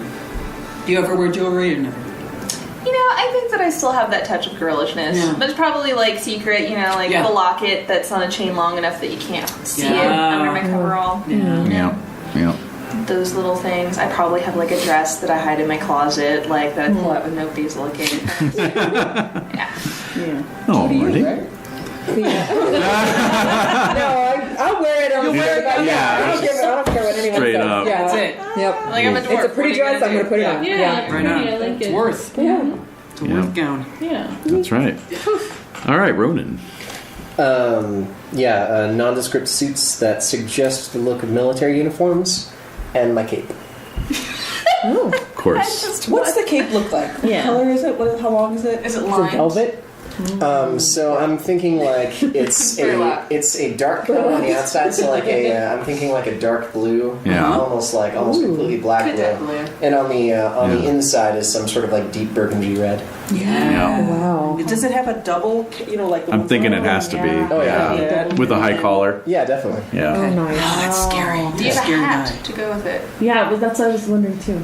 do you ever wear jewelry or never? You know, I think that I still have that touch of girlishness. Yeah. But it's probably like secret, like Yeah. the locket that's on a chain long enough that you can't see it Yeah. under my coverall. Yeah. Yeah. Those little things. I probably have like a dress that I hide in my closet, like that I pull out when nobody's looking. Yeah. Oh, Marty. I'll wear it. I'll wear it. Yeah, I don't care what anyone straight says. up. Yeah. That's it. Yep. Like I'm a dwarf. It's a pretty what are you dress. I'm gonna put it on. Yeah, Yeah. pretty. I like It's it. worth. Yeah. It's a Yeah. worth gown. Yeah. That's right. All right, Ronan. Nondescript suits that suggest the look of military uniforms, and my cape. Oh, Of course. What's the cape look like? What Yeah. color is it? How long is it? Is it is it lined? velvet? So I'm thinking like it's a dark color on the outside. So like I'm thinking like a dark blue, Yeah. almost completely black Could blue. that blue. And on the Yeah. inside is some sort of like deep burgundy red. Yeah. Wow. Does it have a double? Like the I'm ones thinking on- it has to be. yeah. Oh, yeah. Yeah. With a high collar. Yeah, definitely. Yeah. Oh, nice. Oh, that's scary. Do you have a Scary hat guy. to go with it? Yeah, but that's what I was wondering too.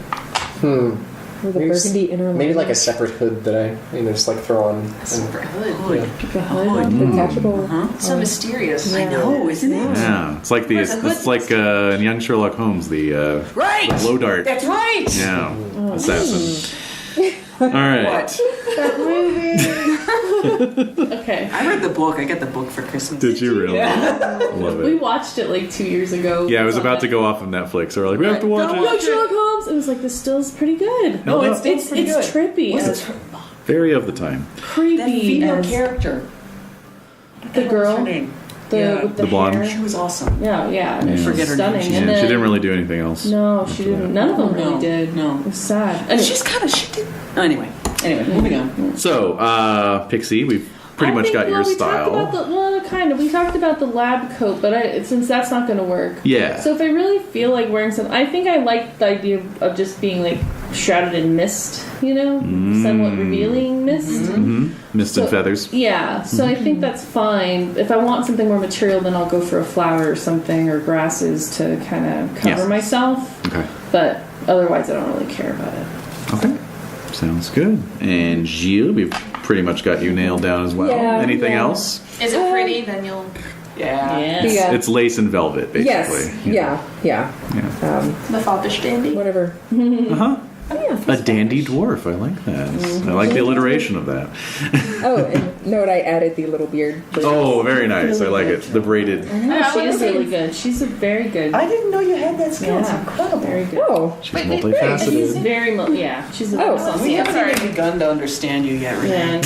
With a burgundy inner Maybe like a line. separate hood that I just like throw on. And, Separate hood. The hood, detachable. So mysterious. I know, isn't it? Yeah, it's like in Young Sherlock Holmes, the Right. blow dart. That's right. Yeah, assassin. All right. What? That movie. Okay. I read the book. I got the book for Christmas. Did you really? Love We it. watched it like 2 years ago. Yeah, it was about to go off of Netflix. So we're like, we have to watch Young it. Sherlock Holmes. It was like, this still is pretty good. No, it's it's pretty good. trippy. What's It's it? Very of the time. creepy. That female as character. the What's girl. her name? With The blonde. hair. She was awesome. Yeah, and Yeah. she was Forget her name. stunning. Yeah, and then, she didn't really do anything else. No, she didn't. None of them really No, did. no. It was sad. Anyway, She's kind of. She did. Oh, anyway, moving on. So, Pixie, we've pretty much got your style. We talked about the lab coat, but since that's not going to work. Yeah. So if I really feel like wearing something, I think I like the idea of just being like shrouded in mist, somewhat revealing mist. Mist and feathers. Yeah, so I think that's fine. If I want something more material, then I'll go for a flower or something, or grasses to kind of cover Yeah. myself. Okay. But otherwise, I don't really care about it. Okay. Sounds good. And Gilles, we've pretty much got you nailed down as well. Yeah, Anything yeah. else? Is it pretty? Then you'll. Yeah. Yes. Yeah. It's lace and velvet, basically. Yes. Yeah. The foppish dandy. Whatever. Uh-huh. Yeah. A dandy dwarf. I like that. I like the alliteration of that. Oh, and note I added the little beard. Oh, very nice. I like it. The braided. She is really good. She's a very good. I didn't know you had that skill. It's Yeah. incredible. Very good. Oh. She's She's multifaceted. very, she's a Oh, We haven't even begun to understand you yet, Renae.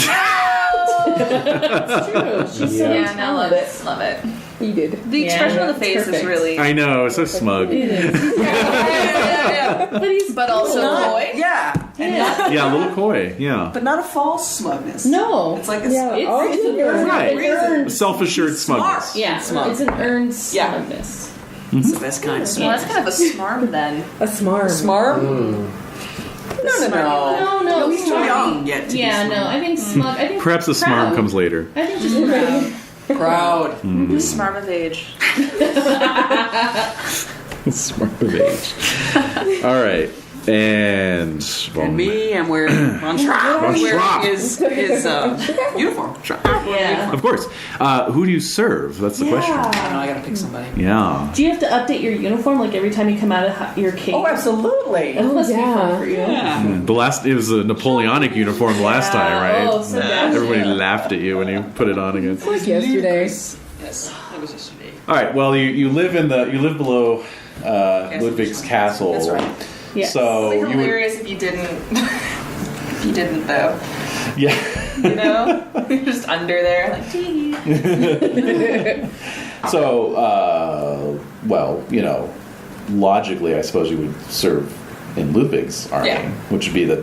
It's true. She's so Yeah, no, talented. love it. You did. The expression on the that's face perfect. is really. I know. So smug. It is. But he's But also coy. Yeah. And Yeah. not, Yeah, a little coy. Yeah. but not a false smugness. No. It's like a Yeah. It's, Oh, it's an you're earned. right. It's earned. Self-assured smugness. Yeah, Smug. it's an earned Yeah. smugness. It's the best kind of Well, smug. that's kind of a smarm then. A smarm. Smart? Mm. No. No, He's too smug. young yet to be Yeah, smug. no, I think smug. I think Perhaps the smarm proud. comes later. I think just proud. Proud. Smarm of age. Smarm of age. All right. And And me, I'm wearing Von Schrapp. his uniform. Yeah. Of course. Who do you serve? That's the question. I don't know, I gotta pick somebody. Yeah. Do you have to update your uniform like every time you come out of your cave? Oh, absolutely. That must be yeah. fun for you. Yeah. It was a Napoleonic uniform last time, right? Oh, so bad. Everybody laughed at you when you put it on again. Like yesterday. Yes, that was yesterday. All right. Well, you live below Ludwig's castle. That's right. Yes. So It's like you would, hilarious if you didn't. If you didn't though. yeah. You know, you're just under there like. Tee. So well, logically, I suppose you would serve in Ludwig's army, Yeah. which would be the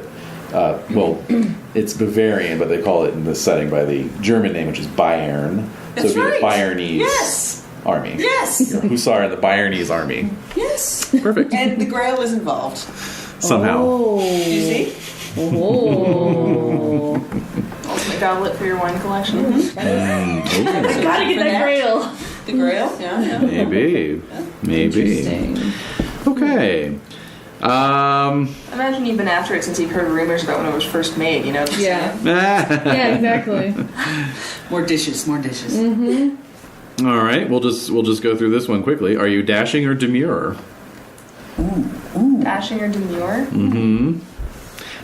it's Bavarian, but they call it in this setting by the German name, which is Bayern. That's so it'd be right. the Bayernese Yes. army. Yes. You're a hussar in the Bayernese army. Yes. Perfect. And the Grail is involved. Somehow. Oh. You see? Oh. Ultimate goblet for your wine collection. Oh, I gotta get that grail. The Grail? Yeah. maybe. Interesting. Okay. Imagine you've been after it since you've heard rumors about when it was first made. Just Yeah. saying. Yeah, exactly. More dishes. All right. We'll just go through this one quickly. Are you dashing or demure? Dashing or demure? Mm-hmm.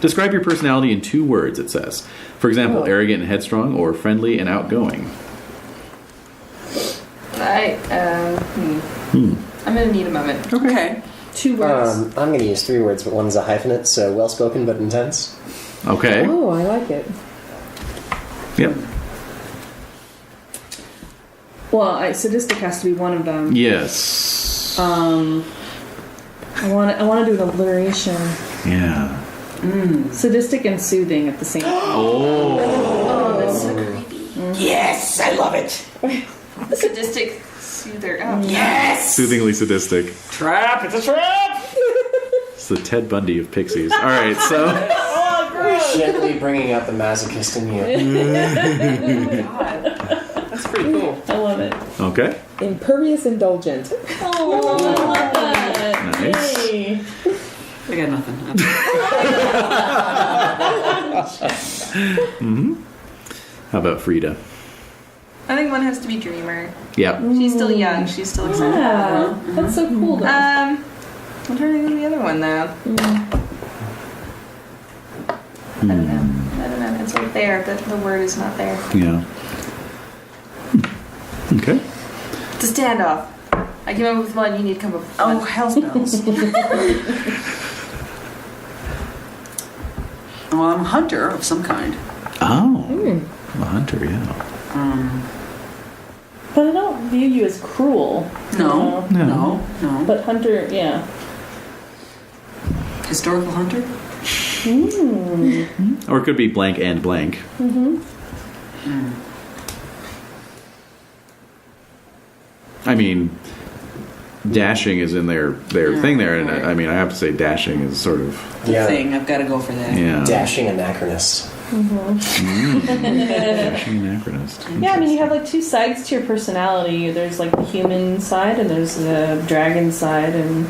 Describe your personality in 2 words, it says. For example, arrogant and headstrong, or friendly and outgoing. I'm gonna need a moment. Okay. 2 words. I'm going to use 3 words, but one's a hyphenate, so well-spoken but intense. Okay. Oh, I like it. Yep. Well, sadistic has to be one of them. Yes. I want to do an alliteration. Yeah. Sadistic and soothing at the same time. Oh. That's so creepy. Yes, I love it. Sadistic soother. Oh, Yes. Soothingly sadistic. Trap. It's a trap. It's the Ted Bundy of pixies. All right. So. Gently bringing out the masochist in you. God. That's pretty cool. I love it. Okay. Impervious indulgent. Oh, I love that. Nice. Yay. I got nothing. How about Frida? I think one has to be dreamer. Yeah. She's still young. She's still excited. Yeah, that's so cool. Though. I'm trying to think of the other one though. I don't know. It's right there, but the word is not there. Yeah. Okay. It's a standoff. I came up with one. You need to come up with one. Oh, hell's bells. Well, I'm a hunter of some kind. Oh. A hunter, yeah. But I don't view you as cruel. No. you know. No. But hunter, yeah. Historical hunter? Or it could be blank and blank. I mean, dashing is in their thing there, and I mean, I have to say, dashing is sort of Yeah. Thing. I've got to go for that. Dashing anachronist. dashing anachronist. Yeah, I mean, you have like two sides to your personality. There's like the human side, and there's the dragon side, and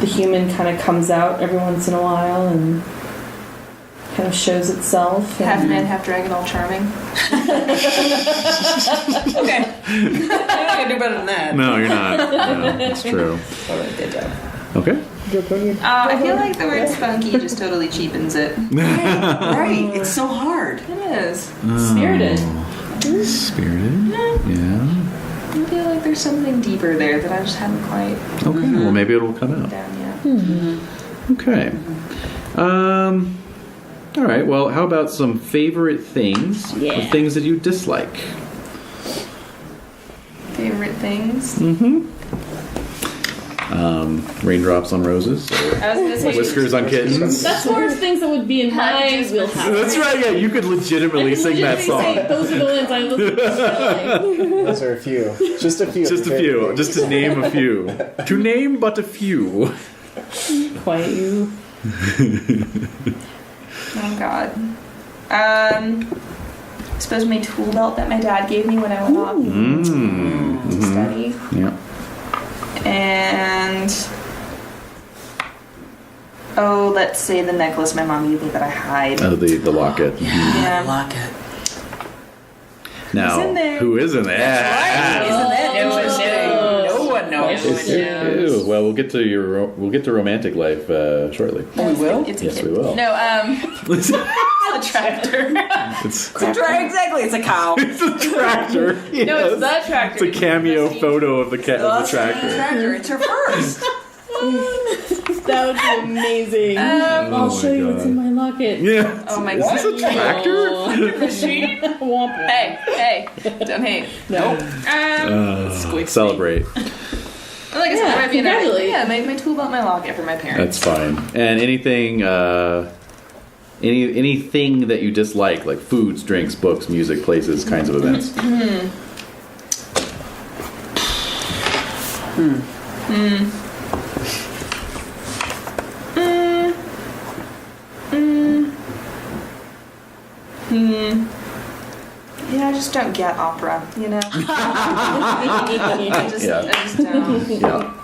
the human kind of comes out every once in a while and kind of shows itself. Half man, half dragon, all charming. Okay. I'm not going to do better than that. No, you're not. No, that's true. All right, good job. Okay. I feel like the word spunky just totally cheapens it. Right. It's so hard. It is. Spirited. Spirited. Yeah. I feel like there's something deeper there that I just haven't quite Okay. Well, maybe it'll come out. down yet. Okay. All right. Well, how about some favorite things or things that you dislike? Favorite things? Raindrops on roses, or I was gonna say whiskers on kittens. That's more of things that would be in my wheelhouse. That's right. Yeah, you could legitimately sing that song. Those are the ones I listen to. Those are a few. Just a few. Just a few. Just to name a few. To name but a few. Quiet you. Oh God. I suppose my tool belt that my dad gave me when I went off to study. Yeah. And let's say the necklace my mom gave me that I hide. Oh, the locket. Yeah. Lock it. Now, Who's in there? who is in there? Isn't that interesting? No one knows. Ew. Well, we'll get to romantic life shortly. Oh, we will? It's a Yes, kid. we will. No, it's a tractor. It's Exactly, it's a cow. it's a tractor. Yes. No, it's the tractor. It's a cameo photo of the tractor. Tractor, it's her first. That would be amazing. I'll show you what's in my locket. Yeah. Oh my Is this a tractor? machine. Hey, don't hate. No. Celebrate. Like I said, Yeah, it might be congratulate. my tool belt, my locket for my parents. That's fine. And anything, anything that you dislike, like foods, drinks, books, music, places, kinds of events. Yeah, I just don't get opera, you know? I just don't.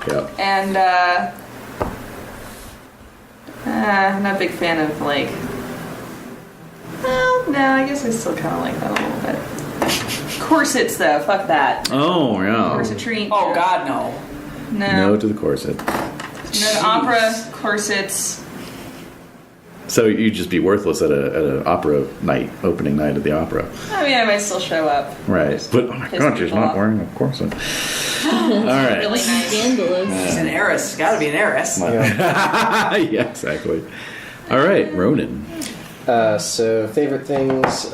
Yeah. And, I'm not a big fan of, like... Well, no, I guess I still kind of like that a little bit. Corsets, though. Fuck that. Oh, yeah. Corsetry. Oh, God, no. No to the corset. No to opera, corsets. So you'd just be worthless at an opera night, opening night of the opera. I mean, I might still show up. Right. But, oh my Piss god, she's people not off. wearing a corset. All right. Really nice. Scandalous. She's an heiress. Gotta be an heiress. Yeah, exactly. All right, Ronan. So favorite things.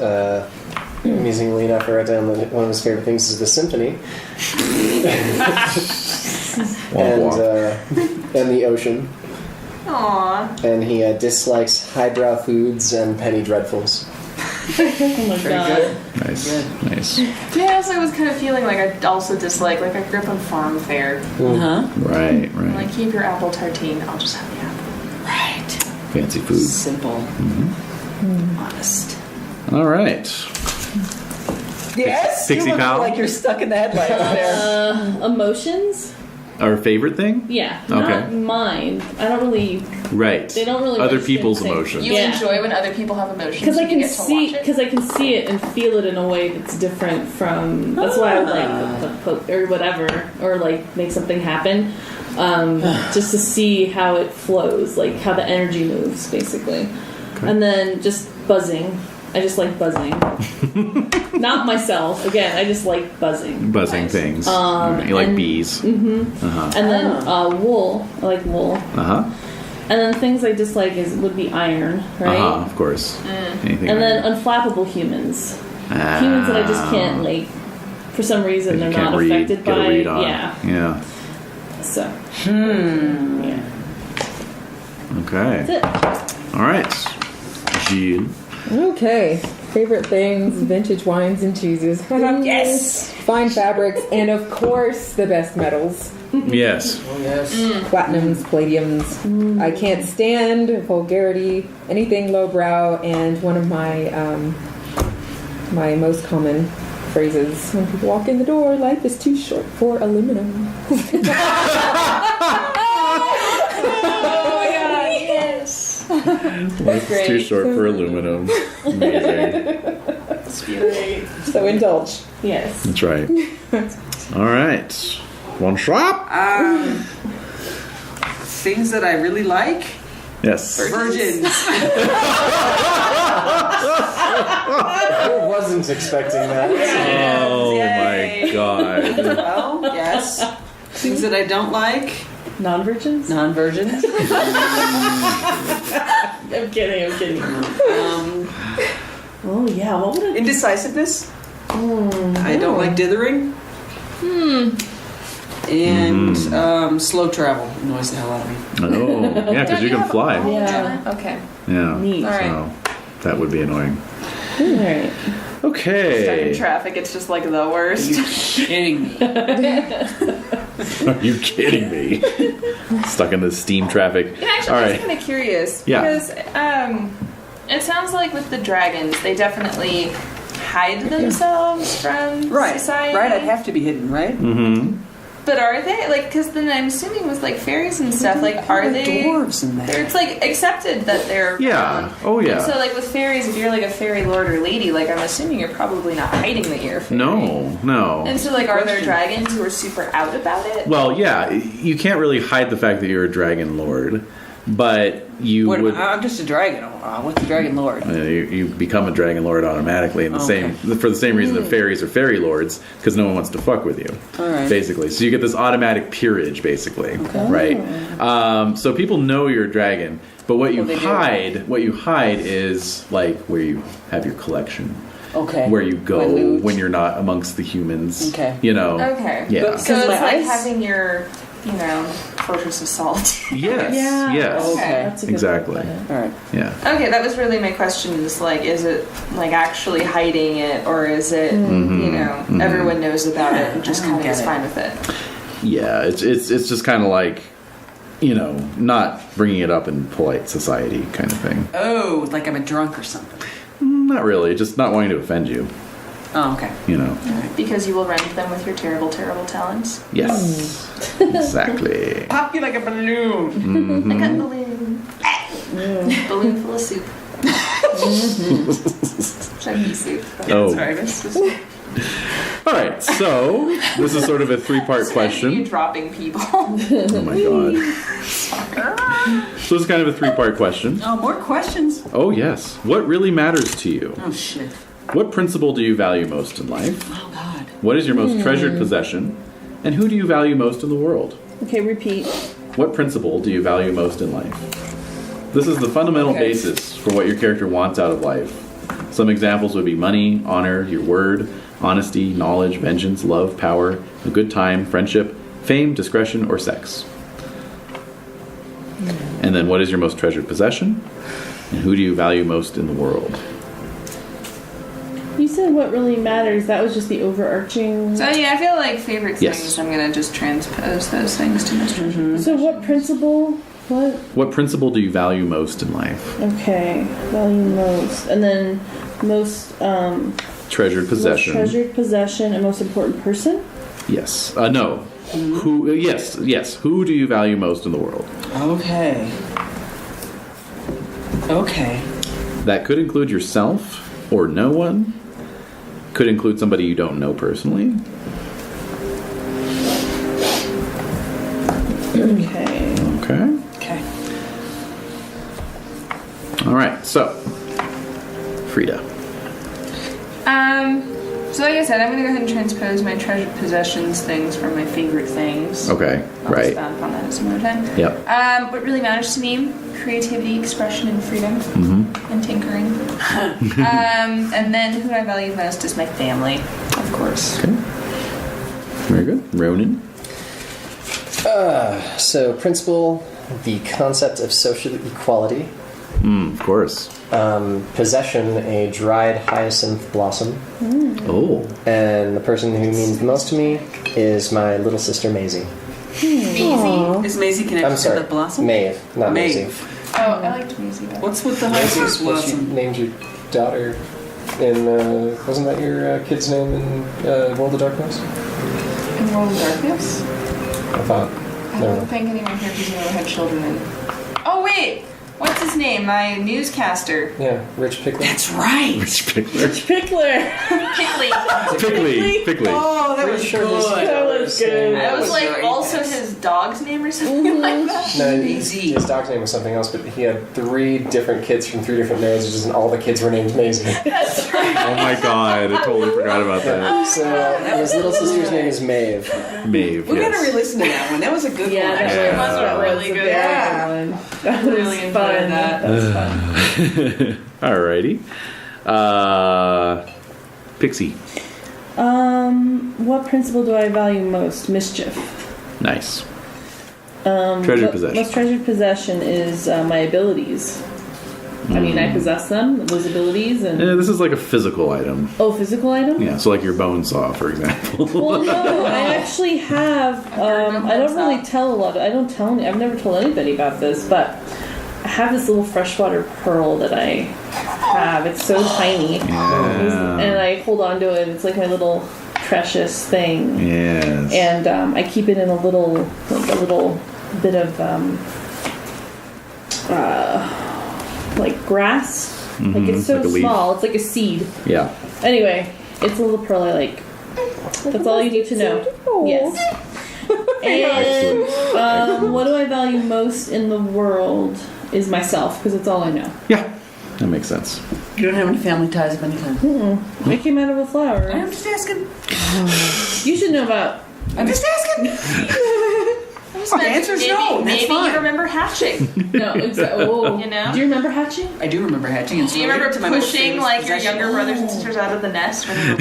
Amusingly enough, I wrote down that one of his favorite things is the symphony and the ocean. Aww. And he dislikes highbrow foods and penny dreadfuls. Oh my god. Nice. Nice. Yeah, so I was kind of feeling like I also dislike, like I grew up on farm fare. Huh? Right, I'm right. like, keep your apple tartine, I'll just have the apple. Right. Fancy food. Simple. Honest. All right. Yes? Pixie you look pal? like you're stuck in the headlights there. Emotions? Our favorite thing? Yeah, Okay. not mine. I don't really. Right. They don't really. Other like people's things. emotions. You Yeah. enjoy when other people have emotions. Because I you can get to see, watch it. because I can see it and feel it in a way that's different from. That's why I like the poke or whatever, or like make something happen, just to see how it flows, like how the energy moves, basically, and then just buzzing. I just like buzzing. Not myself. Again, I just like buzzing. Buzzing Nice. things. Right. You like bees. Mm-hmm. Uh-huh. And then wool. I like wool. Uh-huh. And then things I dislike would be iron, right? Uh-huh, of course. Anything And then like unflappable humans. Humans that I just can't, like, for some reason, they're you can't not affected get by. a read on. Yeah. Yeah. So. Yeah. Okay. That's it. All right. Gilles. Okay. Favorite things, vintage wines and cheeses. Yes. Fine fabrics, and of course, the best metals. Yes. Oh, yes. Platinums, palladiums. I can't stand vulgarity, anything lowbrow, and one of my my most common phrases when people walk in the door, life is too short for aluminum. Oh my god, yes. Life is too short for aluminum. Amazing. So indulge. Yes. That's right. All right. One shot? Things that I really like. Yes. Virgins. I wasn't expecting that. Oh Yay. my god. Well, yes. Things that I don't like. Non-virgins? Non-virgins. I'm kidding. Oh, yeah. What would it Indecisiveness. I don't like dithering. And slow travel annoys the hell out of me. Oh, yeah, because you can fly. Yeah. Okay. Yeah. Neat. All right. So that would be annoying. Alright. Stuck in Okay. traffic, it's just like the worst. Kidding me. Are you kidding me? Stuck in the steam traffic. Yeah, actually, All I was right. kind of curious Yeah. because it sounds like with the dragons, they definitely hide themselves from society. Right, I'd have to be hidden, right? Mm-hmm. But are they like? Because then I'm assuming with like fairies and stuff, like are they? Dwarves in there. It's like accepted that they're Yeah. Oh, yeah. So like with fairies, if you're like a fairy lord or lady, like I'm assuming you're probably not hiding that you're a fairy. No. And so like, are there Question. dragons who are super out about it? Well, yeah, you can't really hide the fact that you're a dragon lord, but you What, would. I'm just a dragon. What's a dragon lord? You become a dragon lord automatically in the same for the same reason that fairies are fairy lords, because no one wants to fuck with you. All right. Basically, so you get this automatic peerage, basically, right? So people know you're a dragon, but what you they do. hide is like where you have your collection, Okay. where you go My loot. when you're not amongst the humans. Okay. You know. Okay. Yeah. But- So it's my like eyes- having your, fortress of salt. Yes. Yeah. Yes. Okay. That's a good Exactly. way to put it. All right. Yeah. Okay, that was really my question. Is like, is it like actually hiding it, or is it, everyone knows about it and just I don't kind of is get it. fine with it? Yeah. It's just kind of like, not bringing it up in polite society kind of thing. Oh, like I'm a drunk or something. Not really. Just not wanting to offend you. Oh, okay. Because you will rend them with your terrible, terrible talents. Yes. Exactly. Pop you like a balloon. I got a balloon. Balloon full of soup. Chunky soup. Oh. Sorry, miss. All right. So this is sort of a three-part You question. dropping people. Oh my god. So it's kind of a three-part question. Oh, more questions. Oh yes. What really matters to you? Oh, shit. What principle do you value most in life? Oh, God. What is your most treasured possession? And who do you value most in the world? Okay, repeat. What principle do you value most in life? This is the fundamental basis for what your character wants out of life. Some examples would be money, honor, your word, honesty, knowledge, vengeance, love, power, a good time, friendship, fame, discretion, or sex. And then what is your most treasured possession? And who do you value most in the world? You said what really matters. That was just the overarching. So yeah, I feel like favorite things. Yes. I'm gonna just transpose those things to most treasures. So what principle? What? What principle do you value most in life? Okay, value most, and then most Treasured possession. Most treasured possession and most important person. Yes. No. Who? Yes. Who do you value most in the world? Okay. Okay. That could include yourself or no one. Could include somebody you don't know personally. Okay. Okay. Okay. All right. So, Frida. So like I said, I'm gonna go ahead and transpose my treasured possessions things from my favorite things. Okay. I'll Right. expound upon that some other time. Yep. What really matters to me: creativity, expression, and freedom, and tinkering. And then who I value most is my family, of course. Okay. Very good. Ronan. So, principle, the concept of social equality. Of course. Possession, a dried hyacinth blossom. Oh. And the person who means the most to me is my little sister Maisie. Maisie? Is Maisie connected I'm sorry, to the blossom? Maeve, not Maisie. Maeve. Oh, I liked Maisie better. What's with the Maisie's hyacinth what you blossom? named your daughter in, wasn't that your kid's name in World of Darkness? In World of Darkness? I thought. I don't think any of my characters have ever had children in. Oh wait! What's his name? My newscaster. Yeah, Rich Pickler. That's right. Rich Pickler. Pickler. Pickly. Pickly. Oh, that was Pretty sure his good. That was good. That was like very also nice. his dog's name or something like that. No, Maisie. his dog's name was something else, but he had 3 different kids from 3 different marriages, and all the kids were named Maisie. Oh my god, I totally forgot about that. So his little sister's name is Maeve. Maeve. We gotta Yes. re-listen to that one. That was a good Yeah, one. that Yeah. was That was really good. Yeah. That was Really enjoyed fun. that. That was fun. Alrighty. Pixie. What principle do I value most? Mischief. Nice. Treasured possession. Most treasured possession is my abilities. I mean, I possess them, those abilities, and This is like a physical item. physical item. Yeah, so like your bone saw, for example. Well, no, I actually have. I don't really tell a lot. I don't tell. I've never told anybody about this, but I have this little freshwater pearl that I have. It's so tiny, and I hold on to it. It's like my little precious thing. Yes. And I keep it in a little bit of like grass. Like it's so like a leaf. small. It's like a seed. Yeah. Anyway, it's a little pearl I like. That's all you need to know. Yes. And what do I value most in the world is myself, because it's all I know. Yeah. That makes sense. You don't have any family ties of any kind. I came out of a flower. I'm just asking. You should know about. I'm just asking. The answer's no. That's Maybe fine. you remember hatching. No, exactly. You know? Do you remember hatching? I do remember hatching. And Do you remember to my most pushing famous like your possession. younger brothers and sisters out of the nest when you were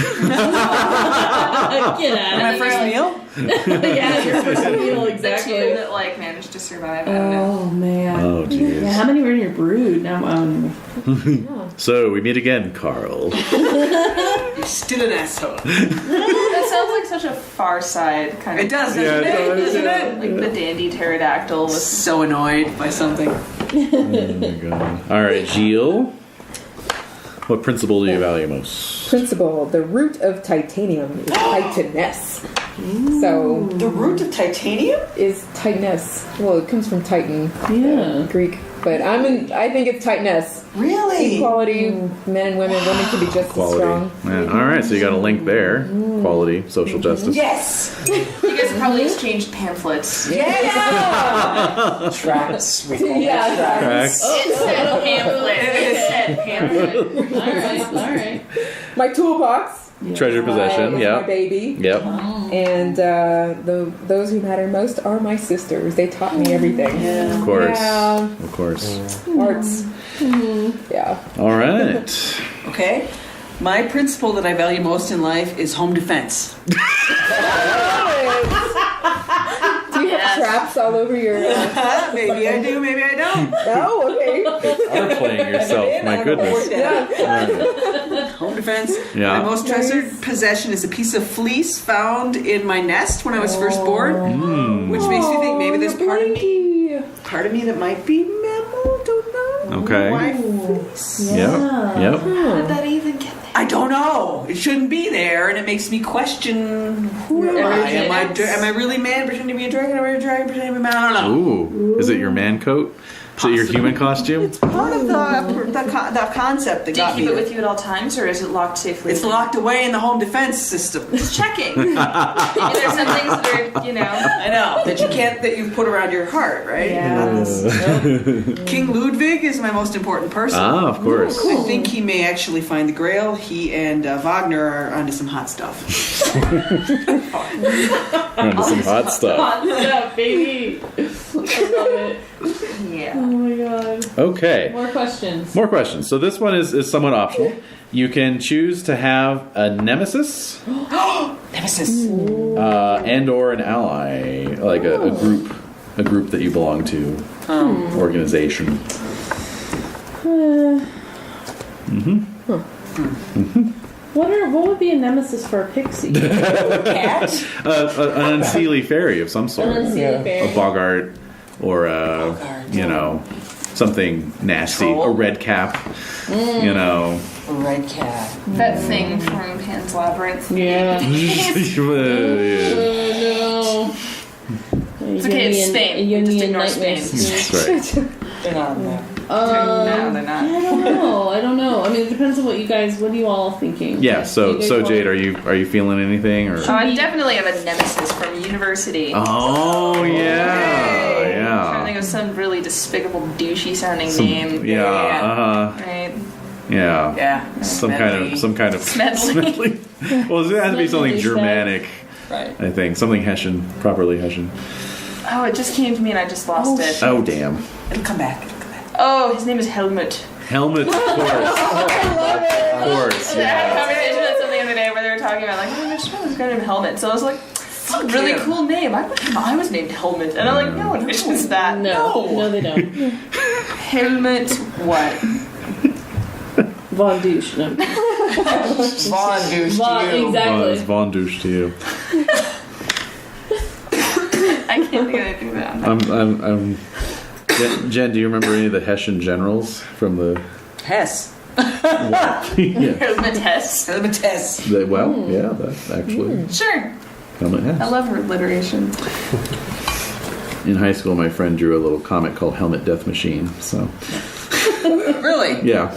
Get out My of first meal? Yeah, your first meal, the exactly. two that like managed to survive? I don't know. Oh man. Oh, jeez. Yeah, how many were in your brood? Now, So we meet again, Carl. You're still an asshole. That sounds like such a Far Side kind of. It does, doesn't it? Doesn't it? Like the dandy pterodactyl was. So annoyed by something. Oh my god. Alright, Gilles. What principle do you value most? Principle: the root of titanium is titaness. So The root of titanium? is titaness. Well, it comes from Titan, Yeah. Greek. But I think it's titaness. Really? Equality, men and women. Women can be just as Quality. strong. Yeah. Alright, so you got a link there. Quality, social justice. Yes! You guys probably exchanged pamphlets. Tracts. We call them Yeah. tracts. Tracks. It said pamphlet. It said pamphlet. All right. My toolbox. Treasure possession, My yeah. baby. Yep. And those who matter most are my sisters. They taught me everything. Of course. Yeah. Of course. Arts. Yeah. Alright. Okay. My principle that I value most in life is home defense. Do you have traps all over your? Maybe I do, maybe I don't. Oh, okay. You're playing yourself, my goodness. Home defense. Yeah. My most treasured possession is a piece of fleece found in my nest when I was first born, which makes me think maybe there's part of me that might be mammal. Don't know. Okay. Why fleece? Yep. Yep. How did that even get there? I don't know. It shouldn't be there, and it makes me question who am I? Am I really man pretending to be a dragon? Am I a dragon pretending to be a man? I don't know. Ooh. Is it your man coat? Is it your human costume? It's part of the concept that Do you got keep me. it with you at all times, or is it locked safely? It's locked away in the home defense system. Just checking. Maybe there's some things that are, I know that you've put around your heart, right? Yeah. King Ludwig is my most important person. Ah, of course. I think he may actually find the Grail. He and Wagner are onto some hot stuff. Onto some hot stuff. Hot stuff, baby. I love it. Yeah. Oh my god. Okay. More questions. More questions. So this one is somewhat optional. You can choose to have a nemesis Nemesis. and or an ally, like a group that you belong to, organization. What would be a nemesis for a pixie? Cat? An unseelie fairy of some An sort. unseelie fairy. A boggart or something nasty. Troll? A red cap. A red cat. That thing from Pan's Labyrinth. Yeah. Yeah. No. It's okay, it's Spain. Just ignore Spain. That's right. They're not in there. No, they're not. I don't know. I mean, it depends on what are you all thinking? Yeah. So You guys Jade, want- are you feeling anything or? Oh, I definitely have a nemesis from university. Oh yeah, I'm trying to think yeah. of some really despicable, douchey sounding name. Yeah. Right? Yeah. Yeah. Some kind of Smedley. Well, it has to be something Smedley Germanic. Right. I think something Hessian, properly Hessian. Oh, it just came to me and I just lost it. Oh damn. It'll come back. Oh, his name is Helmut. Helmet, of course. Of course. I had a Yeah. conversation with somebody the other day where they were talking about like, oh, there's this guy named Helmet. So I was like, that's a really yeah. cool name. I was named Helmet, and I'm like, no one wishes that. No, they don't. Helmet what? Von douche. No. Von douche to you. Exactly. Von douche to you. I can't think of anything that. Jen, do you remember any of the Hessian generals from the? Hess. Yeah. Helmet Hess. Helmet Hess. Well, yeah, that's actually Sure. Helmet Hess. I love her alliteration. In high school, my friend drew a little comic called Helmet Death Machine. So Really? yeah,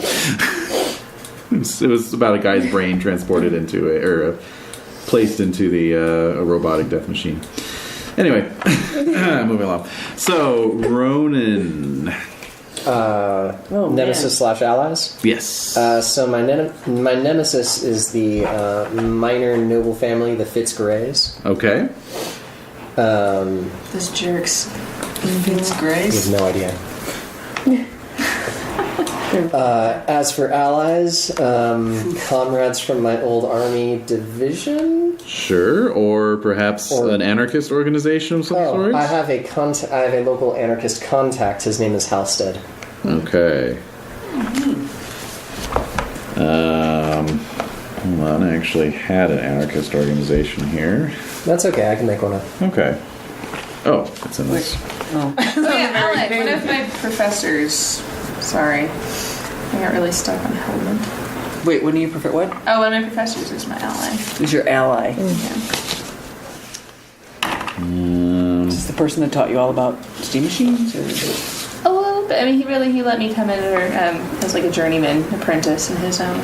it was about a guy's brain transported into placed into the a robotic death machine. Anyway, moving along. So Ronan, Nemesis / allies. yes. So my nemesis is the minor noble family, the Fitzgrays. Okay. Those jerks. Vince You Grace. have no idea. As for allies, comrades from my old army division. Sure, or perhaps an anarchist organization of some sort. I have a local anarchist contact. His name is Halstead. Okay. Hold on, I actually had an anarchist organization here. That's okay. I can make one up. Okay. Oh, it's in this. Oh yeah, ally. One of my professors. Sorry, I got really stuck on Helmet. Wait, when do you prefer what? Oh, one of my professors is my ally. Who's your ally? Yeah. Is this the person that taught you all about steam machines? Or? A little bit. I mean, he let me come in as like a journeyman apprentice in his own,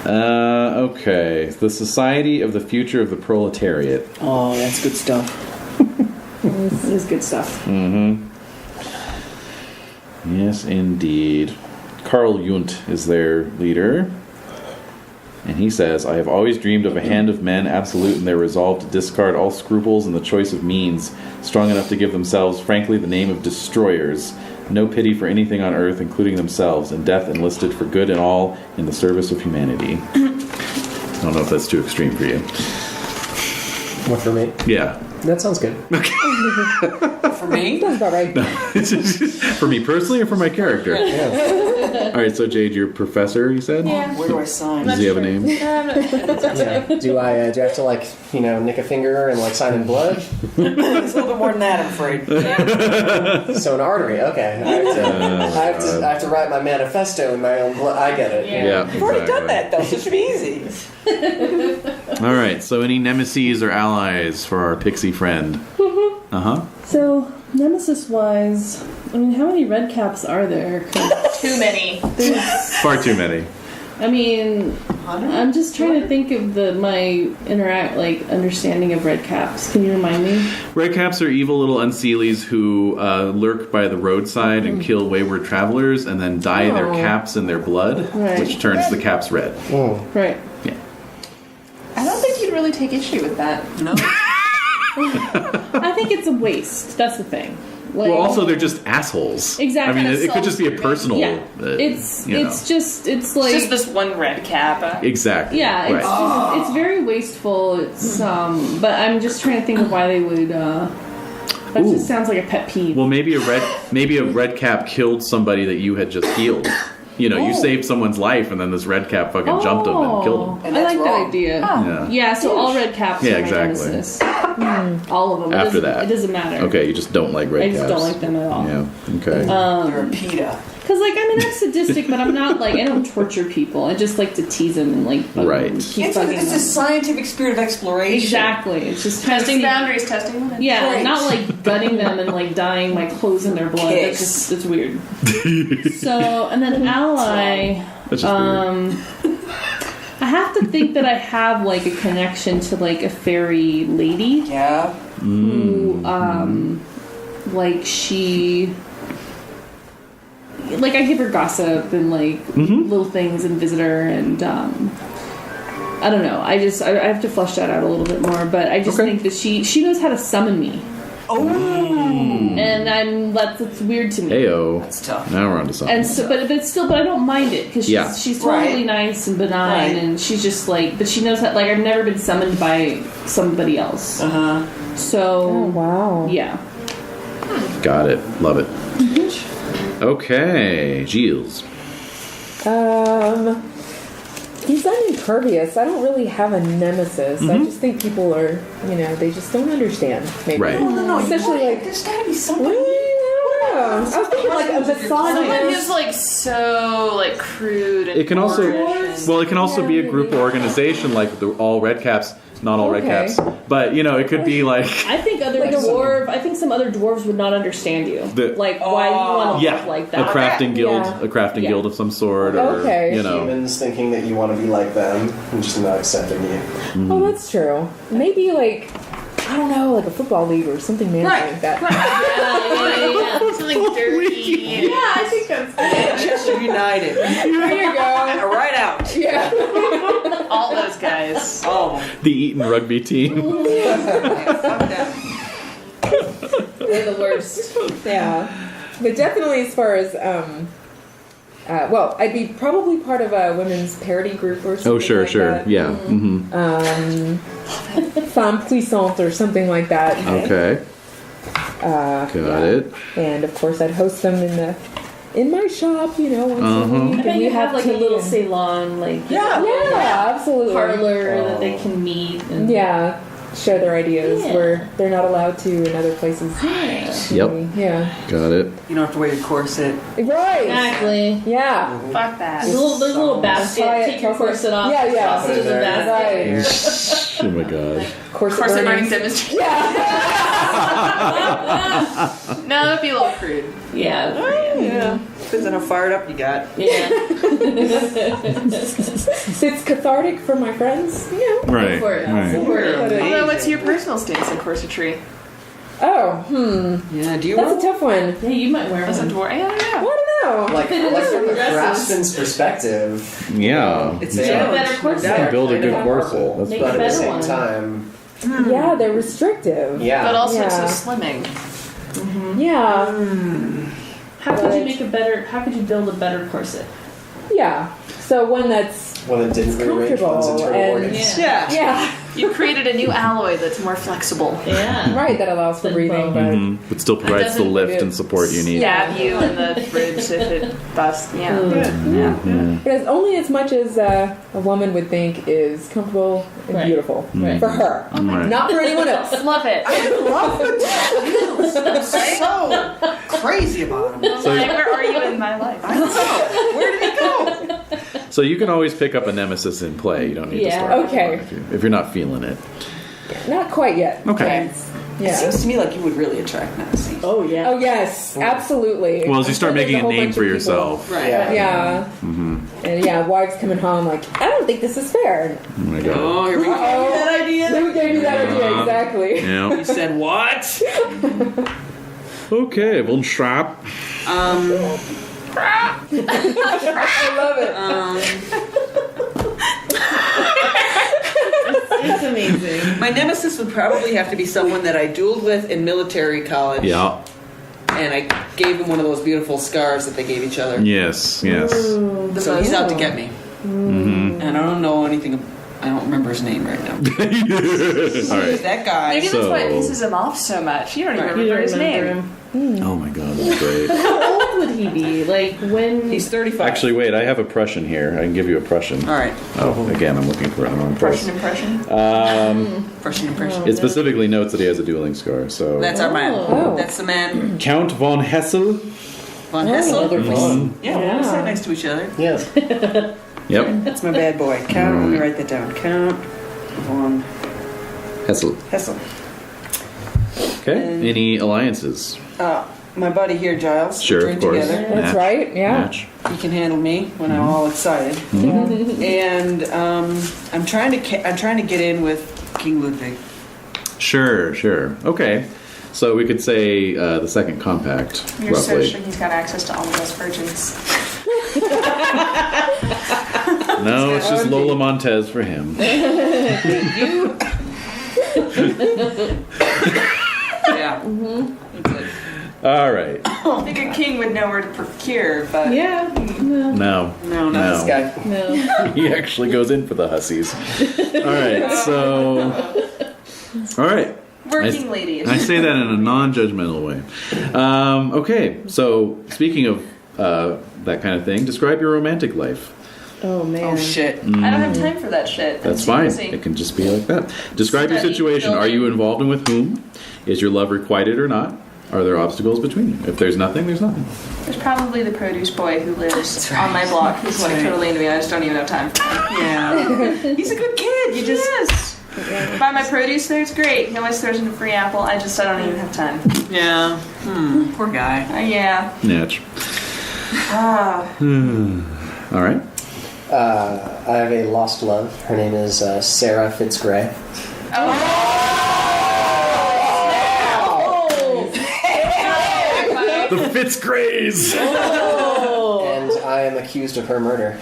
Okay. The Society of the Future of the Proletariat. Oh, that's good stuff. This is good stuff. Mm-hmm. Yes, indeed. Carl Jund is their leader. And he says, I have always dreamed of a hand of men absolute in their resolve to discard all scruples in the choice of means, strong enough to give themselves, frankly, the name of destroyers. No pity for anything on earth, including themselves, and death enlisted for good and all in the service of humanity. I don't know if that's too extreme for you. What for me? Yeah. That sounds good. For me? Sounds about right. For me personally or for my character? Yeah. All right, so Jade, you're a professor, you said? Yeah. Where do I sign? Does he have a name? Yeah. Do I have to like nick a finger and like sign in blood? It's a little bit more than that, I'm afraid. So an artery. Okay. I have to write my manifesto in my own blood. I get it. Yeah. You've already done that, though, so it should be easy. All right, so any nemesis or allies for our pixie friend? Uh-huh. So, nemesis-wise, I mean, how many red caps are there? 'Cause Too many. Far too many. I mean, I'm just trying to think of my understanding of red caps. Can you remind me? Red caps are evil little unseelies who lurk by the roadside and kill wayward travelers and then dye their caps in their blood, Right. which turns the caps red. Right. Yeah. I don't think you'd really take issue with that. No. I think it's a waste. That's the thing. Like, Well, also they're just assholes. Exactly. I mean, it could just be a personal. yeah. It's just like It's just this one red cap. Exactly. yeah. It's Right. it's very wasteful. It's but I'm just trying to think of why they would. That Ooh. just sounds like a pet peeve. Well, maybe a red cap killed somebody that you had just healed. You saved someone's life, and then this red cap fucking jumped him and killed him. And I that's like wrong. that idea. Yeah. Yeah, so all red caps Yeah, are my exactly. nemesis. All of them. After it that. It doesn't matter. Okay, you just don't like red I caps. just don't like them at all. Yeah. Okay. You're a PETA. Because, I'm sadistic, but I'm not, I don't torture people. I just like to tease them and, bug Right. them, keep It's bugging a them. scientific spirit of exploration. Exactly. It's just trying to Testing see- boundaries, testing limits. Yeah, Right. not, gutting them and, dyeing my clothes in their blood. Kicks. That's just, it's weird. So, and then ally... That's just weird. I have to think that I have, a connection to, a fairy lady. Yeah. Who, she... I give her gossip and little things and visit her and I don't know. I have to flesh that out a little bit more, but I just think that she knows how to summon me. Oh. And that's weird to me. Heyo. That's tough. Now we're on to something. And so, but I don't mind it because she's totally Right. nice and benign, Right. and she's just but she knows how. I've never been summoned by somebody else. Uh-huh. So, Oh, wow. yeah. Got it. Love it. Okay, Gilles. He's unimpervious. I don't really have a nemesis. I just think people are, they just don't understand. Maybe. Right. No. Especially There's gotta be somebody. I don't know. I was thinking a Someone misogynist. who's so crude and It can also, boorish. well, it can also be a group or organization like the all red caps, not all red caps, but it could be I think I think some other dwarves would not understand you. Why you want to look like a that. crafting guild, Yeah. a crafting Yeah. guild of some sort, or Okay. Humans thinking that you want to be like them and just not accepting you. Oh, that's true. Maybe I don't know, a football league or something nasty like that. Yeah. Something dirty. Yeah, I think that's good. Manchester United. There you go. Right out. Yeah. All those guys. Oh. the Eton rugby team. Fuck that. They're the worst. Yeah. But definitely as far as I'd be probably part of a women's parody group or something. Oh, sure, like sure, that. yeah. Mm-hmm. Femme puissante or something like that. Okay, got it. And of course, I'd host them in my shop. Once a week. I bet and you we have a tea little and- salon, Yeah, absolutely. parlor that they can meet. And Yeah, share their ideas Yeah. where they're not allowed to in other places. Yep, Yeah. got it. You don't have to wear your corset. Right. Exactly. Yeah. Fuck that. There's a little basket. Tie it, Take your toss it. corset off. Yeah, yeah. Toss it in the Right. basket. Oh my god. Corset Corset burning. burning demonstration. Yeah. No, that'd be a little crude. Yeah. Yeah. Depends on how fired up you got. Yeah. It's cathartic for my friends. Right, For it. right. For it. Although, what's your personal stance in corsetry? Oh, Yeah, do you that's a tough one. Yeah, you might wear As a one. dwarf? I don't know. I don't know. Like from a Dresses. craftsman's perspective, Yeah, it's Make a better corset. build a good Kind of corset. powerful. That's Make but a at the better same one. time, Yeah, they're restrictive. yeah. But also Yeah. so slimming. Yeah. How could you build a better corset? Yeah. So one that's One that didn't rearrange one's comfortable internal and organs. Yeah. yeah. You created a new alloy that's more flexible. Yeah. Right, that allows for Than breathing, bone. but But still provides the doesn't lift and support you need. Stab you in the ribs if it busts. Yeah. but as only as much as a woman would think is comfortable and Right. beautiful Right. for her, Right. not for anyone else. Love it. I love the tattoos. I'm so crazy about them. Like, where are you in my life? I don't know. Where did he go? So you can always pick up a nemesis in play. You don't need to Yeah. start. with Okay. one if you're not feeling it. Not quite yet. Okay. It Yeah. seems to me like you would really attract Nancy. Oh yeah. Oh yes, absolutely. Well, as you start I'm sure making there's a whole name bunch for of people- yourself. Right. Yeah. And yeah, wives coming home like, I don't think this is fair. Oh my god. Oh, here we go. That idea. Who gave you that idea exactly? Yeah. You said what? Okay, one shop. I love it. It's amazing. My nemesis would probably have to be someone that I dueled with in military college. Yeah. And I gave him one of those beautiful scars that they gave each other. Yes. Yes. So he's out to get me. And I don't know anything. I don't remember his name right now. All right. That guy. Maybe that's why it So- pisses him off so much. You don't even Right. remember his name. him. Oh my god, that's great. How old would he be? Like when? He's 35. Actually, wait. I have a Prussian here. I can give you a Prussian. All right. Oh, again, I'm looking for it in the wrong place. Impression, impression. First impression. It specifically notes that he has a dueling scar. So That's our man. Oh. That's the man. Count von Hessel. Von Hessel. Another Von. Yeah, we always sat next to each other. Yeah. Yep. That's my bad boy. Count. Let me write that down. Count von Hessel. Hessel. Okay. Any alliances? My buddy here, Giles. we Sure, drink of course. together. That's Match. right. Yeah. Match. He can handle me when I'm all excited. And I'm trying to get in with King Ludwig. Sure. Sure. Okay. So we could say the second compact, You're so roughly. sure he's got access to all of those virgins. No, it's just Lola Montez for him. Yeah. That's it. All right. I think a king would know where to procure, but Yeah. No. No. No, not this guy. No. He actually goes in for the hussies. All right. So. All right. working ladies. I say that in a non-judgmental way. Okay. So speaking of that kind of thing, describe your romantic life. Oh man. Oh shit. I don't have time for that shit. That's too fine. busy. It can just be like that. Describe your Study, situation. Are building. you involved and with whom? Is your love requited or not? Are there obstacles between you? If there's nothing, there's nothing. There's probably the produce boy who lives right. on my block who's That's like right. totally into me. I just don't even have time for him. Yeah. He's a good kid. You just. Yes. Buy my produce there, it's great. He always throws in a free apple. I don't even have time. Yeah. Poor guy. Yeah. Natch. Ah. All right. I have a lost love. Her name is Sarah Fitzgray. The Fitzgrays. And I am accused of her murder.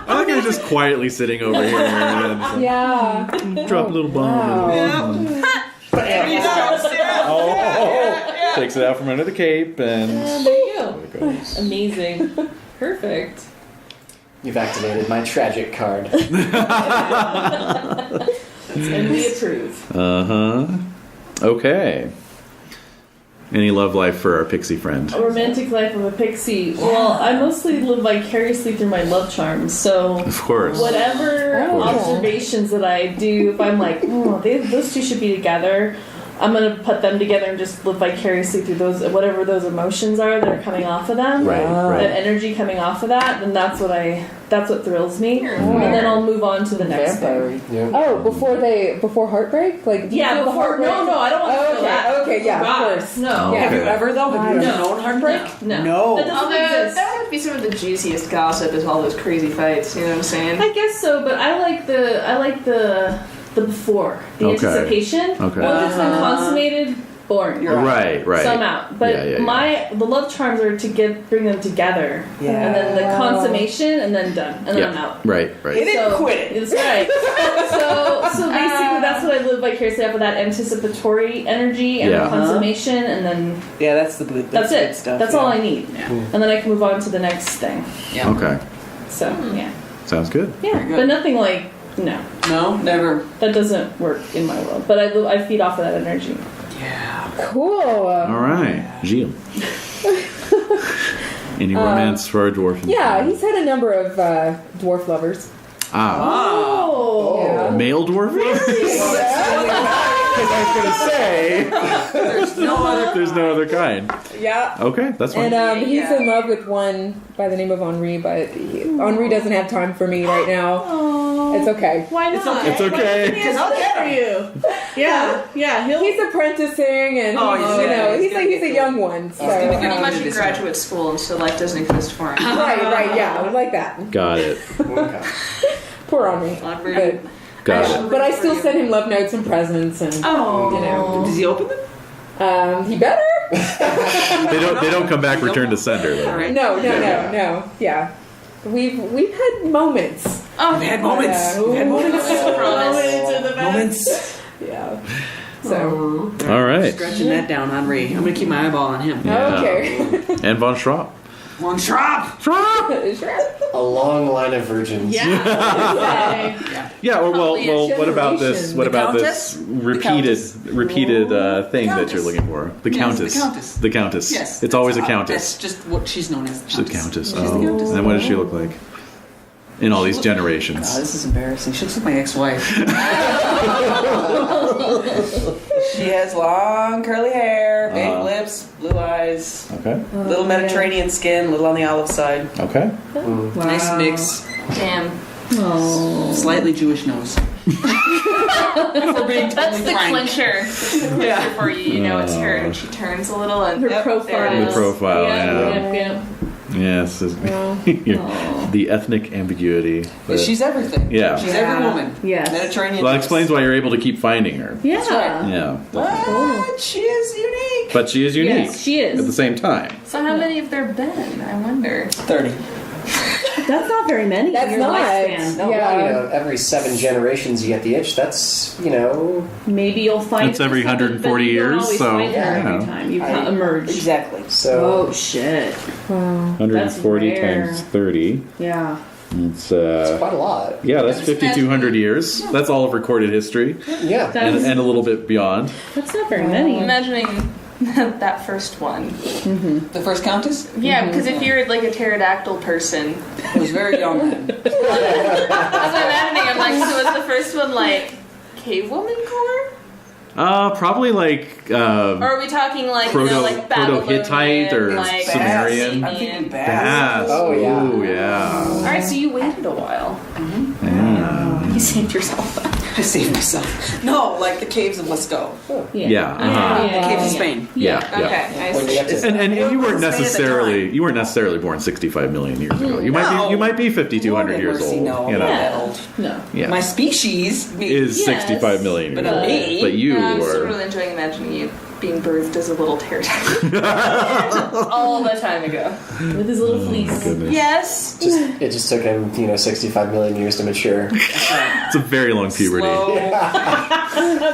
I think you're just quietly sitting over here. And Yeah. drop a little bomb. Oh, takes it out from under the cape and There you go. there it goes. Amazing. Perfect. You've activated my tragic card. And we approve. Okay. Any love life for our pixie friend? A romantic life of a pixie. Well, I mostly live vicariously through my love charms, so Of course. whatever Oh. observations that I do, if I'm like, those two should be together, I'm gonna put them together and just live vicariously through those, whatever those emotions are that are coming off of them, Right, that right. energy coming off of that, then that's what thrills me, and then I'll move on to the next thing. Yeah. Oh, before heartbreak? Like, do you Yeah, feel before. heartbreak? No, I don't want to feel that. Okay, yeah, of Right. course. No. Oh, Yeah. okay. Ever though? Have you ever No. known heartbreak? No. No. That doesn't Although exist. that would be some of the juiciest gossip is all those crazy fights. You know what I'm saying? I guess so, but I like the before, the Okay. anticipation. Okay. Once it's been consummated, boring. Right, right. So I'm out. But Yeah, yeah, yeah. the love charms are to bring them together, and then the consummation, and then done, and then I'm out. Right, right. Hit it and quit it. That's right. so basically, that's what I live vicariously off of, that anticipatory energy and Yeah. the consummation, and then Yeah, that's the blue. that's good it. Stuff, That's yeah. all I need, Yeah. and then I can move on to the next thing. Yeah. Okay. So yeah. Sounds good. Yeah, Very good. but nothing like no. No, never. That doesn't work in my world. But I feed off of that energy. Yeah. Cool. All right, Gilles. Any romance for our dwarf? Yeah, he's had a number of dwarf lovers. Oh. Yeah. Male dwarf? Because I was going to say, there's no other kind. Yeah. Okay, that's fine. And he's in love with one by the name of Henri, but Henri doesn't have time for me right now. Oh. It's okay. Why not? It's okay. Because I'll get for you. Yeah, yeah. He's apprenticing, and he's a young one. So, Pretty much in graduate school, and so life doesn't exist for him. right, yeah, like that. Got it. Poor Henri. Got it. But I still send him love notes and presents, and you know. Does he open them? He better. They don't come back return to sender though. Right. No. Yeah, we've had moments. Oh, we've had moments. We've had moments. Moments. Yeah. So. All right. Stretching that down, Henri. I'm gonna keep my eyeball on him. Yeah. Okay. And Von Schraub. Long Schraub. A long line of virgins. Yeah, or well, what about this? What The about Countess? this repeated thing that Countess. you're looking for? The Yes, Countess. the Countess. The Countess. Yes. It's always a That's Countess. just what she's known as. The Countess. She's Oh. the Countess. And what does she look like? In all these generations. Oh, this is embarrassing. She looks like my ex-wife. She has long curly hair, big lips, blue eyes, Okay. little Mediterranean skin, little on the olive side. Okay. Nice mix. Damn. Slightly Jewish nose. For being That's totally the frank. clincher. Yeah. For you, you know it's her, and she turns a little, and Her there profile. it The is. profile. Yeah. Yeah. Yes. The ethnic ambiguity. She's everything. Yeah. She's every woman. Yes. Mediterranean. Well, that explains why you're able to keep finding her. Yeah. right. Yeah. But she is unique. But she is unique. Yes, she is. At the same time. So how many have there been? I wonder. 30. That's not very many. That's in your not. lifespan. No, Yeah. well, you know, every 7 generations you get the itch. That's, you know, Maybe you'll find That's every her something, 140 but you don't years, always so, find her you know. every time you emerge. Exactly. so. Oh shit! Wow. 140 That's rare. times 30. Yeah. It's It's quite a lot. yeah, that's 5,200 years. That's all of recorded history, Yeah. That's and a little bit beyond. that's not very many. Imagining that first one. The first countess Yeah, because if you're like a pterodactyl person, was very young then. as I'm imagining, I'm like, so was the first one like cave woman core? Probably like Or are we talking like, you know, like Proto-Hittite or Babylonian, like Sumerian. I'm thinking Babylonian? Bass. Bass. Oh, yeah. Ooh, yeah. Alright, so you waited a while. Yeah. You saved yourself. I saved myself. No, like the caves of Lascaux. Yeah. Uh-huh. The caves of Spain. Yeah. Okay, Yeah. I When you see. get to And you weren't Spain at the necessarily born 65 million years ago. You might be 5,200 years old. No, You I'm not know. that old. No. Yeah. My species Is Yes. 65 million years But old. me- But you Yeah, I'm still were. really enjoying imagining you being birthed as a little pterodactyl. All the time ago. With his little fleece. Goodness. Yes. It just took him, 65 million years to mature. It's a very long puberty. Slow.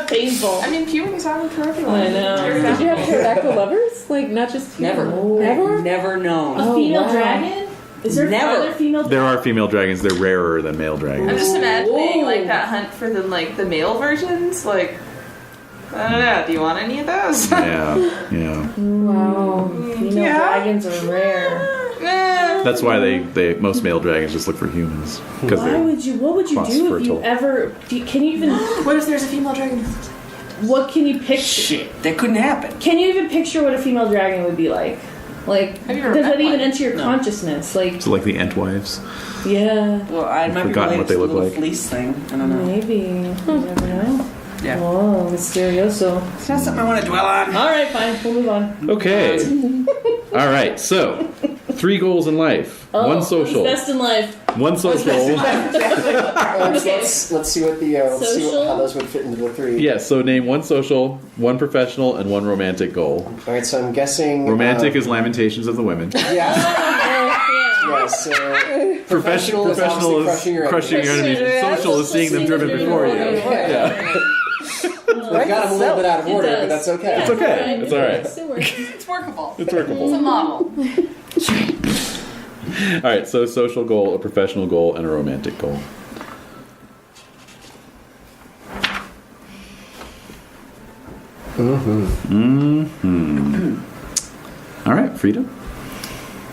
Painful. I mean, puberty's on for everyone. I know. Did you have pterodactyl lovers? Like, not just Never. Never? Never known. A female wow. dragon? Is there Never. other female There are female dragons. They're rarer than male I'm dragons. just imagining Ooh. like that hunt for the male versions. Like, I don't know. Do you want any of those? Yeah. Wow. Female Yeah. dragons are rare. Eh. That's why they most male dragons just look for humans because Why they're would you? What would you cross do if you fertile. ever? Can you even? What if there's a female dragon? What can you picture? Shit, that couldn't happen. Can you even picture what a female dragon would be like? Like, Have you ever does met that even one? enter your No. consciousness? Like, so like the Entwives. yeah, Well, I might be forgotten related what they to the look little like. fleece thing. I don't know. maybe. You never know. Yeah. Whoa, mysterioso. It's not something I want to dwell on. All right, fine. We'll move on. Okay. All right. So 3 goals in life. Oh, One social. What's best in life? One social. Let's see what the Social? how those would fit into the 3. Yes. So name 1 social, 1 professional, and 1 romantic goal. All right, so I'm guessing Romantic is Lamentations of the Women. yeah. Yeah, so professional is obviously crushing your enemies. enemies. Social is seeing them driven before you. Yeah. I got them a little bit out of order, but that's okay. It's okay. It's all right. It works. It's workable. It's workable. It's a model. All right, so social goal, a professional goal, and a romantic goal. All right, Frida.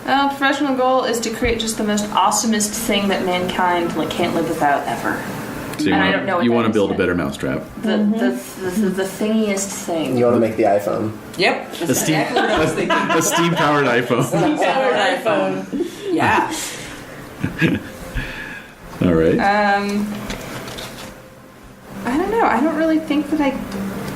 Professional goal is to create just the most awesomest thing that mankind can't live without ever. So I don't know what you that want to is build a yet. better mousetrap. The thingiest thing. You want to make the iPhone. Yep. That's A steam, exactly what I was thinking. a steam-powered iPhone. Powered iPhone. Yeah. All right. I don't know. I don't really think that I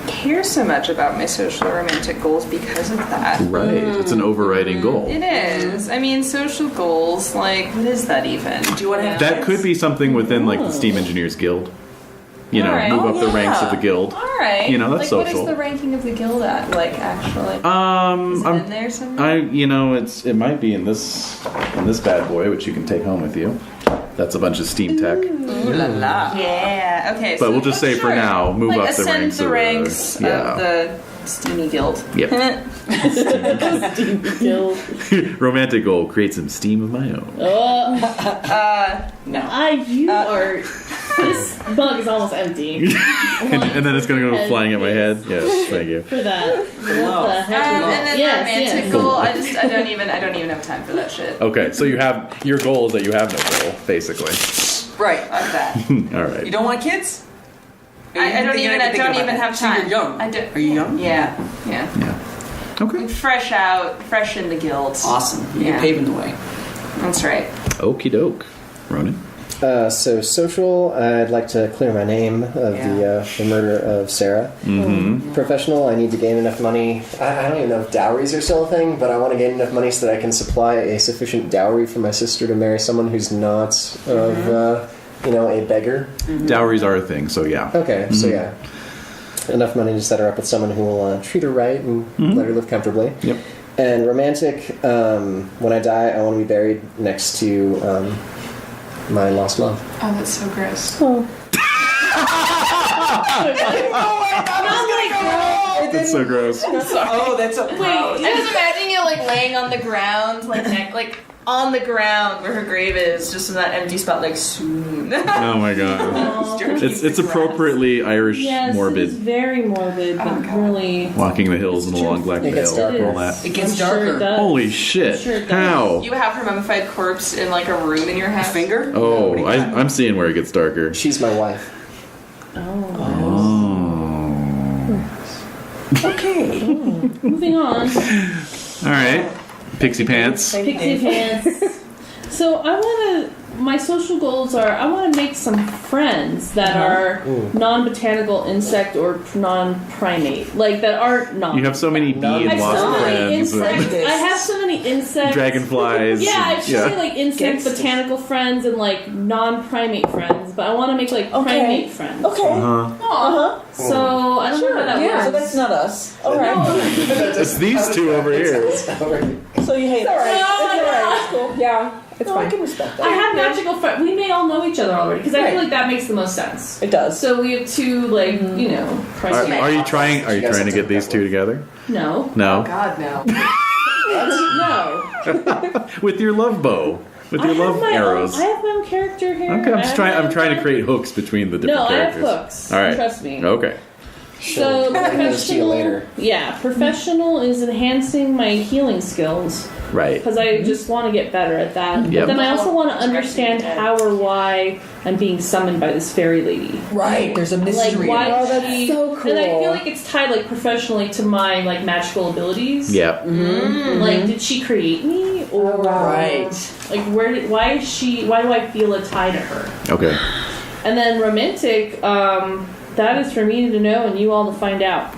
care so much about my social or romantic goals because of that. Right. It's an overriding goal. It is. I mean, social goals, what is that even? Do you want to have That kids? could be something within the Steam Engineers Guild. You know, Alright. move up the ranks of the yeah. guild. Alright. You know, that's What social. is the ranking of the guild at, actually? Is it I'm in there somewhere? it might be in this bad boy, which you can take home with you. That's a bunch of Steam tech. Ooh la la. Yeah, okay. But we'll just say for now, move up the ascend ranks the of the- ranks yeah. of the Steamy Guild. Yep. Romantic goal, create some steam of my own. No. You are. This bug is almost empty. and then it's going to go flying at my head. Yes, thank you. For that. What the heck? And then Yes, romantic yes. goal, I don't even have time for that shit. Okay, so your goal is that you have no goal, basically. Right. Fuck that. All right. You don't want kids? I don't even have So time. you're young. I do. Are you young? Yeah. Okay. Fresh in the guild. Awesome. You're Yeah. paving the way. That's right. Okie doke. Ronan? So social, I'd like to clear my name of the murder of Sarah. Mm-hmm. Professional, I need to gain enough money. I don't even know if dowries are still a thing, but I want to gain enough money so that I can supply a sufficient dowry for my sister to marry someone who's not of, a beggar. Dowries are a thing, so yeah. Okay, so yeah. Enough money to set her up with someone who will treat her right and let her live comfortably. Yep. And romantic, when I die, I want to be buried next to my lost love. Oh, that's so gross. That's so gross. Oh, that's a I just imagine you laying on the ground, on the ground where her grave is, just in that empty spot, soon. Oh my god. It's appropriately Irish Yes, morbid. it's very morbid, but really. Walking the hills in a long black It gets veil and all darker. that. It gets I'm sure darker. it does. Holy shit. I'm sure it does. How? You have her mummified corpse in a room in your house. Finger? Oh, What do you got? I'm seeing where it gets darker. She's my wife. Oh. Okay. Moving on. All right. Pixie pants. Pixie pants. So I want to. My social goals are I want to make some friends that are non-botanical insect or non-primate, that aren't non. You have so many bee I and have so wasp many friends. insects. I have so many insects. Dragonflies. Yeah, I should say insect Gangsters. botanical friends and non-primate friends, but I want to make primate friends. Okay. So I don't know how that So works. that's not us. All right. It's these two over here. So you hate It's alright. us. It's alright. It's cool. Yeah, it's No, I fine. can respect I that. have magical friends. We may all know each other already because I Right. feel like that makes the most sense. It does. So we have two, primate. Are you trying to get these two together? No. No. God, no. No. With your love bow. With your love arrows. I have my own character here. Okay, I'm I have trying my own to create hooks between the different No, I have characters. hooks. All right. Trust me. Okay. So Bring those to you professional. later. Yeah, professional is enhancing my healing skills Right. because I just want to get better at that. Yep. But then I also want to understand how or why I'm being summoned by this fairy lady. Right. There's a mystery. Why Oh, did that's she? so And I cool. feel like it's tied professionally to my magical abilities. Yep. Did she create me or Right. why is she? Why do I feel a tie to her? Okay. And then romantic, that is for me to know and you all to find out.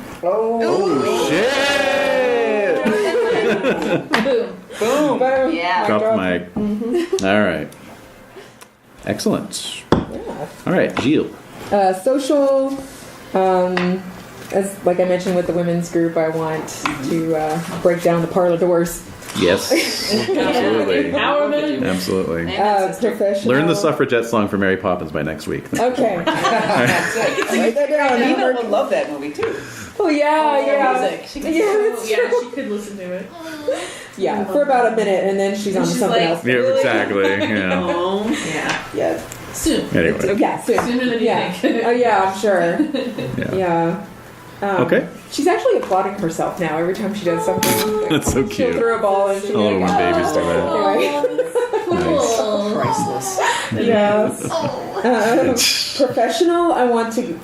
Shit! Boom. Boom. Yeah. Drop the mic. All right. Excellent. All right, Gilles. Social, as I mentioned with the women's group, I want to break down the parlor doors. Yes. Absolutely. Empowerment. Absolutely. Professional. Learn the suffragette song for Mary Poppins by next week. Okay. Write that down. Nina would love that movie too. Oh yeah. Music. She could, Yeah, that's yeah, true. she could listen to it. Yeah, for about a minute, and then she's on to She's something like- else. Yeah, exactly. Yeah. Oh, yeah. Yeah. Soon. Anyway. Yeah, soon. Sooner than you Yeah. think. Oh yeah, I'm sure. Yeah. Yeah. Okay. She's actually applauding herself now every time she does something. That's so She'll cute. throw a ball and she'll I love be when like, babies do that. Cool. Priceless. Yes. Professional, I want to,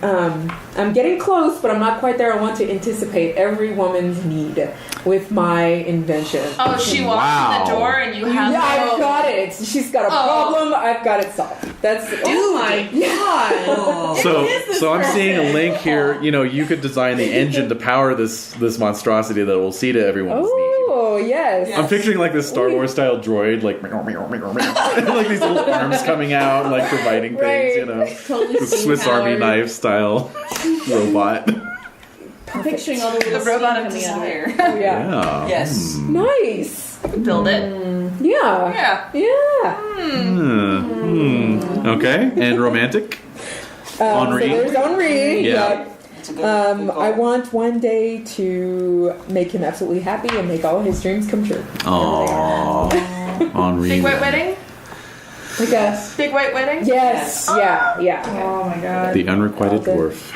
I'm getting close, but I'm not quite there. I want to anticipate every woman's need with my invention. Oh, she walks Wow. in the door and you have Yeah, I've got it. She's got a problem. I've got it solved. That's Oh my god. So I'm seeing a link here. You know, you could design the engine to power this monstrosity that will see to everyone's needs. Oh yes. I'm picturing like this Star Wars style droid, like like these little arms coming out, like providing things. Right. You know, Totally the Swiss Army steam-powered. knife style robot. I'm picturing all the little the robot of steam coming out of it. desire. Oh yeah. Yeah. Yes. Nice. Build it. Yeah. Yeah. Yeah. Okay, and romantic. Henri. So there's Henri. Yeah. It's a good I want one day to make him absolutely happy and make all his dreams come true. Aww. Henri. Big white wedding? Like a Big white wedding? yes. Yeah. Yeah. Oh my god. The unrequited dwarf.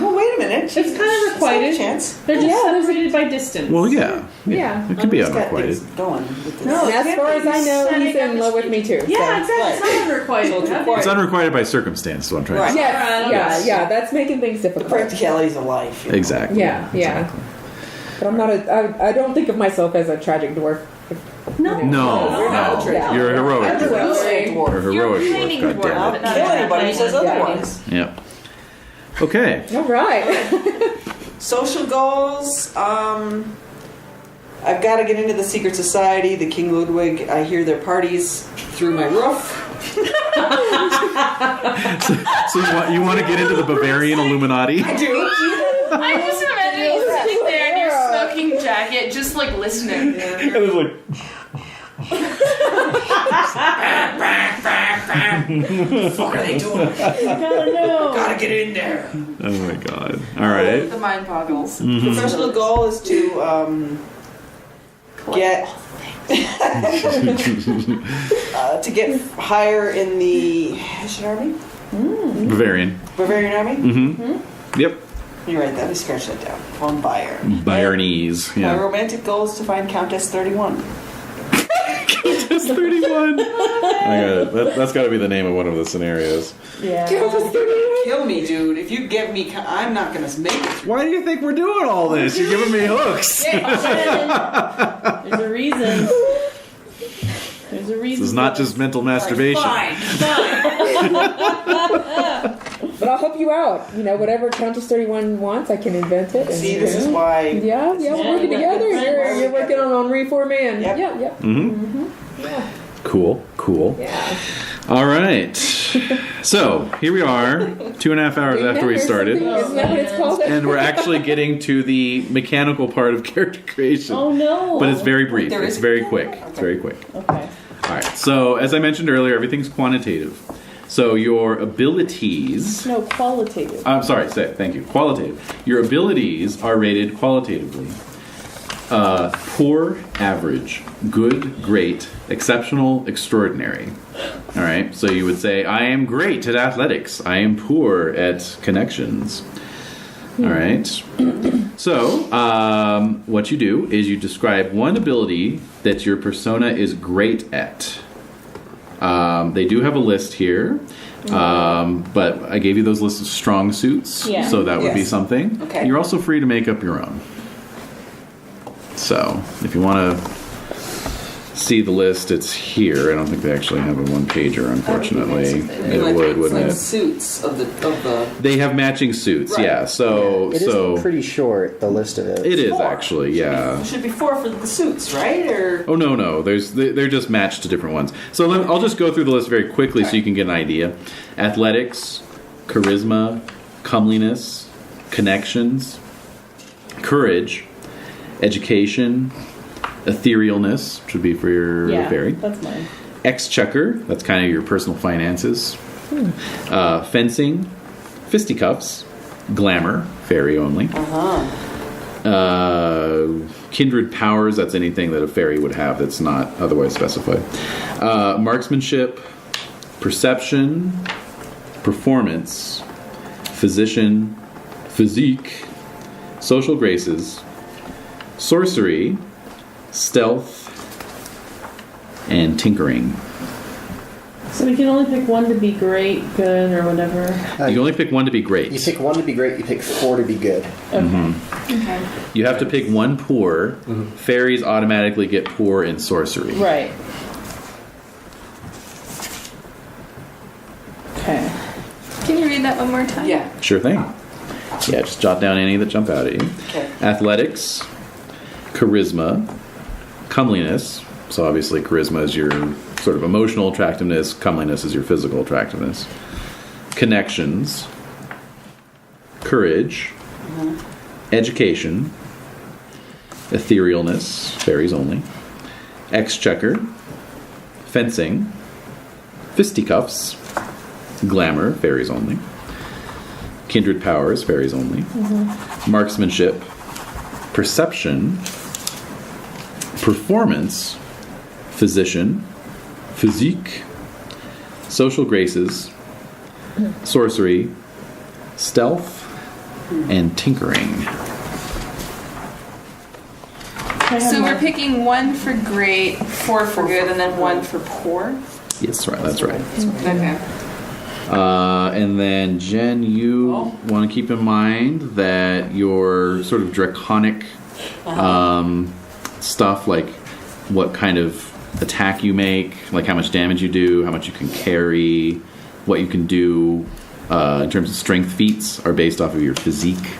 Well, wait a minute. It's kind of requited. Chance. They're just Yeah, there's separated by distance. Well, yeah. Yeah. It could be He's got unrequited. things going with this. No. And as far as I know, Setting he's up in the love with me too. Yeah, so. exactly. It's not unrequited. So it's How required. It's unrequited by circumstance, is what I'm trying to Right. say. Yes. Yes. Yeah. That's making things The difficult. practicalities of life. You know. Exactly. Yeah. Yeah. But I'm not I don't think of myself as a tragic dwarf. No. No, You're not a no. traitor. You're a heroic I'm a dwarf. real dwarf. You're a You're heroic painting dwarf. dwarf, God but damn not Kill a anybody who says painting. otherwise. it. Yep. Okay. All right. Social goals. I've got to get into the secret society, the King Ludwig. I hear their parties through my roof. So you want to get into the Bavarian Illuminati? I do. I'm just imagining you sitting there in your smoking jacket, just like listening. And it's like, What are they doing? Gotta know. Gotta get in there. oh my god. All right. The mind boggles. Professional goal is to get to get higher in the Hessian army, Bavarian. Bavarian army. Mm-hmm. Yep. You're right. Let me scratch that down. Von Bayer. Bayernese. My Yeah. romantic goal is to find Countess 31. Just 31. I got it. That's got to be the name of one of the scenarios. Yeah. Kill me, dude. If you give me, I'm not gonna make it through. Why do you think we're doing all this? You're giving me hooks. There's a reason. There's a reason. This is not just mental masturbation. Fine. But I'll help you out. You know, whatever Countess 31 wants, I can invent it. And, See, this is why. Yeah, we're working Yeah, together. we're You're working on Henri for me, and Yep. yeah. Mm-hmm. Yeah. Cool. Yeah. All right. So here we are, 2.5 hours after we started, Isn't that what it's called? and we're actually getting to the mechanical part of character creation. Oh no. But it's very brief. There It's is- very quick. Okay. It's very quick. Okay. All right. So as I mentioned earlier, everything's quantitative. So your abilities. No, qualitative. I'm sorry. Thank you. Qualitative. Your abilities are rated qualitatively. Poor, average, good, great, exceptional, extraordinary. All right. So you would say, I am great at athletics. I am poor at connections. All right. So what you do is you describe one ability that your persona is great at. They do have a list here. But I gave you those lists of strong suits, Yeah. so that would be Yes. something. Okay. You're also free to make up your own. So, if you want to see the list, it's here. I don't think they actually have a one-pager, unfortunately. It would, wouldn't like it? suits of the. They have matching suits, Right. yeah. So, It so is pretty short, the list of it. it is Four. actually, yeah. Should be 4 for the suits, right? Or Oh no, they're just matched to different ones. So I'll just go through the list very quickly so you can get an idea. Athletics, charisma, comeliness, connections, courage, education, etherealness, which would be for your Yeah, fairy. that's mine. Exchequer, that's kind of your personal finances. Fencing, fisticuffs, Glamour, fairy only. Kindred powers, that's anything that a fairy would have that's not otherwise specified. Marksmanship, perception, performance, physician, physique, social graces, sorcery, stealth, and tinkering. So we can only pick one to be great, good, or whatever. You can only pick one to be great. You pick 1 to be great, you pick 4 to be good. Okay. Okay. You have to pick one poor. Fairies automatically get poor in sorcery. Right. Okay. Can you read that one more time? Yeah. Sure thing. Yeah, just jot down any that jump out at you. Okay. Athletics, charisma, comeliness. So obviously charisma is your sort of emotional attractiveness. Comeliness is your physical attractiveness. Connections, courage, education, etherealness, fairies only, exchequer, fencing, fisticuffs, glamour, fairies only, kindred powers, fairies only, marksmanship, perception, performance, physician, physique, social graces, sorcery, stealth, and tinkering. So we're picking 1 for great, 4 for good, and then 1 for poor? Yes, right. That's right. Okay. And then Jen, you want to keep in mind that your sort of draconic stuff, like what kind of attack you make, like how much damage you do, how much you can carry, what you can do in terms of strength feats are based off of your physique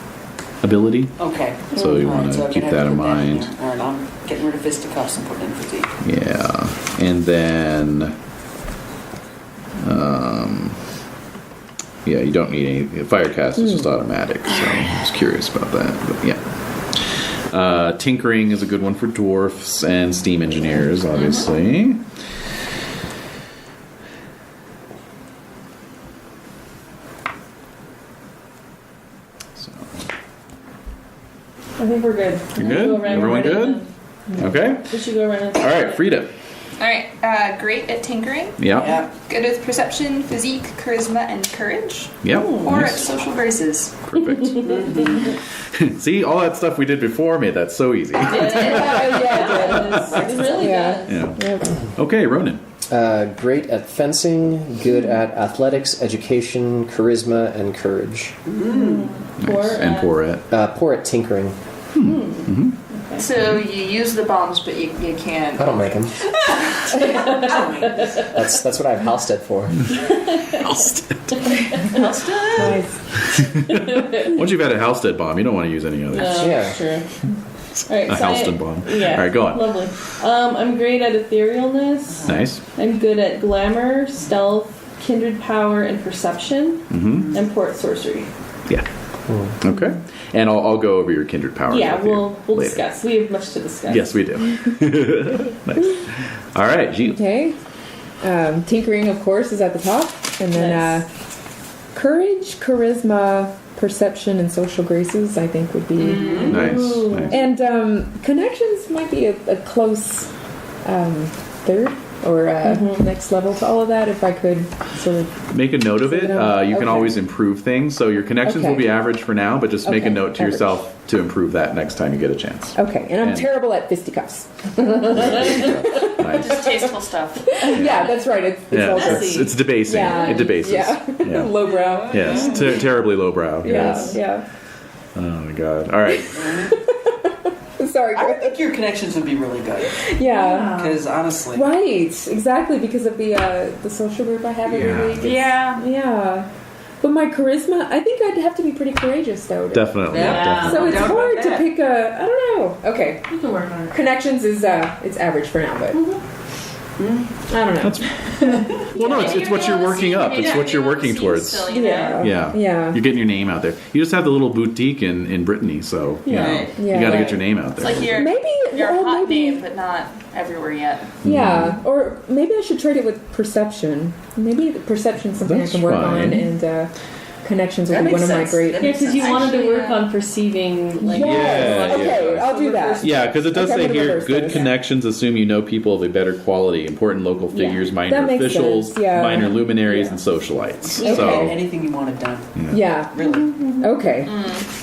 ability. Okay. So you All want right, so to I'm keep gonna that have in to put mind. there. All right, I'm getting rid of fisticuffs and putting in physique. Yeah. And then yeah, you don't need any firecast is just automatic, so I was curious about that. But yeah. Tinkering is a good one for dwarfs and steam engineers, obviously. So, I think we're good. you're good? Go around Everyone and good? Okay. We should go around. All right, Frida. Alright, great at tinkering, Yeah. Yeah. good with perception, physique, charisma, and courage, Yep. or at Nice. social graces. Perfect. See, all that stuff we did before made that so easy. It's really Yeah. good. Yeah. Okay, Ronan. Great at fencing, good at athletics, education, charisma, and courage. Poor And at- poor at. Poor at tinkering. So you use the bombs, but you can't. I don't make them. That's what I have Halstead for. Nice. Once you've had a Halstead bomb, you don't want to use any others. Yeah. True. All right, A so Halston bomb. Yeah. All right, go on. Lovely. I'm great at etherealness. Nice. I'm good at glamour, stealth, kindred power, and perception. And poor at sorcery. Yeah. Okay. And I'll go over your kindred powers. Yeah, with you we'll later. discuss. We have much to discuss. Yes, we do. Nice. All right, Gilles. Okay. Tinkering, of course, is at the top. And then Nice. courage, charisma, perception, and social graces, I think, would be. Nice. Nice. And connections might be a close third or next level to all of that if I could sort of. Make a note of it. You can Okay. always improve things. So your connections Okay. will be average for now, but just make a Okay, note to average. yourself to improve that next time you get a chance. Okay, and I'm And- terrible at fisticuffs. Nice. Just tasteful stuff. Yeah, that's right. It's Yeah, all good. it's debasing. Yeah. It debases. Yeah. Yeah. Lowbrow. Yes, terribly lowbrow. Yes. Yeah. Oh my god. All right. Sorry. I would think your connections would be really good. Yeah. Because honestly, Right. Exactly because of the social group I have every Yeah. week. It's- Yeah. Yeah. But my charisma, I think I'd have to be pretty courageous though. Definitely. Yeah. Definitely. So it's Doubt about hard to that. pick a. I don't know. Okay. We can work on it. Connections is it's average for now, but I don't know. Well, no, it's what you're working up. It's what you're working towards. Yeah. Yeah. Yeah. You're getting your name out there. You just have the little boutique in Brittany, so you know, Right. you Yeah. got to Right. get your name out It's there. like your Maybe your or hot maybe- name, but not everywhere yet. Yeah, or maybe I should trade it with perception. Maybe the perception is something That's I can work fine. on, and connections would That be one makes of my sense. great. That Yeah, because you wanted to Actually, work yeah. on perceiving, like, Yeah, Okay, yeah. I'll do that. Yeah, because it does Okay, say I'm gonna here, reverse good this. connections assume you know people of a better quality, important local Yeah. figures, minor That makes officials, sense, yeah. minor luminaries, and socialites. Okay. So, Anything you want it done. Yeah. Really. Okay.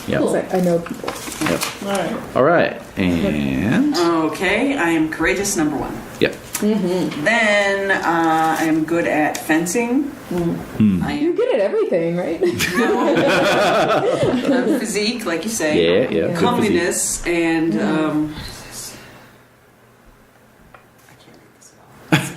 yeah. Cool. I know people. Yep. Alright. All right, and Okay, I am courageous number 1. yeah, Then I am good at fencing. I You're am good at everything, right? physique, like you say. yeah, yeah. Good Comeliness and I can't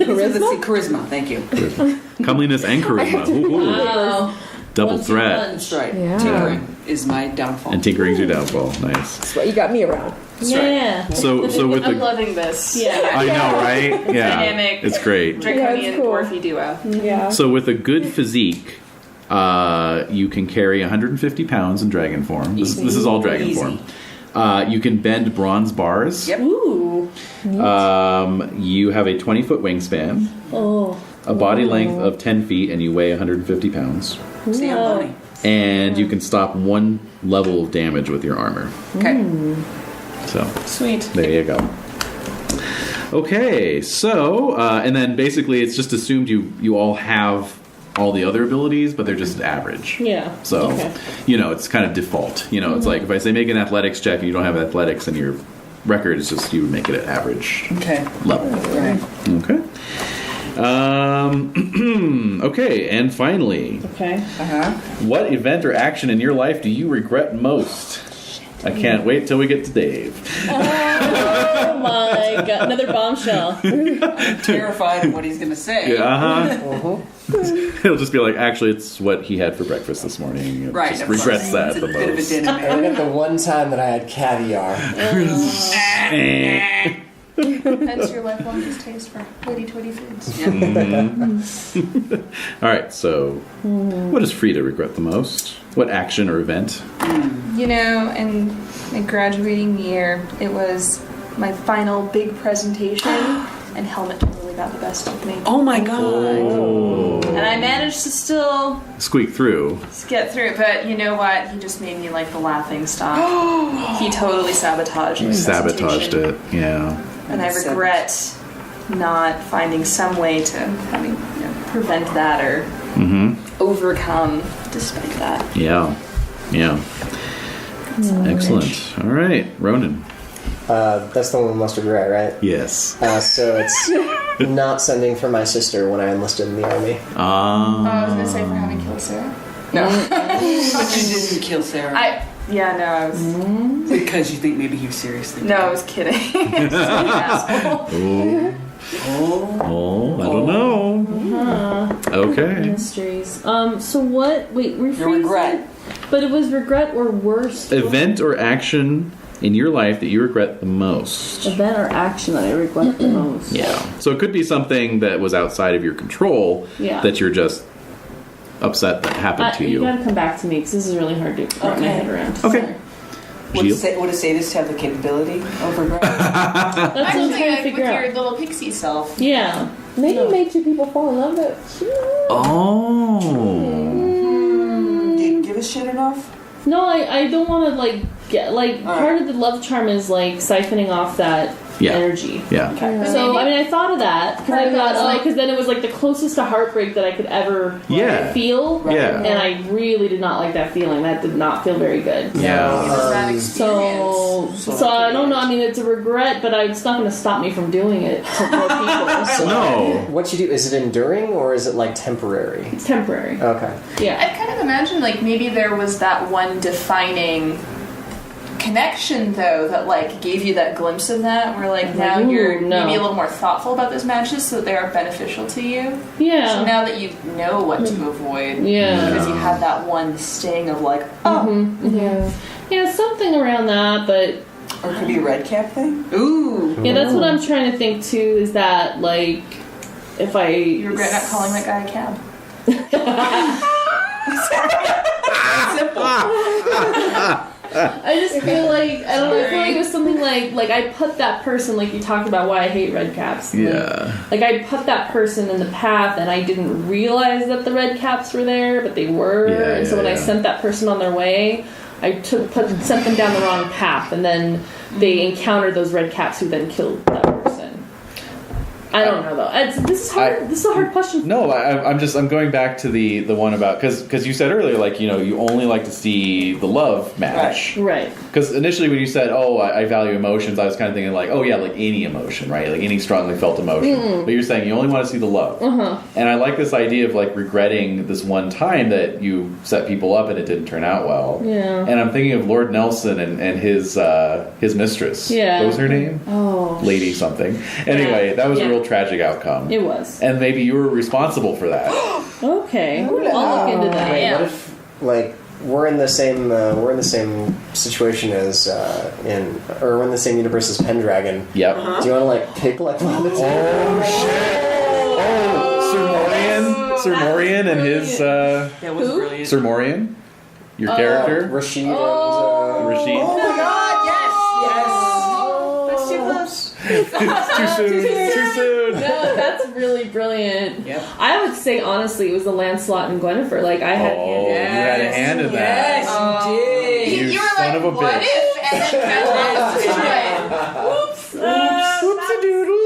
read this at all. Let's see, charisma. Thank you. physique. Comeliness and charisma. Ooh, ooh. Wow. Double One-two threat. punch. That's right. Yeah. Tinkering is my downfall. And tinkering's your downfall. Nice. That's what you got me around. Yeah. So with I'm the loving this. Yeah. I know, right? Yeah, Dynamic. it's great. Draconian cool. dwarfy duo. Yeah. So with a good physique, you can carry 150 pounds in dragon form. This is all dragon Easy. form. You can bend bronze bars. Yep. Ooh. You have a 20-foot wingspan, Oh. a body length of 10 feet, and you weigh 150 pounds. See, I'm bony. And you can stop one level of damage with your armor. Okay. So Sweet. there you go. Okay, so and then basically it's just assumed you all have all the other abilities, but they're just average. Yeah. So, Okay. it's kind of default. It's like if I say make an athletics check and you don't have athletics and your record is just you would make it at average Okay. level. Right. Okay. Okay, and finally, Okay. Uh-huh. what event or action in your life do you regret most? I can't wait till we get to Dave. Oh my god. Another bombshell. Terrified of what he's going to say. He'll just be like, actually, it's what he had for breakfast this morning. He Right. just of regrets course. that It's the a bit of a most. dinner I man. remember the one time that I had caviar. Hence your lifelong distaste for hoity-toity foods. All right, so what does Frida regret the most? What action or event? You know, in my graduating year, it was my final big presentation, and Helmet totally got the best of me. Oh my god. And I managed to still Squeak through. get through it, but you know what? He just made me like the laughing stock. He totally sabotaged my Sabotaged presentation. it. Yeah. And I regret not finding some way to prevent that or overcome despite that. Yeah. Yeah. Excellent. All right, Ronan. That's the one we must regret, right? Yes. So it's not sending for my sister when I enlisted in the army. Oh, I was gonna say for having killed Sarah. No. But you didn't kill Sarah. I was. Because you think maybe you seriously No, I was kidding. Asshole. Oh, I don't know. Okay. Mysteries. So what? Wait, rephrase Your regret. it? But it was regret or worst Event or action in your life that you regret the most. event or action that I regret the most. Yeah. So it could be something that was outside of your control Yeah. that you're just upset that happened to You you. gotta come back to me because this is really hard to wrap my Okay. head around. Okay. Sorry. Would a sadist have the capability of regret? That's what I'm Actually, trying to like, figure with out. your little pixie self. Yeah. Maybe made two people fall in love, but Oh. Do you give a shit enough? No, I don't want to get All part right. of the love charm is like siphoning off that Yeah. energy. Yeah. So I mean, I thought of that because Part I of thought that's like- because then it was like the closest to heartbreak that I could ever Yeah. feel. Yeah. And I really did not like that feeling. That did not feel very good. Yeah. Just that experience. So I don't know. I mean, it's a regret, but it's not going to stop me from doing it to more people. So No. What you do, is it enduring or is it like temporary? it's temporary. Okay. Yeah. I kind of imagine like maybe there was that one defining connection though that like gave you that glimpse of that where like now Ooh, you're no. maybe a little more thoughtful about those matches so that they are beneficial to you. So Yeah. now that you know what to avoid, Yeah. because you had that one sting of like, oh, yeah. Yeah, something around that, but Or it could be a red cap thing? Ooh. yeah, that's what I'm trying to think too. Is that like if I you regret not calling that guy a cab. Simple. I just feel like I don't know. I feel like it was something like I put that person, like you talked about why I hate red caps. Like I put that person in the path, and I didn't realize that the red caps were there, but they were. And so when I sent that person on their way, I sent them down the wrong path, and then they encountered those red caps who then killed that person. I don't know though. This is hard. This is a hard question. No, I'm going back to the one about because you said earlier, like, you know, you only like to see the love match, right? Because initially when you said, oh, I value emotions, I was kind of thinking like, oh yeah, like any emotion, right? Like any strongly felt emotion. But you're saying you only want to see the love. And I like this idea of like regretting this one time that you set people up and it didn't turn out well. Yeah. And I'm thinking of Lord Nelson and his mistress. Yeah. What was her name? Oh, Lady something. Anyway, that was a real tragic outcome. It was. And maybe you were responsible for that. Okay, I'll look into that. Wait, what if like we're in the same situation as we're in the same universe as Pendragon? Yep. Do you want to like pick like one of the two? Sir Morian and his That was brilliant. Sir Morian, your character, Rashid and Rashid. Oh my God! Yes, yes. That's too close. Too soon. No, that's really brilliant. Yep. I would say honestly, it was the Lancelot and Guinevere. Like I had. You had a hand in that. Yes, you did. You were son like, of a what bitch. if? And then Whoops. Whoopsie doodle.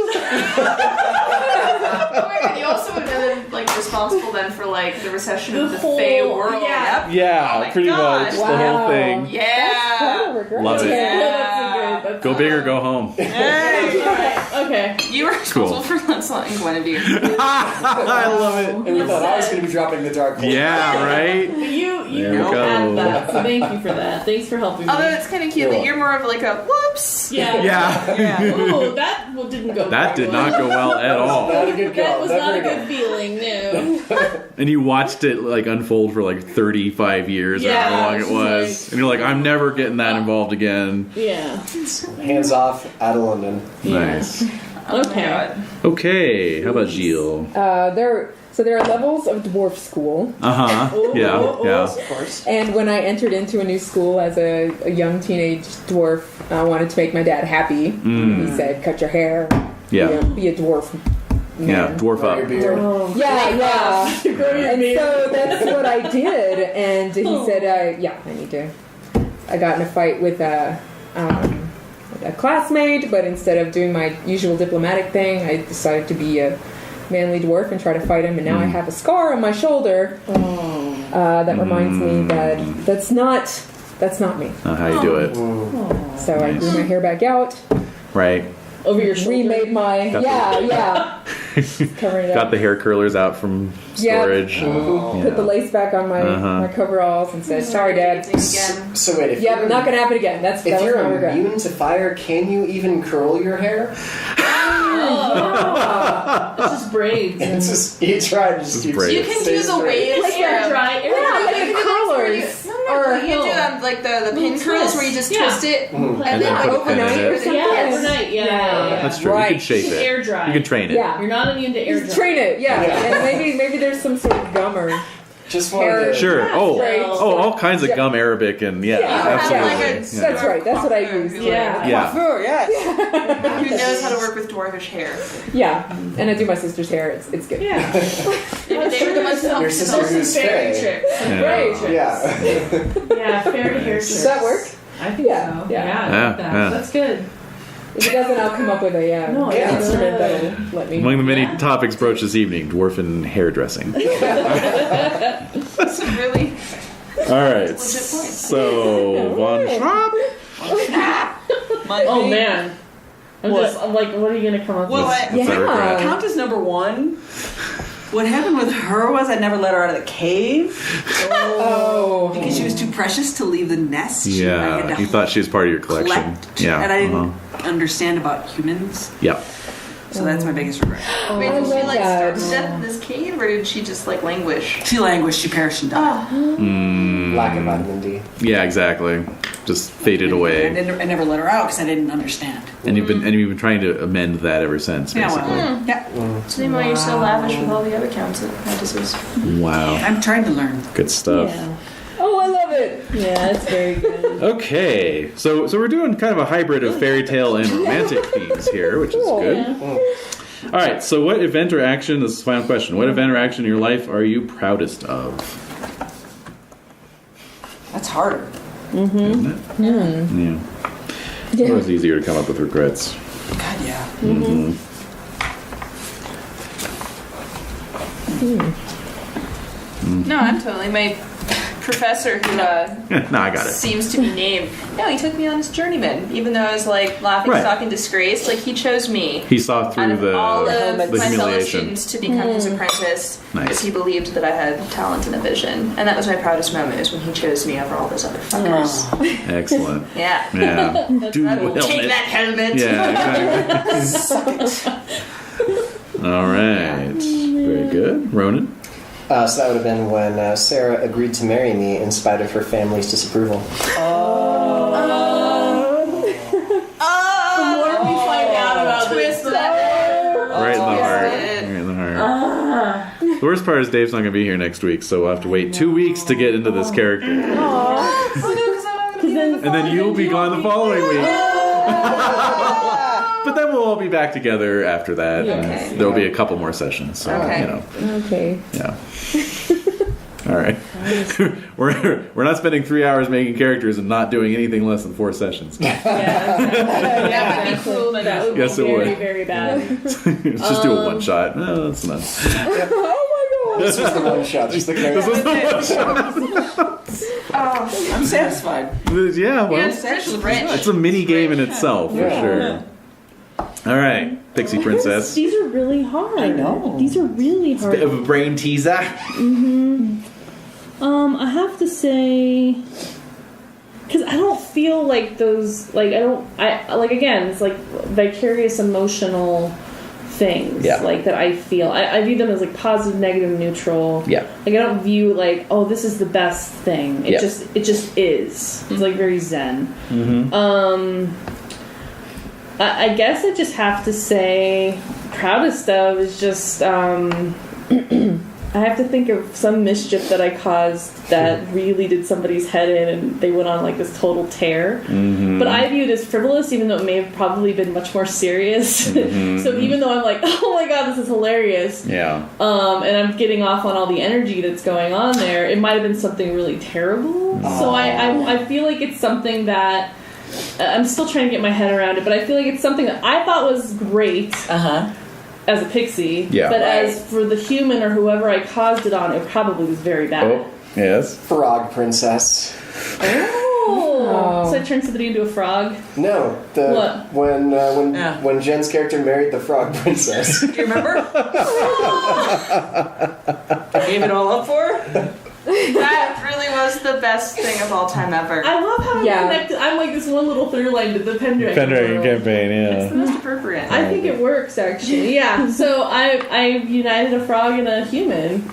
you also would have been like responsible then for like the recession of the whole- Fey world. yeah. Yeah, Oh my pretty gosh. much the whole thing. Yeah. Love it. That's a good. Go big or go home. Okay. You were responsible Cool. for Lancelot and Guinevere. I love it. And we thought I was going to be dropping the dark. Yeah, right. You There we had go. that, so thank you for that. Thanks for helping me. Although it's kind of cute that you're more of like a whoops. Yeah. Yeah. Ooh, that didn't go. That very did well. not go well at all. Not a good That call. was Never not a again. good feeling. No. And you watched it like unfold for like 35 years or how long it she's was. like- And you're like, I'm never getting that involved again. Yeah. Hands off, out of London. Nice. Okay. Okay, how about Gilles? There are levels of dwarf school, Yeah. Of course. and when I entered into a new school as a young teenage dwarf, I wanted to make my dad happy. He said, "Cut your hair, Yeah. be a dwarf." Yeah, Man. dwarf Your up. beard. Yeah. And so that's what I did. And he said, I need to. I got in a fight with a classmate, but instead of doing my usual diplomatic thing, I decided to be a manly dwarf and try to fight him. And now I have a scar on my shoulder that reminds me that that's not me. Not how you do it. So I grew my hair back out, Right. Over your shoulder. remade my covering it Got up. the hair curlers out from storage. Put the lace back on my coveralls and said, "Sorry, Dad." Again. So wait, if Yep, you're, not gonna happen again. That if was you're my regret. immune to fire, can you even curl your hair? It's just braids. It's just you try to just keep braids. You can do the wave Like hair. dry air. Yeah, like You the can do this where you- curlers. No, you can do like the pin Little curls twist. where you just Yeah. twist it And and then then put a like pin in overnight it. or something. Yeah, Yes. overnight. Yeah. That's true. Right. You can shape You can it. air dry. You can train it. Yeah. You're not immune to air Just dry. train it, and maybe there's some sort of gum or Just wanted to. Sure. Right. All kinds of gum Arabic and absolutely. That's right. That's what I use. Yeah. Yeah. Sure, yes. who knows how to work with dwarvish hair. Yeah, and I do my sister's hair. It's good. Yeah. Maybe they were the ones who Your helped sister develop who's some fairy fey. tricks. Yeah. Right. Yeah. Yeah, fairy hair Does tricks. that work? I think Yeah. so. Yeah. I Yeah, like that. yeah. That's good. If it doesn't, I'll come up with a No, an yeah. instrument that'll let me. Among the many topics broached this evening, dwarfen hairdressing. That's a really All right. legit point. So, Von Trapp. Oh man. I'm What? like, what are you gonna come up Well, with? I, What's that regret? count as number one. What happened with her was I never let her out of the cave Oh. because she was too precious to leave the nest. I had Yeah, to you thought she was part of your collection. collect, Yeah. and I didn't understand about humans, Yep. so that's my biggest regret. Wait, I did she love like that. starve to death in this cave, or did she just like languish? She languished, she perished and died. Lack of vitamin D. Yeah, exactly. Just faded I away. never let her out because I didn't understand. And you've been trying to amend that ever since, Yeah, basically. well, yeah. So then why you're so lavish with all the other counts of fantasies? Wow. I'm trying to learn. Good stuff. Yeah. Oh, I love it. Yeah, it's very good. Okay, so we're doing kind of a hybrid of fairy tale and romantic themes here, which is good. Yeah. All right, so what event or action, this is the final question, what event or action in your life are you proudest of? That's harder. Isn't it? Yeah. It was easier to come up with regrets. God, yeah. No, I'm totally my professor who No, I got it. seems to be named. No, he took me on his journeyman, even though I was like laughing Right. stock and disgraced. Like he chose me. He saw Out through of all of the my fellow humiliation. students to become his apprentice Nice. because he believed that I had talent and a vision, and that was my proudest moment is when he chose me over all those other fuckers. Excellent. Yeah. Yeah. Dude, Take that helmet. Yeah, exactly. All right. Very good. Ronan? So that would have been when Sarah agreed to marry me in spite of her family's disapproval. The more we find out about this, the Right in the heart. Right in the heart. The worst part is Dave's not going to be here next week, so we'll have to wait 2 weeks to get into this character. And then you'll be gone the following week. But then we'll all be back together after that. And there'll be a couple more sessions. So, Okay. you know. Okay. Yeah. All right. We're not spending 3 hours making characters and not doing anything less than 4 sessions. that would be cool, but that would Yes, be it very, would. very bad. Let's just do a one shot. No, that's not. This was the one shot. Just the This was character. the one shot. I'm satisfied. Yeah, well, It's rich. it's a mini game in itself, for Yeah. sure. All right, Pixie Princess. These are really hard. I know. These are really hard. Bit of a brain teaser. I have to say, because I don't feel like those, like again, it's like vicarious emotional things, Yeah. like that I feel. I view them as like positive, negative, neutral. Yeah. Like I don't view like, oh, this is the best thing. It Yeah. just is. It's like very zen. I guess I just have to say, proudest of is just, I have to think of some mischief that I caused that really did somebody's head in and they went on like this total tear. But I view it as frivolous, even though it may have probably been much more serious. So even though I'm like, oh my god, this is hilarious. Yeah. And I'm getting off on all the energy that's going on there, it might have been something really terrible. So I feel like it's something that I'm still trying to get my head around it, but I feel like it's something that I thought was great as a pixie. Yeah. But as for the human or whoever I caused it on, it probably was very bad. Oh, yes. Frog princess. Oh. So I turned somebody into a frog. No, What? when Jen's character married the frog princess. Do you remember? I gave it all up for her? That really was the best thing of all time ever. I love how I'm connected. I'm like this one little through line to the Pendragon world. campaign, It's the most appropriate. I think it works actually. Yeah. So I united a frog and a human.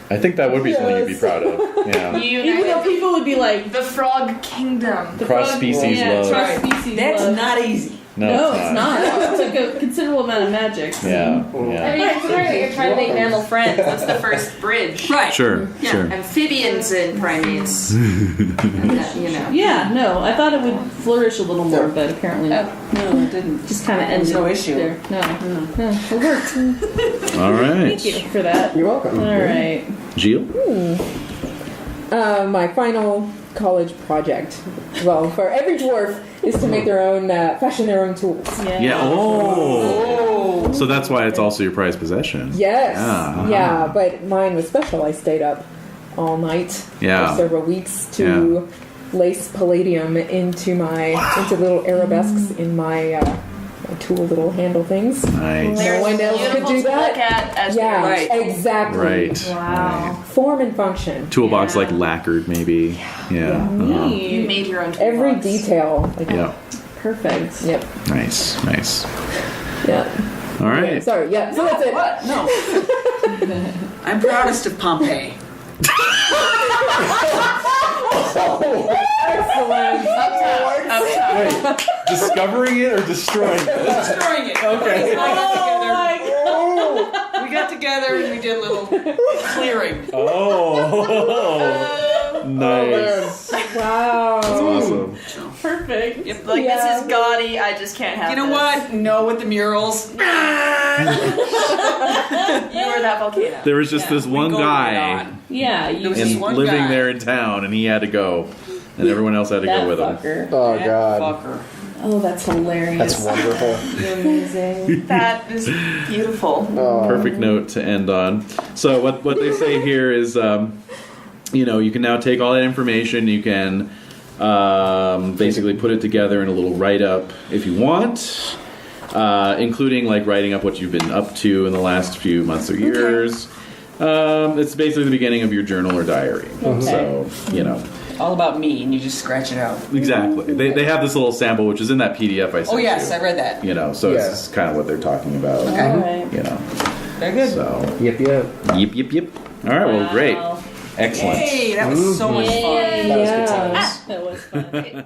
I think that would be something you'd be proud of. Yeah. Even though people would be like The Frog Kingdom. the Cross frog- species yeah, love. cross species That's love. not easy. No, it's not. It took a considerable amount of magic. Yeah. I Yeah. mean, considering that you're trying to make mammal friends, that's the first bridge. Right. Sure. Yeah, Sure. amphibians and primates. And that, you know. Yeah, no, I thought it would flourish a little more, but apparently not. No, it didn't. Just kind of ended. no issue. There. No, it worked. All right. Thank you for that. You're welcome. All right. Gilles? My final college project. Well, for every dwarf is to make their own, fashion their own tools. Yeah. Oh. So that's why it's also your prized possession. Yes. Yeah. Yeah, but mine was special. I stayed up all night Yeah. for several weeks to lace palladium into little arabesques in my tool little handle things. Nice. No one else could Beautiful do to that. look at as Yeah, Right. exactly. Right. Wow. Form and function. Toolbox like lacquered, maybe. Yeah. Uh-huh. You made your own toolbox. Every detail. Like, Yeah. Perfect. Yep. Nice. Nice. Yeah. All right. Sorry. Yeah. So that's it. What? No. I'm proudest of Pompeii. Excellent. Up top. Wait, discovering it or destroying it? Destroying it. Okay. We got together and we did a little clearing. Oh, nice. Wow. That's awesome. Perfect. If, like, Yeah. this is gaudy, I just can't have You know this. what? No with the murals. You are that volcano. There was just this one go guy on. Yeah, you There was this and one living guy. there in town, and he had to go, and everyone else had to that go with him. fucker. Oh That god, fucker. Oh, that's hilarious. that's wonderful. Amazing. That is beautiful. Oh. Perfect note to end on. So what they say here is, you know, you can now take all that information, you can basically put it together in a little write-up if you want, including like writing up what you've been up to in the last few months or years. It's basically the beginning of your journal or diary. Okay. So, you know. All about me, and you just scratch it out. Exactly. They have this little sample, which is in that PDF I sent Oh yes, you. I read that. You know, so Yeah. it's kind of what they're talking about. All right. You know. Very good. So, Yep. yep. All right, well, great. Wow. Excellent. Hey, that was so much fun. Yay. That was good Yeah. times. That was fun.